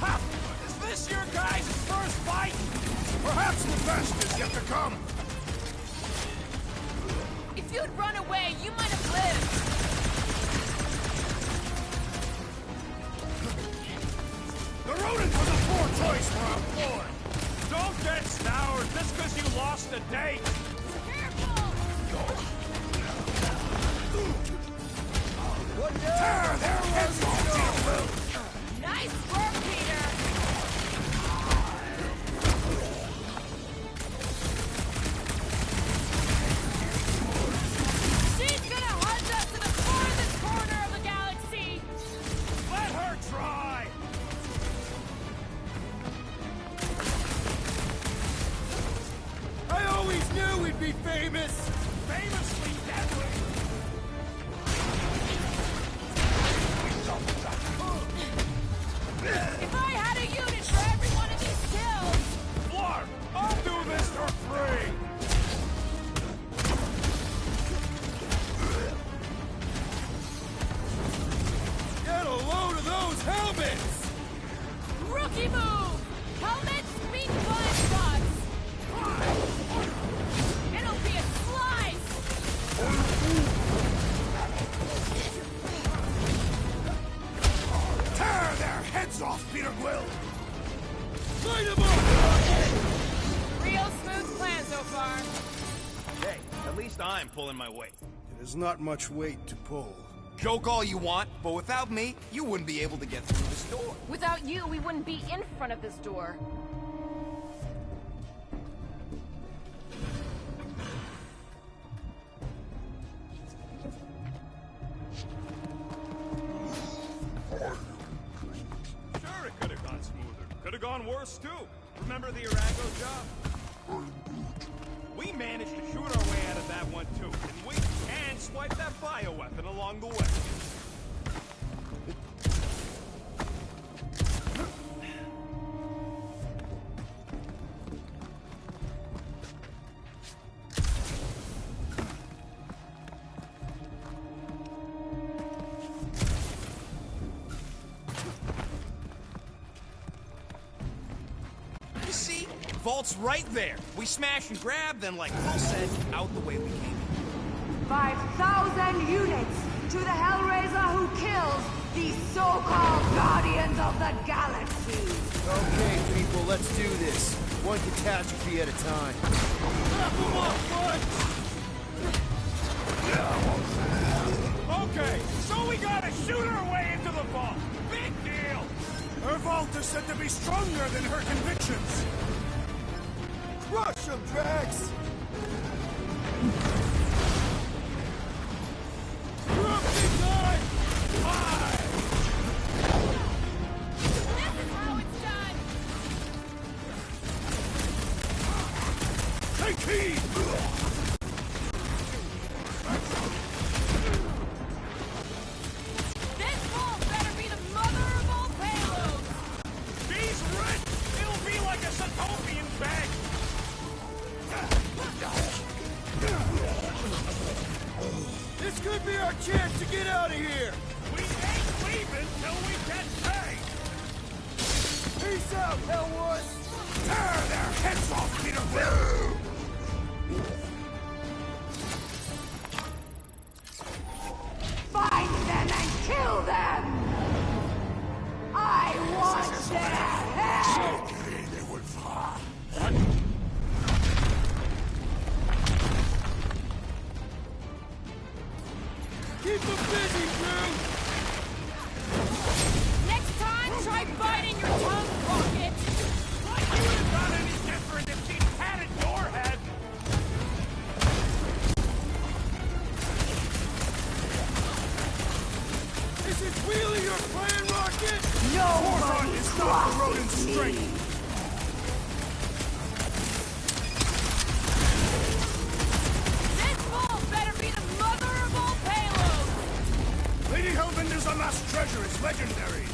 K: Ha! Is this your guys' first fight?
B: Perhaps the best is yet to come!
M: If you'd run away, you might have lived!
B: The rodent was a poor choice for our boy!
K: Don't get soured just because you lost a date!
B: Tear their heads off!
M: Nice work, Peter! She's gonna hunt us to the farthest corner of the galaxy!
K: Let her try!
A: I always knew we'd be famous!
K: Famously deadly!
M: If I had a unit for every one of these kills!
K: Flark, I'll do this for free!
A: Get a load of those helmets!
M: Rookie move! Helmets meet blind spots! It'll be a slice!
B: Tear their heads off, Peter Quill!
A: Light 'em up!
M: Real smooth plan so far.
I: Hey, at least I'm pulling my weight.
O: It is not much weight to pull.
H: Joke all you want, but without me, you wouldn't be able to get through this door.
C: Without you, we wouldn't be in front of this door.
K: Sure, it could have gone smoother. Could have gone worse, too. Remember the Arago job? We managed to shoot our way out of that one, too, didn't we? And swipe that bioweapon along the way.
H: You see? Vault's right there. We smash and grab, then like Will said, out the way we came.
U: 5,000 units to the Hellraiser who kills these so-called Guardians of the Galaxy.
A: Okay, people, let's do this. One catastrophe at a time. Wrap 'em up, bud!
K: Okay, so we gotta shoot our way into the vault. Big deal!
B: Her vault is said to be stronger than her convictions.
A: Crush 'em, Drax! You're up, big guy!
M: This is how it's done!
B: Take heed!
M: This vault better be the mother of all payloads!
K: He's rich! It'll be like a Sotopian bag!
A: This could be our chance to get out of here!
K: We ain't leaving till we get paid!
A: Peace out, Hellwood!
B: Tear their heads off, Peter Quill!
R: Keep them busy, Drew!
M: Next time, try biting your tongue, Rocket!
K: Like you would have done any different if she'd had it your head!
R: Is it really your plan, Rocket?
B: Forethought is not the rodent's strength!
M: This bull better be the mother of all payloads!
B: Lady Hellbender's unmasked treasure is legendary!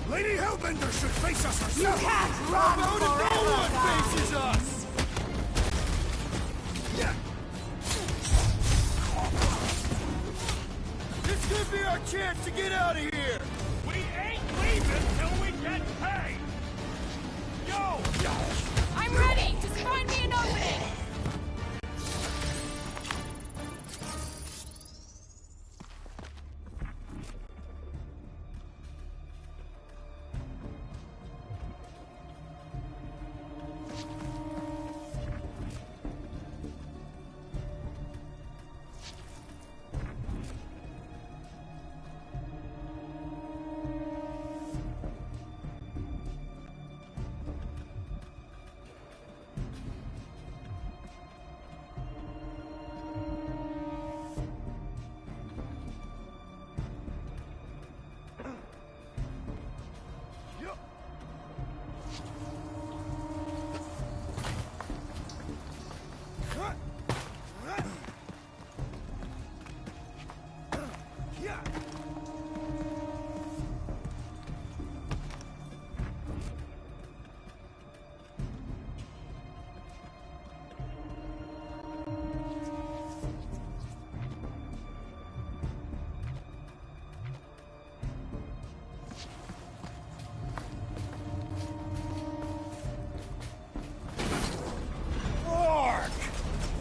B: Lady Hellbender should face us herself!
R: You can't run
B: How about if no one faces us?
R: This could be our chance to get out of here!
K: We ain't leaving till we get paid! Yo!
M: I'm ready! Just find me an opening!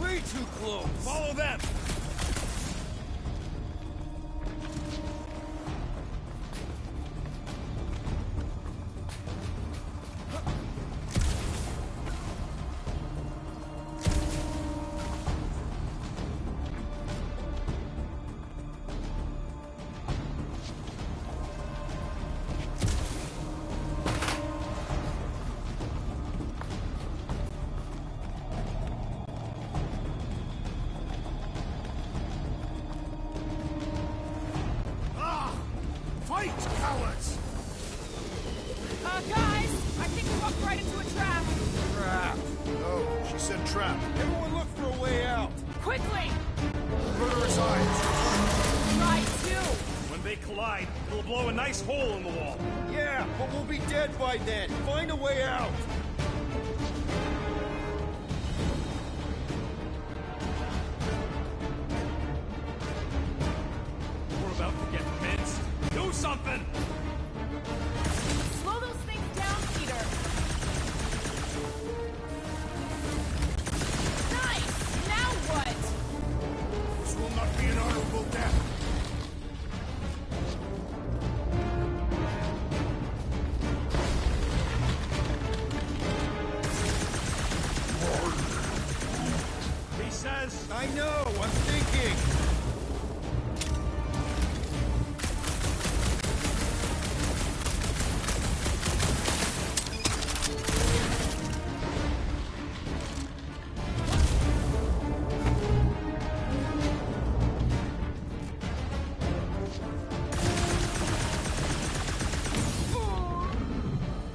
R: Way too close!
K: Follow them!
B: Fight, cowards!
M: Guys, I think we walked right into a trap.
R: Trap.
B: Oh, she said trap.
R: Everyone look for a way out.
M: Quickly!
B: Murderous eyes.
M: Try to!
K: When they collide, it'll blow a nice hole in the wall.
R: Yeah, but we'll be dead by then. Find a way out.
K: We're about to get minced. Do something!
M: Slow those things down, Peter. Nice! Now what?
B: This will not be an honorable death.
K: He says...
R: I know, I'm thinking.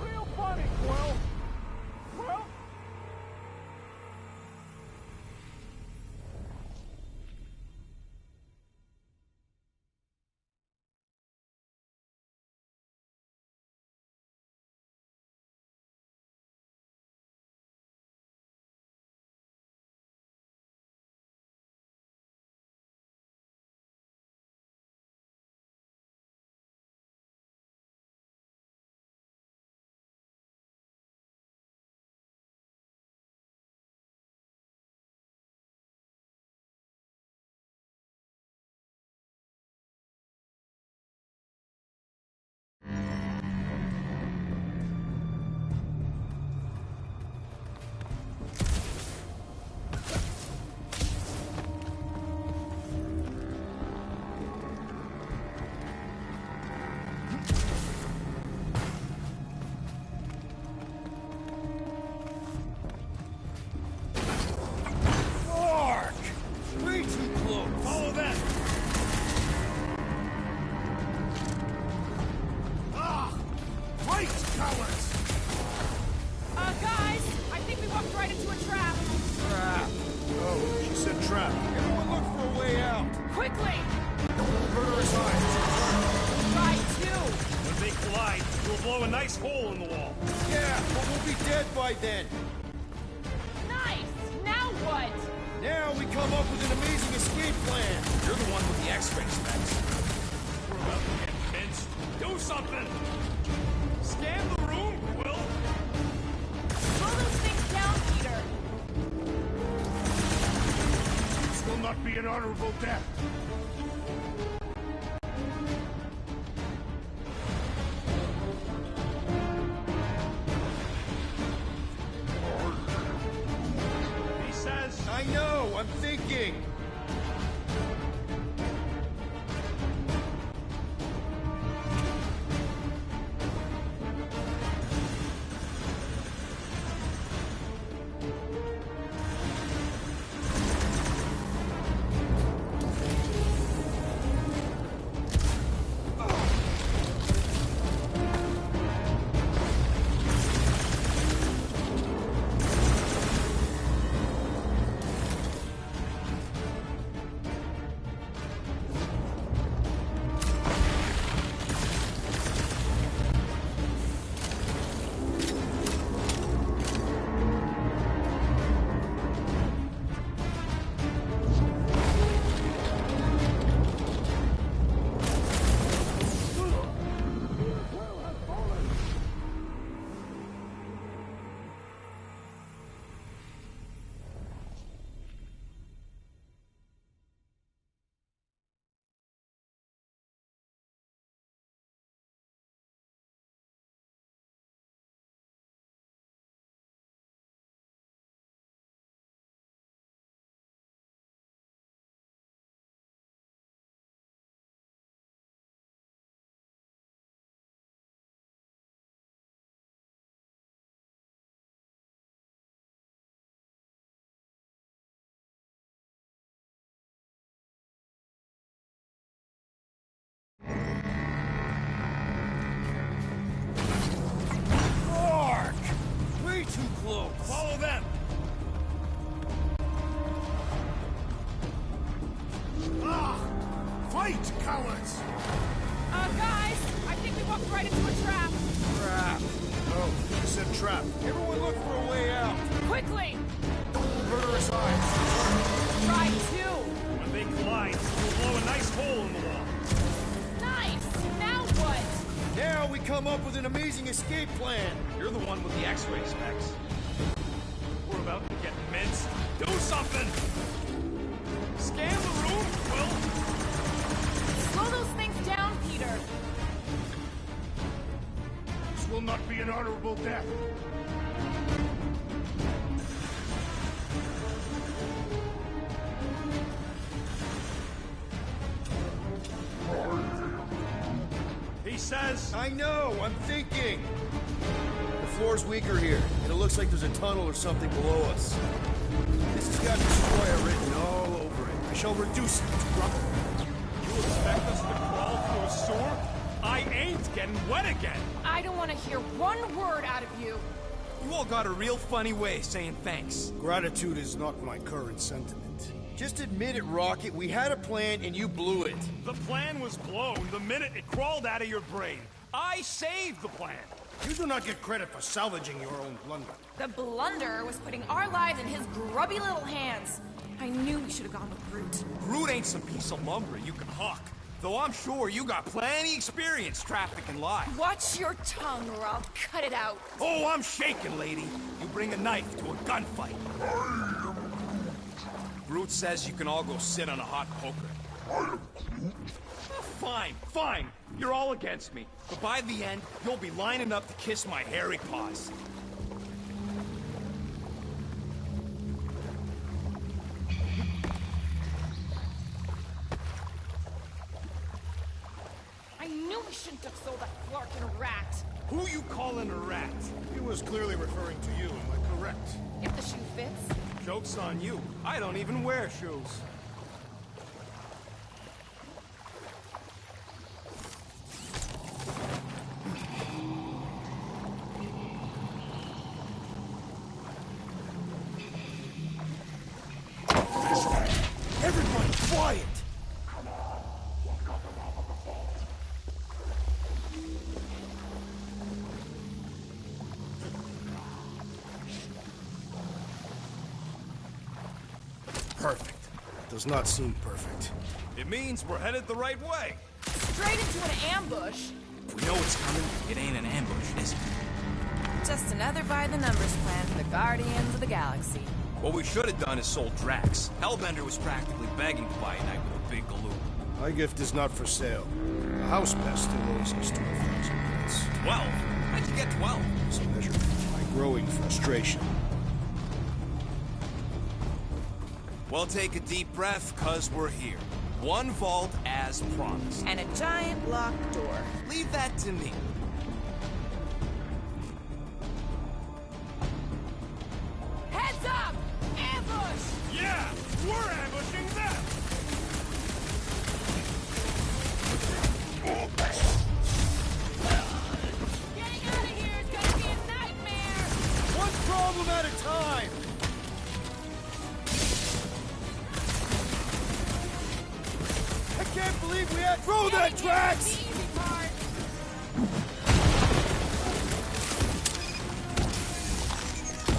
K: Real funny, Quill. Quill? trap.
A: Everyone look for a way out.
M: Quickly!
K: Murderous eyes.
M: Try two!
K: When they collide, you'll blow a nice hole in the wall.
A: Yeah, but we'll be dead by then.
M: Nice! Now what?
A: Now we come up with an amazing escape plan.
I: You're the one with the X-ray specs.
K: We're about to get minced. Do something! Scan the room, Quill!
M: Slow those things down, Peter!
B: This will not be an honorable death.
K: He says...
A: I know, I'm thinking. Way too close.
K: Follow them!
B: Ah! Fight, cowards!
M: Guys, I think we walked right into a trap.
A: Trap.
B: No, you said trap.
A: Everyone look for a way out.
M: Quickly!
B: Murderous eyes.
M: Try two!
K: When they collide, you'll blow a nice hole in the wall.
M: Nice! Now what?
A: Now we come up with an amazing escape plan.
I: You're the one with the X-ray specs.
K: We're about to get minced. Do something! Scan the room, Quill!
M: Slow those things down, Peter!
B: This will not be an honorable death.
K: He says...
A: I know, I'm thinking. The floor's weaker here, and it looks like there's a tunnel or something below us. This has got Destroyer written all over it.
B: I shall reduce it to rubble.
K: You expect us to crawl through a sewer? I ain't getting wet again!
M: I don't want to hear one word out of you.
H: You all got a real funny way of saying thanks.
B: Gratitude is not my current sentiment.
A: Just admit it, Rocket. We had a plan and you blew it.
K: The plan was blown the minute it crawled out of your brain. I saved the plan.
B: You do not get credit for salvaging your own blunder.
C: The blunder was putting our lives in his grubby little hands. I knew we should have gone with Groot.
H: Groot ain't some piece of lumber you can hawk. Though I'm sure you got plenty experience trafficking lies.
C: Watch your tongue or I'll cut it out.
H: Oh, I'm shaking, lady. You bring a knife to a gunfight. Groot says you can all go sit on a hot poker. Fine, fine. You're all against me. But by the end, you'll be lining up to kiss my hairy paws.
M: I knew we shouldn't have sold that Flarkin a rat.
K: Who you calling a rat?
B: He was clearly referring to you, am I correct?
M: If the shoe fits.
K: Joke's on you. I don't even wear shoes.
N: This way.
O: does not seem perfect.
K: It means we're headed the right way.
M: Straight into an ambush.
I: If we know it's coming, it ain't an ambush, is it?
M: Just another by-the-numbers plan for the Guardians of the Galaxy.
I: What we should have done is sold Drax. Hellbender was practically begging to buy a night with a big galoot.
O: My gift is not for sale. The house best still owes us 12,000 bits.
I: 12? How'd you get 12?
O: It's a measure of my growing frustration.
I: Well, take a deep breath, cause we're here. One vault as promised.
M: And a giant locked door.
I: Leave that to me.
M: Heads up! Ambush!
K: Yeah, we're ambushing them!
M: Getting out of here is gonna be a nightmare!
A: One problem at a time! I can't believe we had to throw that Drax!
M: The easy part.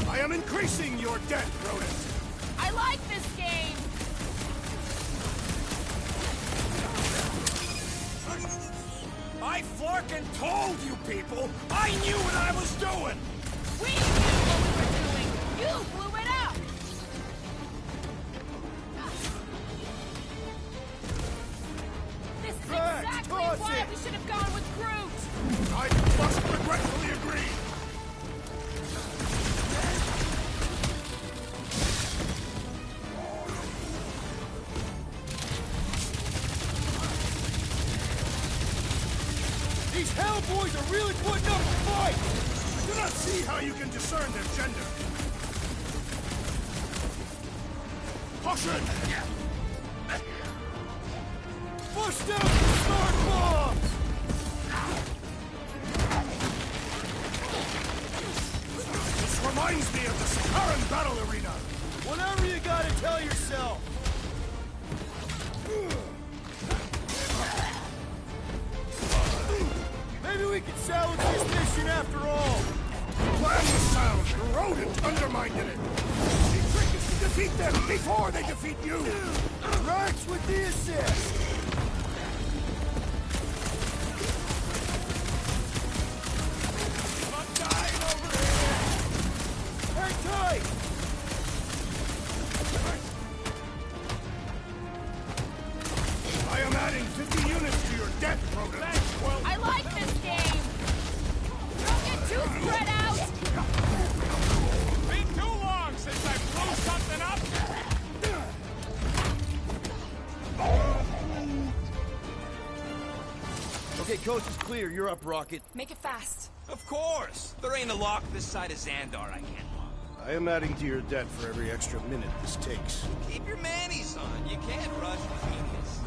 B: I am increasing your debt, rodent.
M: I like this game!
K: I flarkin' told you people! I knew what I was doing!
M: We knew what we were doing! You blew it up! This is
A: Drax,
M: exactly
A: toss
M: why
A: it.
M: we should have gone with Groot!
B: I must regretfully agree.
A: These Hellboys are really putting up a fight!
B: I do not see how you can discern their gender. Caution!
A: Push down the smart bombs!
B: This reminds me of the Sakaran battle arena.
A: Whatever you gotta tell yourself! Maybe we can salvage this mission after all!
B: Plan was sound. The rodent undermined it. The trick is to defeat them before they defeat you.
A: Drax with the assist!
K: I'm dying over here!
A: Hang tight!
B: I am adding 50 units to your debt, rodent.
M: I like this game! Don't get too spread out!
K: Been too long since I blew something up!
A: Okay, coast is clear. You're up, Rocket.
M: Make it fast.
I: Of course! There ain't a lock this side of Xandar I can't lock.
O: I am adding to your debt for every extra minute this takes.
I: Keep your manis on. You can't rush genius.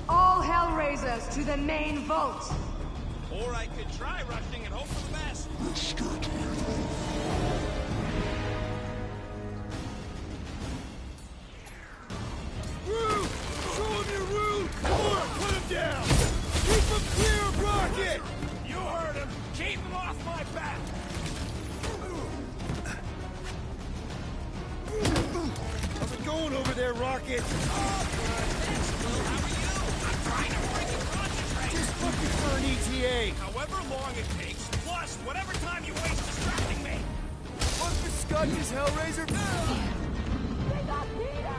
U: All Hellraisers to the main vault!
K: Or I could try rushing and hope for the best.
A: Root! Show him your root! Or put him down! Keep him clear of Rocket!
K: You heard him! Keep him off my back!
A: How's it going over there, Rocket?
K: Oh, good. Thanks, Will. How are you? I'm trying to freaking concentrate.
A: Just looking for an ETA.
K: However long it takes, plus whatever time you waste distracting me.
A: What's the Scotch's Hellraiser?
U: They got Peter!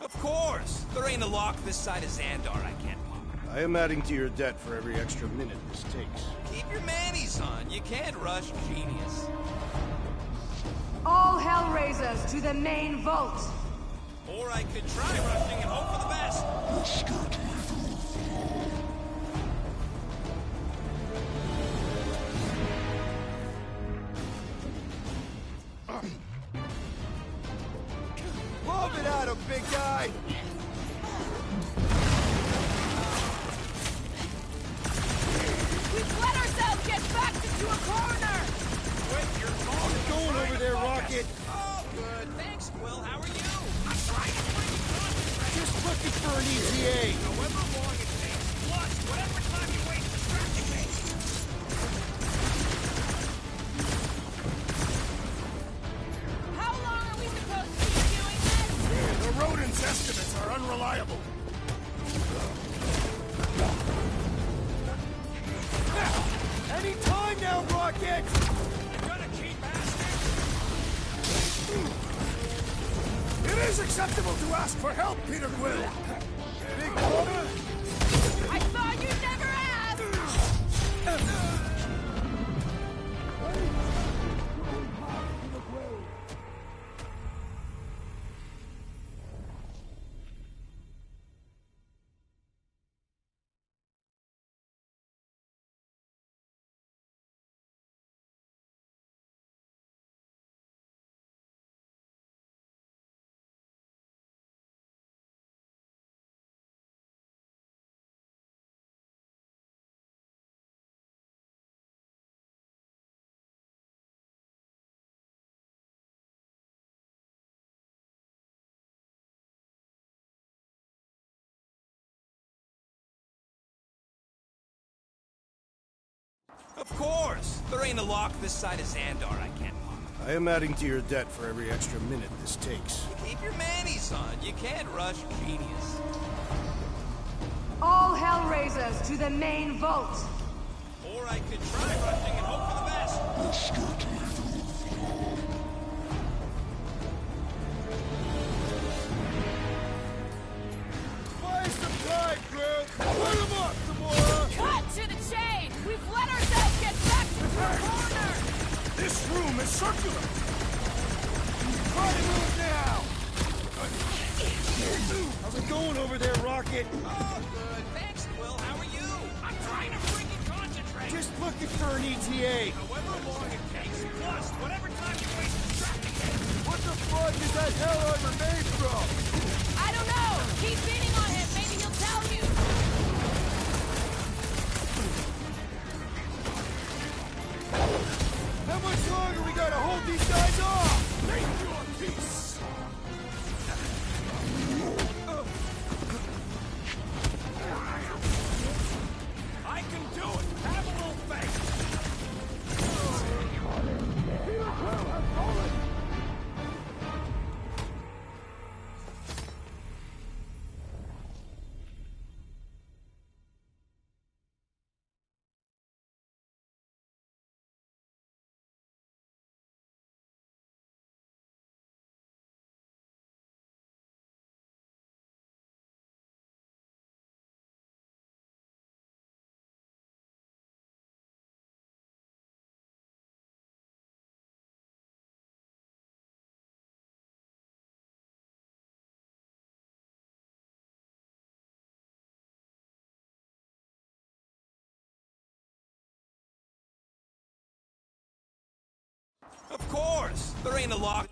I: Of course! There ain't a lock this side of Xandar I can't lock.
O: I am adding to your debt for every extra minute this takes.
I: Keep your manis on. You can't rush genius.
U: All Hellraisers to the main vault!
I: Or I could try rushing and hope for the best.
N: You're scared to leave the roof.
A: Lob it at him, big guy!
M: We've let ourselves get backed into a corner!
I: Wait, you're
A: How's it going over there, Rocket?
I: Oh, good. Thanks, Quill. How are you? I'm trying to bring you concentrate.
A: Just looking for an ETA.
I: However long it takes, plus whatever time you waste distracting me.
M: How long are we supposed to keep doing this?
B: The rodents' estimates are unreliable.
A: Any time now, Rocket!
I: You're gonna keep asking?
B: It is acceptable to ask for help, Peter Quill.
A: Big brother!
M: I thought you'd never ask!
I: Of course! There ain't a lock this side of Xandar I can't lock.
O: I am adding to your debt for every extra minute this takes.
I: Keep your manis on. You can't rush genius.
U: All Hellraisers to the main vault!
I: Or I could try rushing and hope for the best.
N: You're scared to leave the roof.
A: Buy some time, Quill! Put him up, Gamora!
M: Cut to the chase! We've let ourselves get backed into a corner!
B: This room is circular.
A: Try to move now! How's it going over there, Rocket?
I: Oh, good. Thanks, Quill. How are you? I'm trying to freaking concentrate.
A: Just looking for an ETA.
I: However long it takes, plus whatever time you waste distracting me.
A: What the fuck is that hell armor made from?
M: I don't know! Keep beating on him, maybe he'll tell you!
A: How much longer we gotta hold these guys off?
B: Make your peace.
I: I can do it. Have a little faith. Of course! There ain't a lock.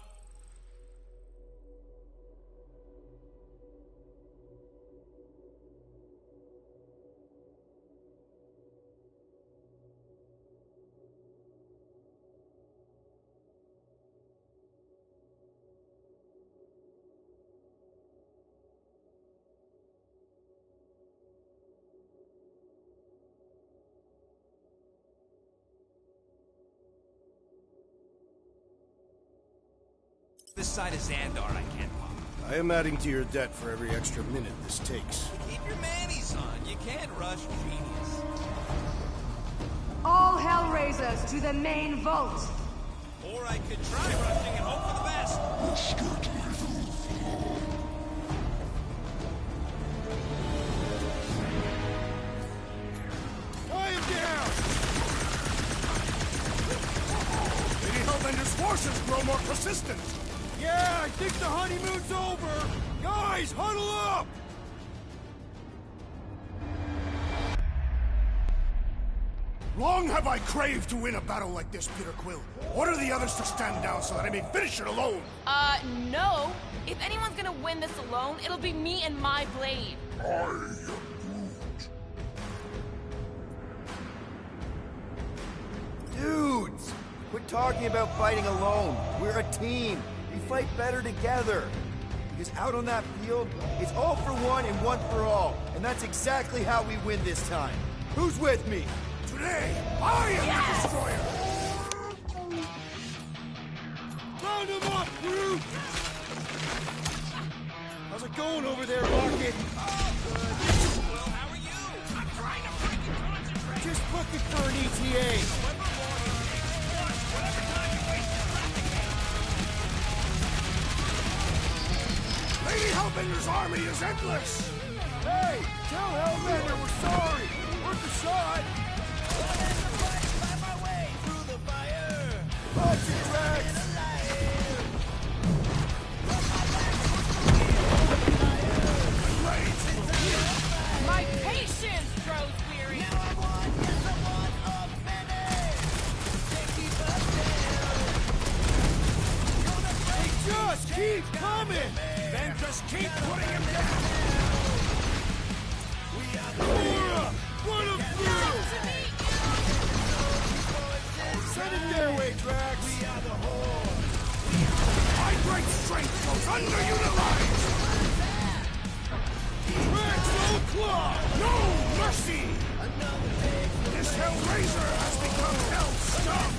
I: This side of Xandar I can't walk.
O: I am adding to your debt for every extra minute this takes.
I: Keep your manis on. You can't rush genius.
U: All Hellraisers to the main vault!
I: Or I could try rushing and hope for the best.
N: You're scared to leave the roof.
A: Tie him down!
B: Lady Hellbender's forces grow more persistent.
A: Yeah, I think the honeymoon's over! Guys, huddle up!
B: Long have I craved to win a battle like this, Peter Quill. Order the others to stand down so that I may finish it alone.
M: No. If anyone's gonna win this alone, it'll be me and my blade.
A: Dudes! Quit talking about fighting alone. We're a team. We fight better together. Because out on that field, it's all for one and one for all. And that's exactly how we win this time. Who's with me?
B: Today, I am the Destroyer!
A: Round him up, Groot! How's it going over there, Rocket?
K: Well, how are you? I'm trying to freaking concentrate!
A: Just looking for an ETA.
K: Whatever time you waste in traffic.
B: Lady Hellbender's army is endless!
A: Hey, tell Hellbender we're sorry! Worth a shot! Punch it, Drax!
M: My patience grows weary.
A: Hey, just keep coming!
B: Then just keep putting him down!
A: Gamora! Run him through! Send it their way, Drax!
B: My great strength goes underutilized!
A: Drax, no claw!
B: No mercy! This Hellraiser has become hell scum!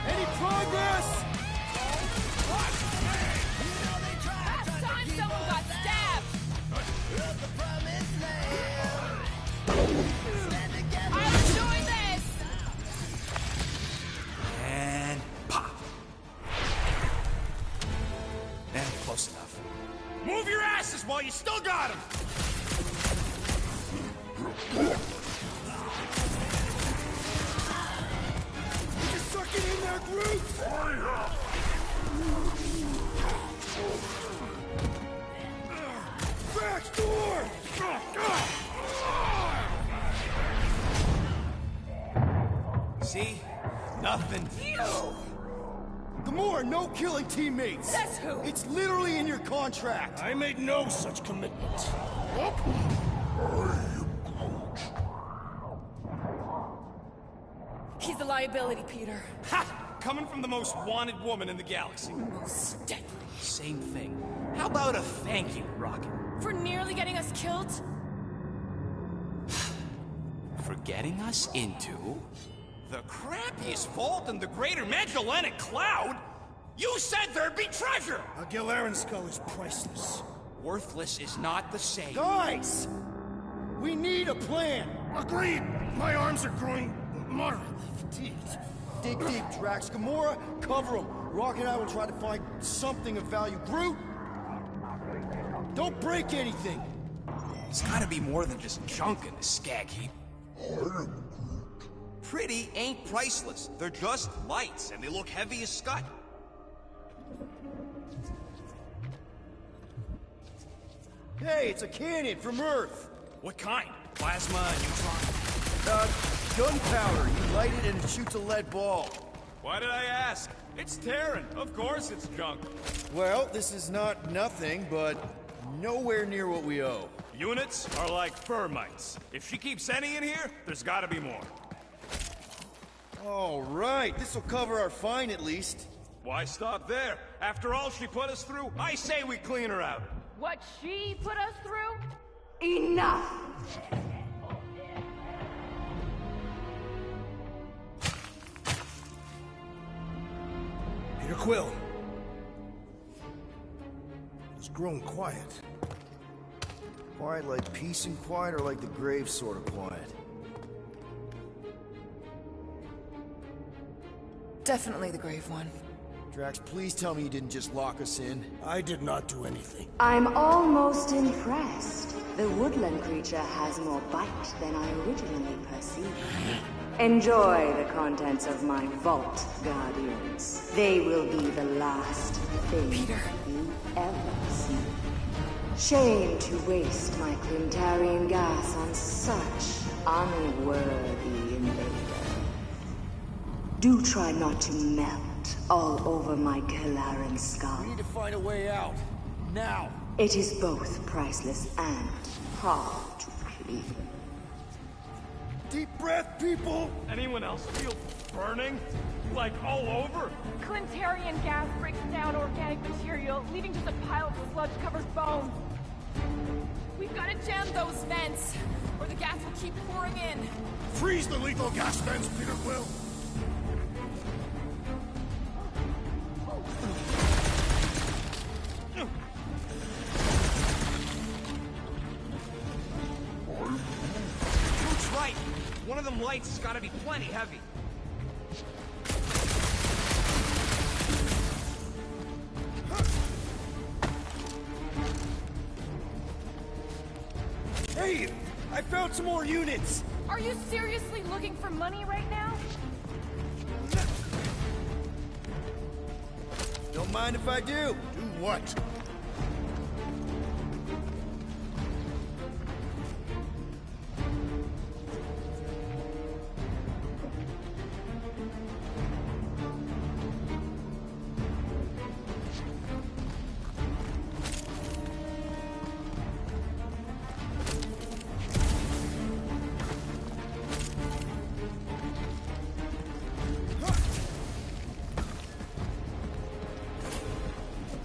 A: Any progress?
M: Last time someone got stabbed. I'll enjoy this.
D: And pop. And close enough.
K: Move your asses while you still got him!
A: Just suck it in there, Groot! Drax, door!
D: See? Nothing.
A: Gamora, no killing teammates!
M: That's who?
A: It's literally in your contract!
B: I made no such commitment.
M: He's a liability, Peter.
K: Ha! Coming from the most wanted woman in the galaxy.
M: Most deadly.
D: Same thing. How about a thank you, Rocket?
M: For nearly getting us killed?
D: For getting us into...
K: The crappiest vault in the greater Magellanic Cloud? You said there'd be treasure!
B: A Gilarian skull is priceless.
D: Worthless is not the same.
A: Guys! We need a plan!
B: Agreed! My arms are growing moderately fatigued.
A: Dig deep, Drax. Gamora, cover him. Rocket and I will try to find something of value. Groot! Don't break anything!
D: There's gotta be more than just junk in this skag heap. Pretty ain't priceless. They're just lights, and they look heavy as scut.
A: Hey, it's a cannon from Earth!
K: What kind? Plasma, neutron?
A: Gunpowder. You light it and it shoots a lead ball.
K: Why did I ask? It's Terran. Of course it's junk.
A: Well, this is not nothing, but nowhere near what we owe.
K: Units are like Fermites. If she keeps any in here, there's gotta be more.
A: All right, this'll cover our fine at least.
K: Why stop there? After all she put us through, I say we clean her out.
M: What she put us through?
U: Enough!
B: Peter Quill.
O: It's grown quiet.
A: Quiet like peace and quiet, or like the grave sort of quiet?
M: Definitely the grave one.
A: Drax, please tell me you didn't just lock us in.
O: I did not do anything.
U: I'm almost impressed. The woodland creature has more bite than I originally perceived. Enjoy the contents of my vault, Guardians. They will be the last thing you ever see. Shame to waste my Clintarian gas on such unworthy invader. Do try not to melt all over my Kalaran skull.
O: We need to find a way out. Now!
U: It is both priceless and hard to clean.
O: Deep breath, people!
K: Anyone else feel burning? Like all over?
M: Clintarian gas breaks down organic material, leaving just a pile of sludge-covered bones. We've got to jam those vents, or the gas will keep pouring in.
B: Freeze the lethal gas vents, Peter Quill!
D: Luke's right. One of them lights has got to be plenty heavy.
A: Hey! I found some more units!
M: Are you seriously looking for money right now?
A: Don't mind if I do.
B: Do what?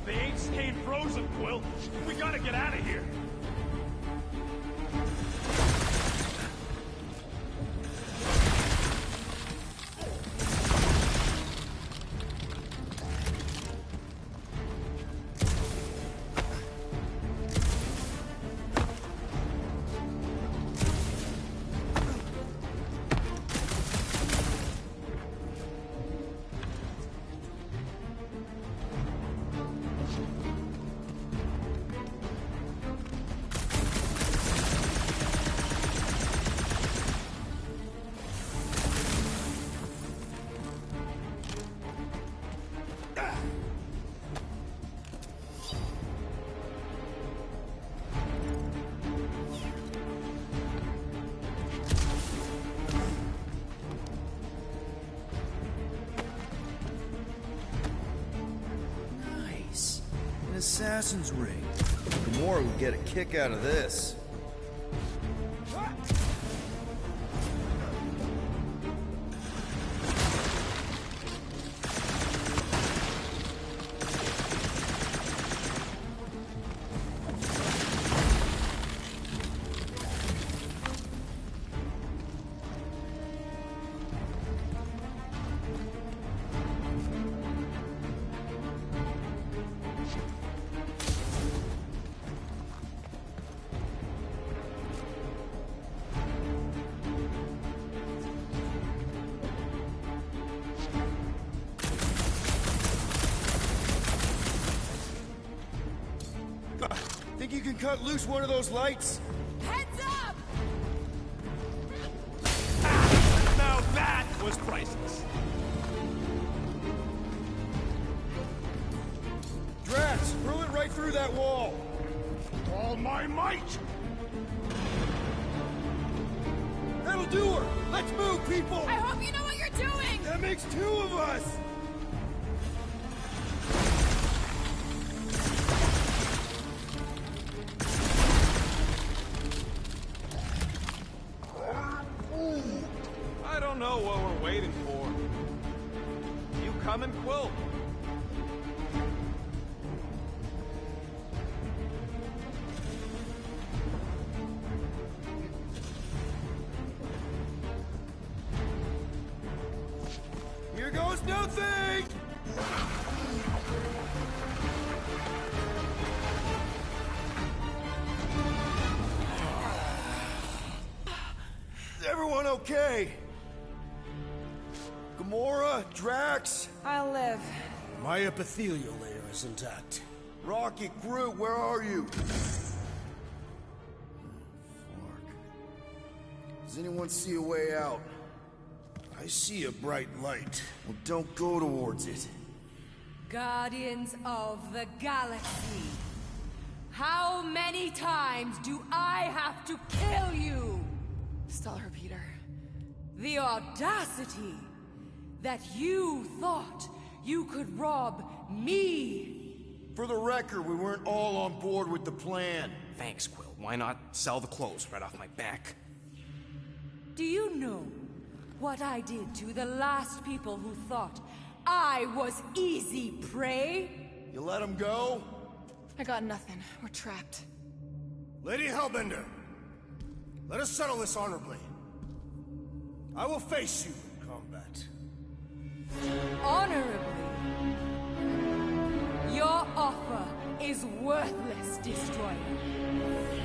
K: They ain't staying frozen, Quill. We gotta get out of here.
A: Nice. An assassin's ring. Gamora would get a kick out of this. Think you can cut loose one of those lights?
M: Heads up!
K: Now that was priceless.
A: Drax, hurl it right through that wall!
B: With all my might!
A: That'll do her! Let's move, people!
M: I hope you know what you're doing!
A: That makes two of us!
H: I don't know what we're waiting for. You coming, Quill?
A: Here goes nothing! everyone okay? Gamora? Drax?
C: I'll live.
O: My epithelial layer is intact.
A: Rocket, Groot, where are you? Does anyone see a way out?
O: I see a bright light.
A: Well, don't go towards it.
T: Guardians of the Galaxy. How many times do I have to kill you?
M: Stall her, Peter.
T: The audacity that you thought you could rob me.
A: For the record, we weren't all on board with the plan.
D: Thanks, Quill. Why not sell the clothes right off my back?
T: Do you know what I did to the last people who thought I was easy prey?
A: You let him go?
M: I got nothing. We're trapped.
B: Lady Hellbender, let us settle this honorably. I will face you in combat.
T: Honorably? Your offer is worthless, Destroyer.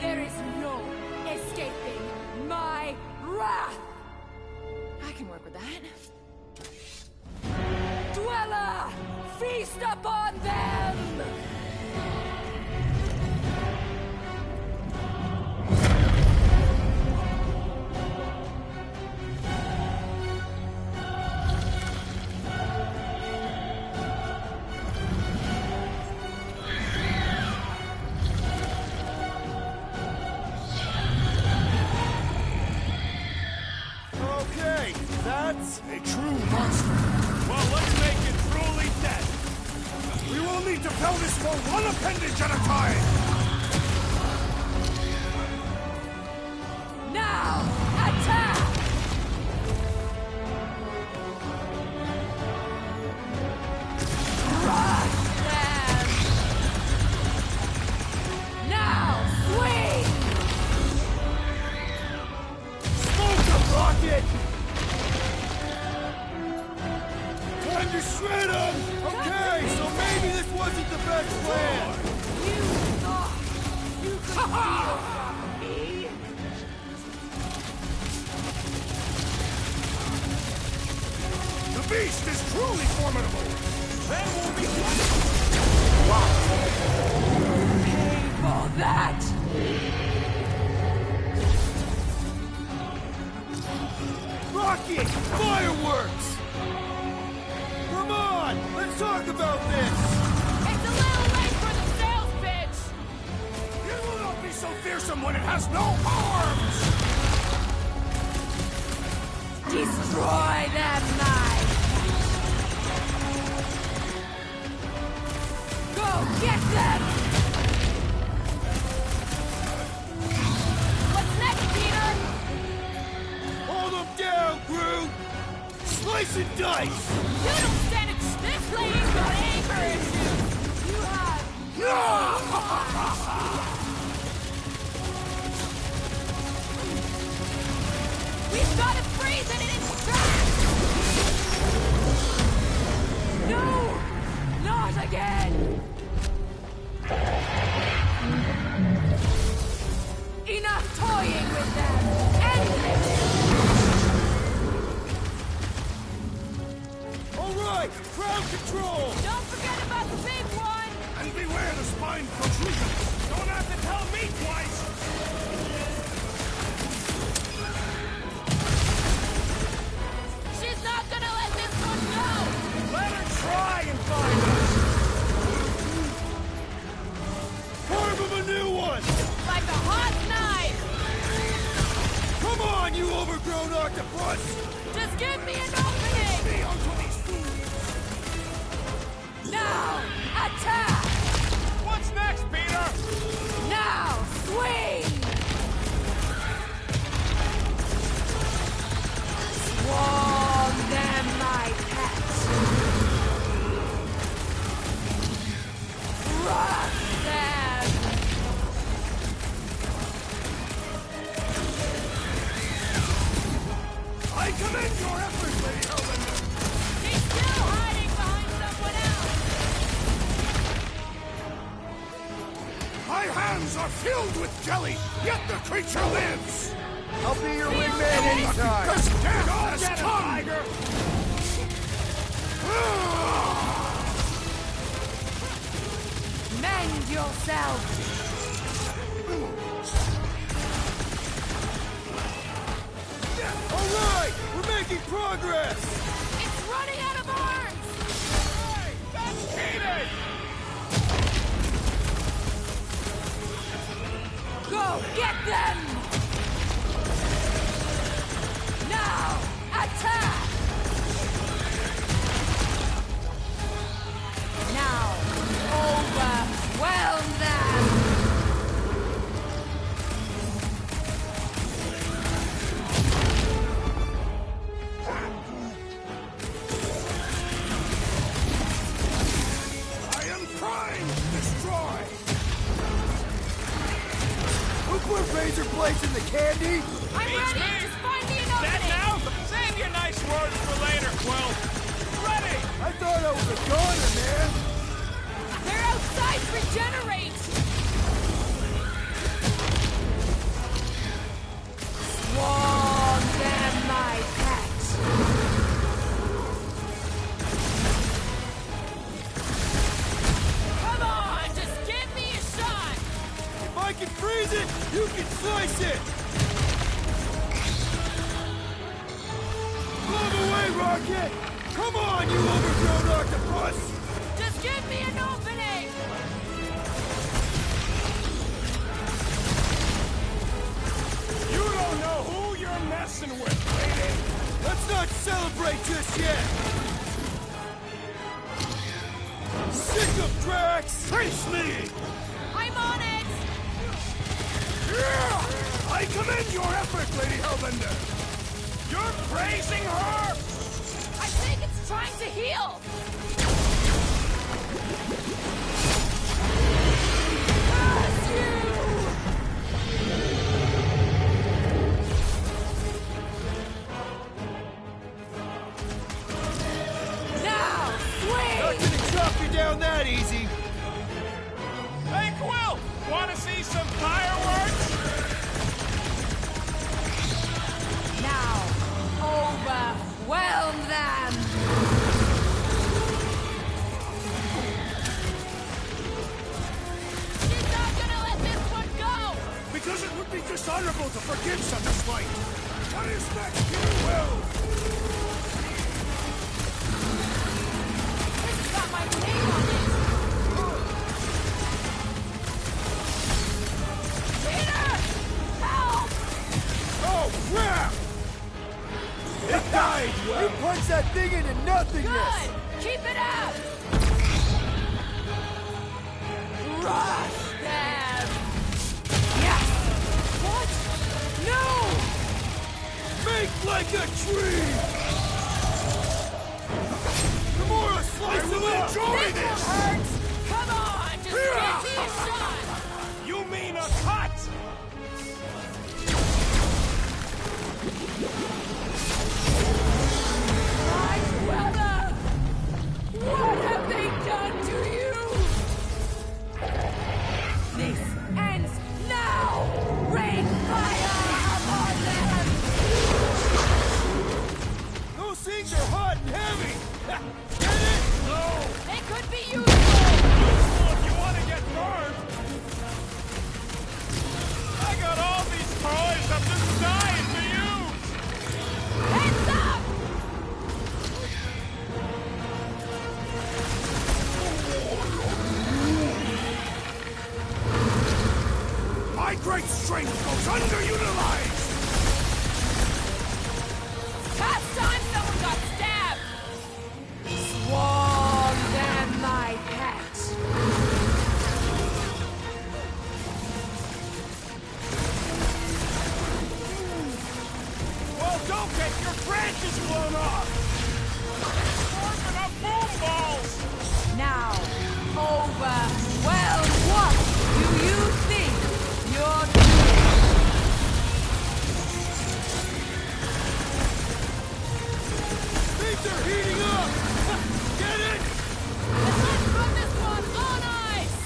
T: There is no escaping my wrath!
M: I can work with that.
T: Dweller! Feast upon them!
A: Okay, that's
B: a true monster.
K: Well, let's make it truly dead.
B: We will need to fell this for one appendage at a time.
T: Now, attack! Crush them! Now, swing!
A: Smoke him, Rocket! Time to shred him! Okay, so maybe this wasn't the best plan!
T: You thought you could steal from me?
B: The beast is truly formidable.
K: Then we'll be
T: Pay for that!
A: Rocket! Fireworks! Come on! Let's talk about this!
M: It's a little late for the sales pitch!
B: It will not be so fearsome when it has no arms!
T: Destroy them, knife! Go get them!
M: What's next, Peter?
A: Hold them down, Groot! Slice and dice!
M: You don't stand a this lady's got anger issues! You have... We've got to freeze it in its tracks!
T: No! Not again! Enough toying with them! End this!
A: Alright! Crowd control!
M: Don't forget about the big one!
B: And beware the spine protrusion!
K: Don't have to tell me twice!
M: She's not gonna let this one go!
K: Let her try and find us!
A: Carve him a new one!
M: Like a hot knife!
A: Come on, you overgrown octopus!
M: Just give me an opening!
B: Be onto these fools!
T: Now! Attack!
K: What's next, Peter?
T: Now! Swing! Swarm them, my pets! Crush them!
B: I commend your efforts, Lady Hellbender!
M: He's still hiding behind someone else!
B: My hands are filled with jelly, yet the creature lives!
A: I'll be your wingman anytime.
B: Get him, Tiger!
T: Mend yourself!
A: All right, we're making progress.
M: It's running out of arms!
K: Hey, that's cheating!
T: Go get them! Now, attack! Now, overwhelm them!
B: I am trying to destroy!
A: Look where Razor Blade's in the candy.
M: I'm ready! Just find me an
K: That
M: opening!
K: now? Save your nice words for later, Quill. Ready!
A: I thought I was a goner, man.
M: They're outside! Regenerate!
T: Swarm them, my pet!
M: Come on! Just give me a shot!
A: If I can freeze it, you can slice it. Move away, Rocket! Come on, you overgrown octopus!
M: Just give me an opening!
K: You don't know who you're messing with, lady!
A: Let's not celebrate just yet! Sick of Drax!
B: Face me!
M: I'm on it!
B: I commend your effort, Lady Hellbender!
K: You're praising her?
M: I think it's trying to heal! Curse you!
T: Now, swing!
A: Not gonna chop you down that easy!
K: Hey, Quill! Wanna see some fireworks?
T: Now, overwhelm them!
M: She's not gonna let this one go!
B: Because it would be dishonorable to forgive such a slight! What is next, Peter Will?
M: This has got my name on it! Peter! Help!
A: Oh, crap! It died! You punched that thing into nothingness!
M: Good! Keep it up!
T: Crush them! Yes!
M: What?
T: No!
A: Make like a tree! Gamora, slice him up!
B: Enjoy
M: This
B: this!
M: will hurt! Come on! Just give me a shot!
K: You mean a cut?
T: My brother! What have they done to you? This ends now! Rain fire upon them!
A: Those things are hot and heavy! Get it?
K: No!
M: They could be useful!
K: Useful if you want to get burned! I got all these toys I'm just dying to use!
M: Heads up!
B: My great strength goes underutilized!
M: Past time someone got stabbed!
T: Swarm them, my pet!
K: Well, don't get your branches blown off! Orphan up boom balls!
T: Now, overwhelm what do you think you're doing?
A: Things are heating up! Get it?
M: And let's put this one on ice!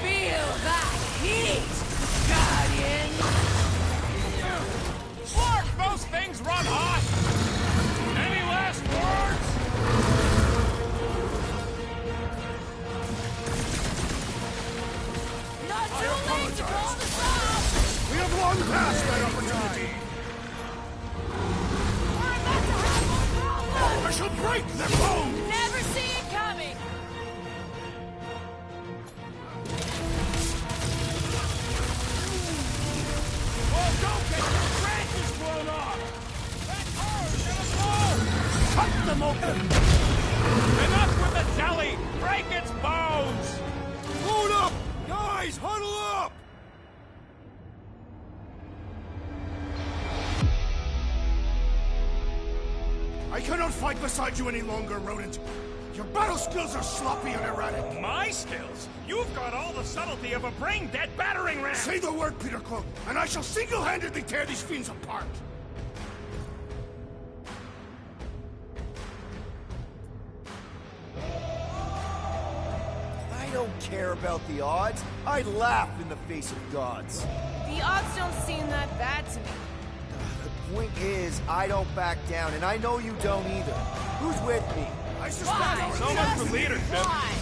T: Feel
B: They're bones!
M: Never see it coming!
K: Oh, don't get your branches blown off! That car's gonna blow! Cut them open! Enough with the jelly! Break its bones!
B: Hold up! Guys, huddle up! I cannot fight beside you any longer, Rodent. Your battle skills are sloppy and erratic.
K: My skills? You've got all the subtlety of a brain-dead battering ram!
B: Say the word, Peter Quill, and I shall single-handedly tear these fiends apart.
A: I don't care about the odds. I laugh in the face of gods.
M: The odds don't seem that bad to me.
A: The point is, I don't back down, and I know you don't either. Who's with me?
B: I suspect
K: So much for leadership.
M: Why?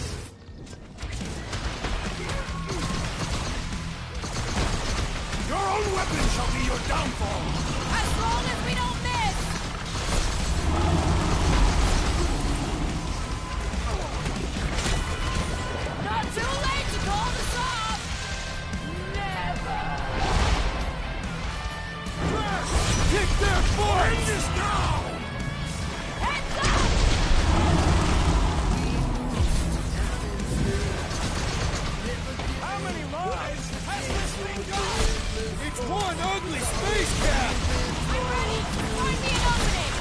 B: Your own weapon shall be your downfall.
M: As long as we don't miss! Not too late to call this off! Never!
B: Kick their forces now!
M: Heads up!
K: How many lives has this thing got?
B: It's one ugly space cat!
M: I'm ready! Find me an opening!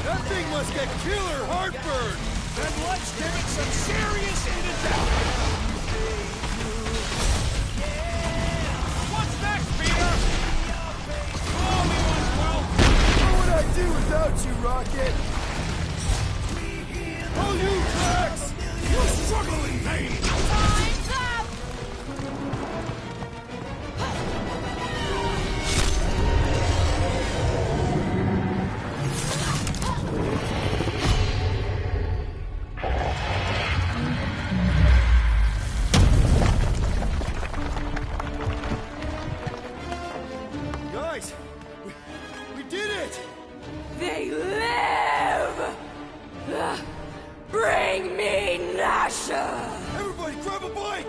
B: That thing must get killer heartburn!
K: Then let's give it some serious indigestion! What's next, Peter? Call me 112!
A: What would I do without you, Rocket?
B: Oh, you Drax! You struggle in vain!
M: Time's up!
A: Guys, we did it!
M: They live! Bring me Nasha!
A: Everybody grab a bike!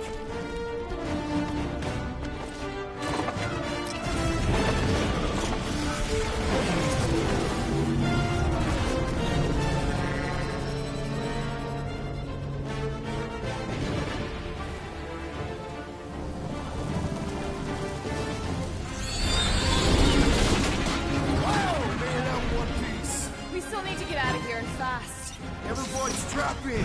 M: We still need to get out of here and fast.
A: Everybody strap in!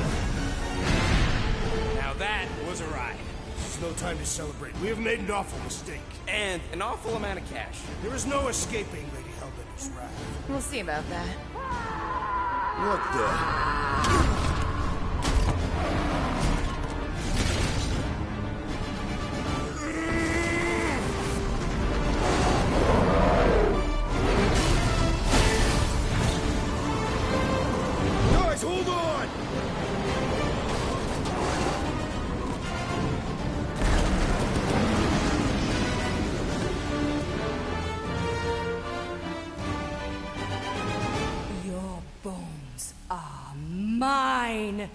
D: Now that was a ride.
B: This is no time to celebrate. We have made an awful mistake.
D: And an awful amount of cash.
B: There is no escaping Lady Hellbender's wrath.
M: We'll see about that.
A: What the? Guys, hold on!
T: Your bones are mine,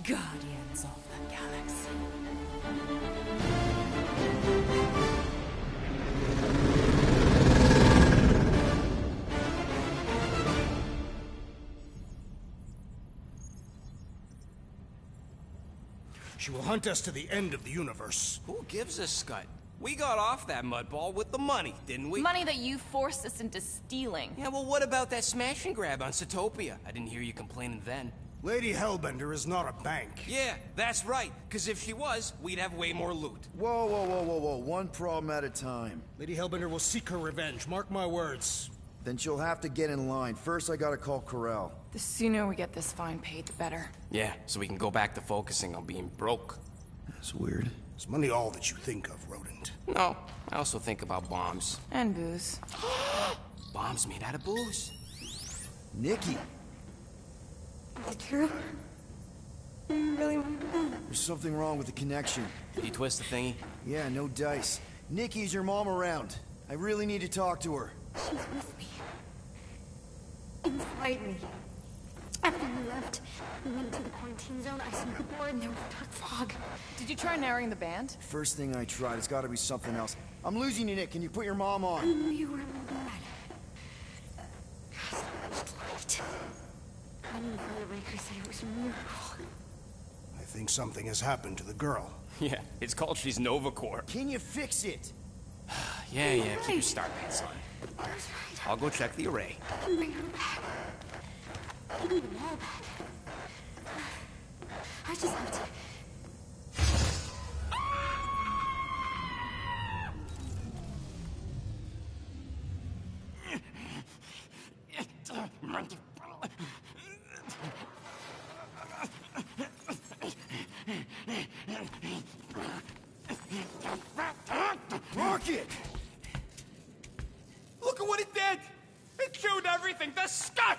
T: Guardians of the Galaxy.
B: She will hunt us to the end of the universe.
D: Who gives a scut? We got off that mudball with the money, didn't we?
M: Money that you forced us into stealing.
D: Yeah, well, what about that smash and grab on Satopia? I didn't hear you complaining then.
B: Lady Hellbender is not a bank.
D: Yeah, that's right. Because if she was, we'd have way more loot.
A: Whoa, whoa, whoa, whoa, whoa. One problem at a time.
O: Lady Hellbender will seek her revenge. Mark my words.
A: Then she'll have to get in line. First, I gotta call Corel.
C: The sooner we get this fine paid, the better.
D: Yeah, so we can go back to focusing on being broke.
A: That's weird.
B: Is money all that you think of, Rodent?
D: No, I also think about bombs.
C: And booze.
D: Bombs made out of booze.
A: Nikki,
G: Is it true? Really?
A: there's something wrong with the connection.
D: Did you twist the thingy?
A: Yeah, no dice. Nikki, is your mom around? I really need to talk to her.
G: She's with me. Inside me. After you left, we went to the quarantine zone. I snuck aboard and there was dark fog.
C: Did you try narrowing the band?
A: First thing I tried, it's gotta be something else. I'm losing you, Nick. Can you put your mom on?
G: I knew you were in bad. Light. I knew Father Baker said it was a miracle.
O: I think something has happened to the girl.
D: Yeah, it's called she's Nova Corps.
A: Can you fix it?
D: Yeah, keep your star pants on. I'll go check the array.
G: Bring her back. Bring them all back. I just have to...
K: Rocket! Look at what it did! It chewed everything! The scut!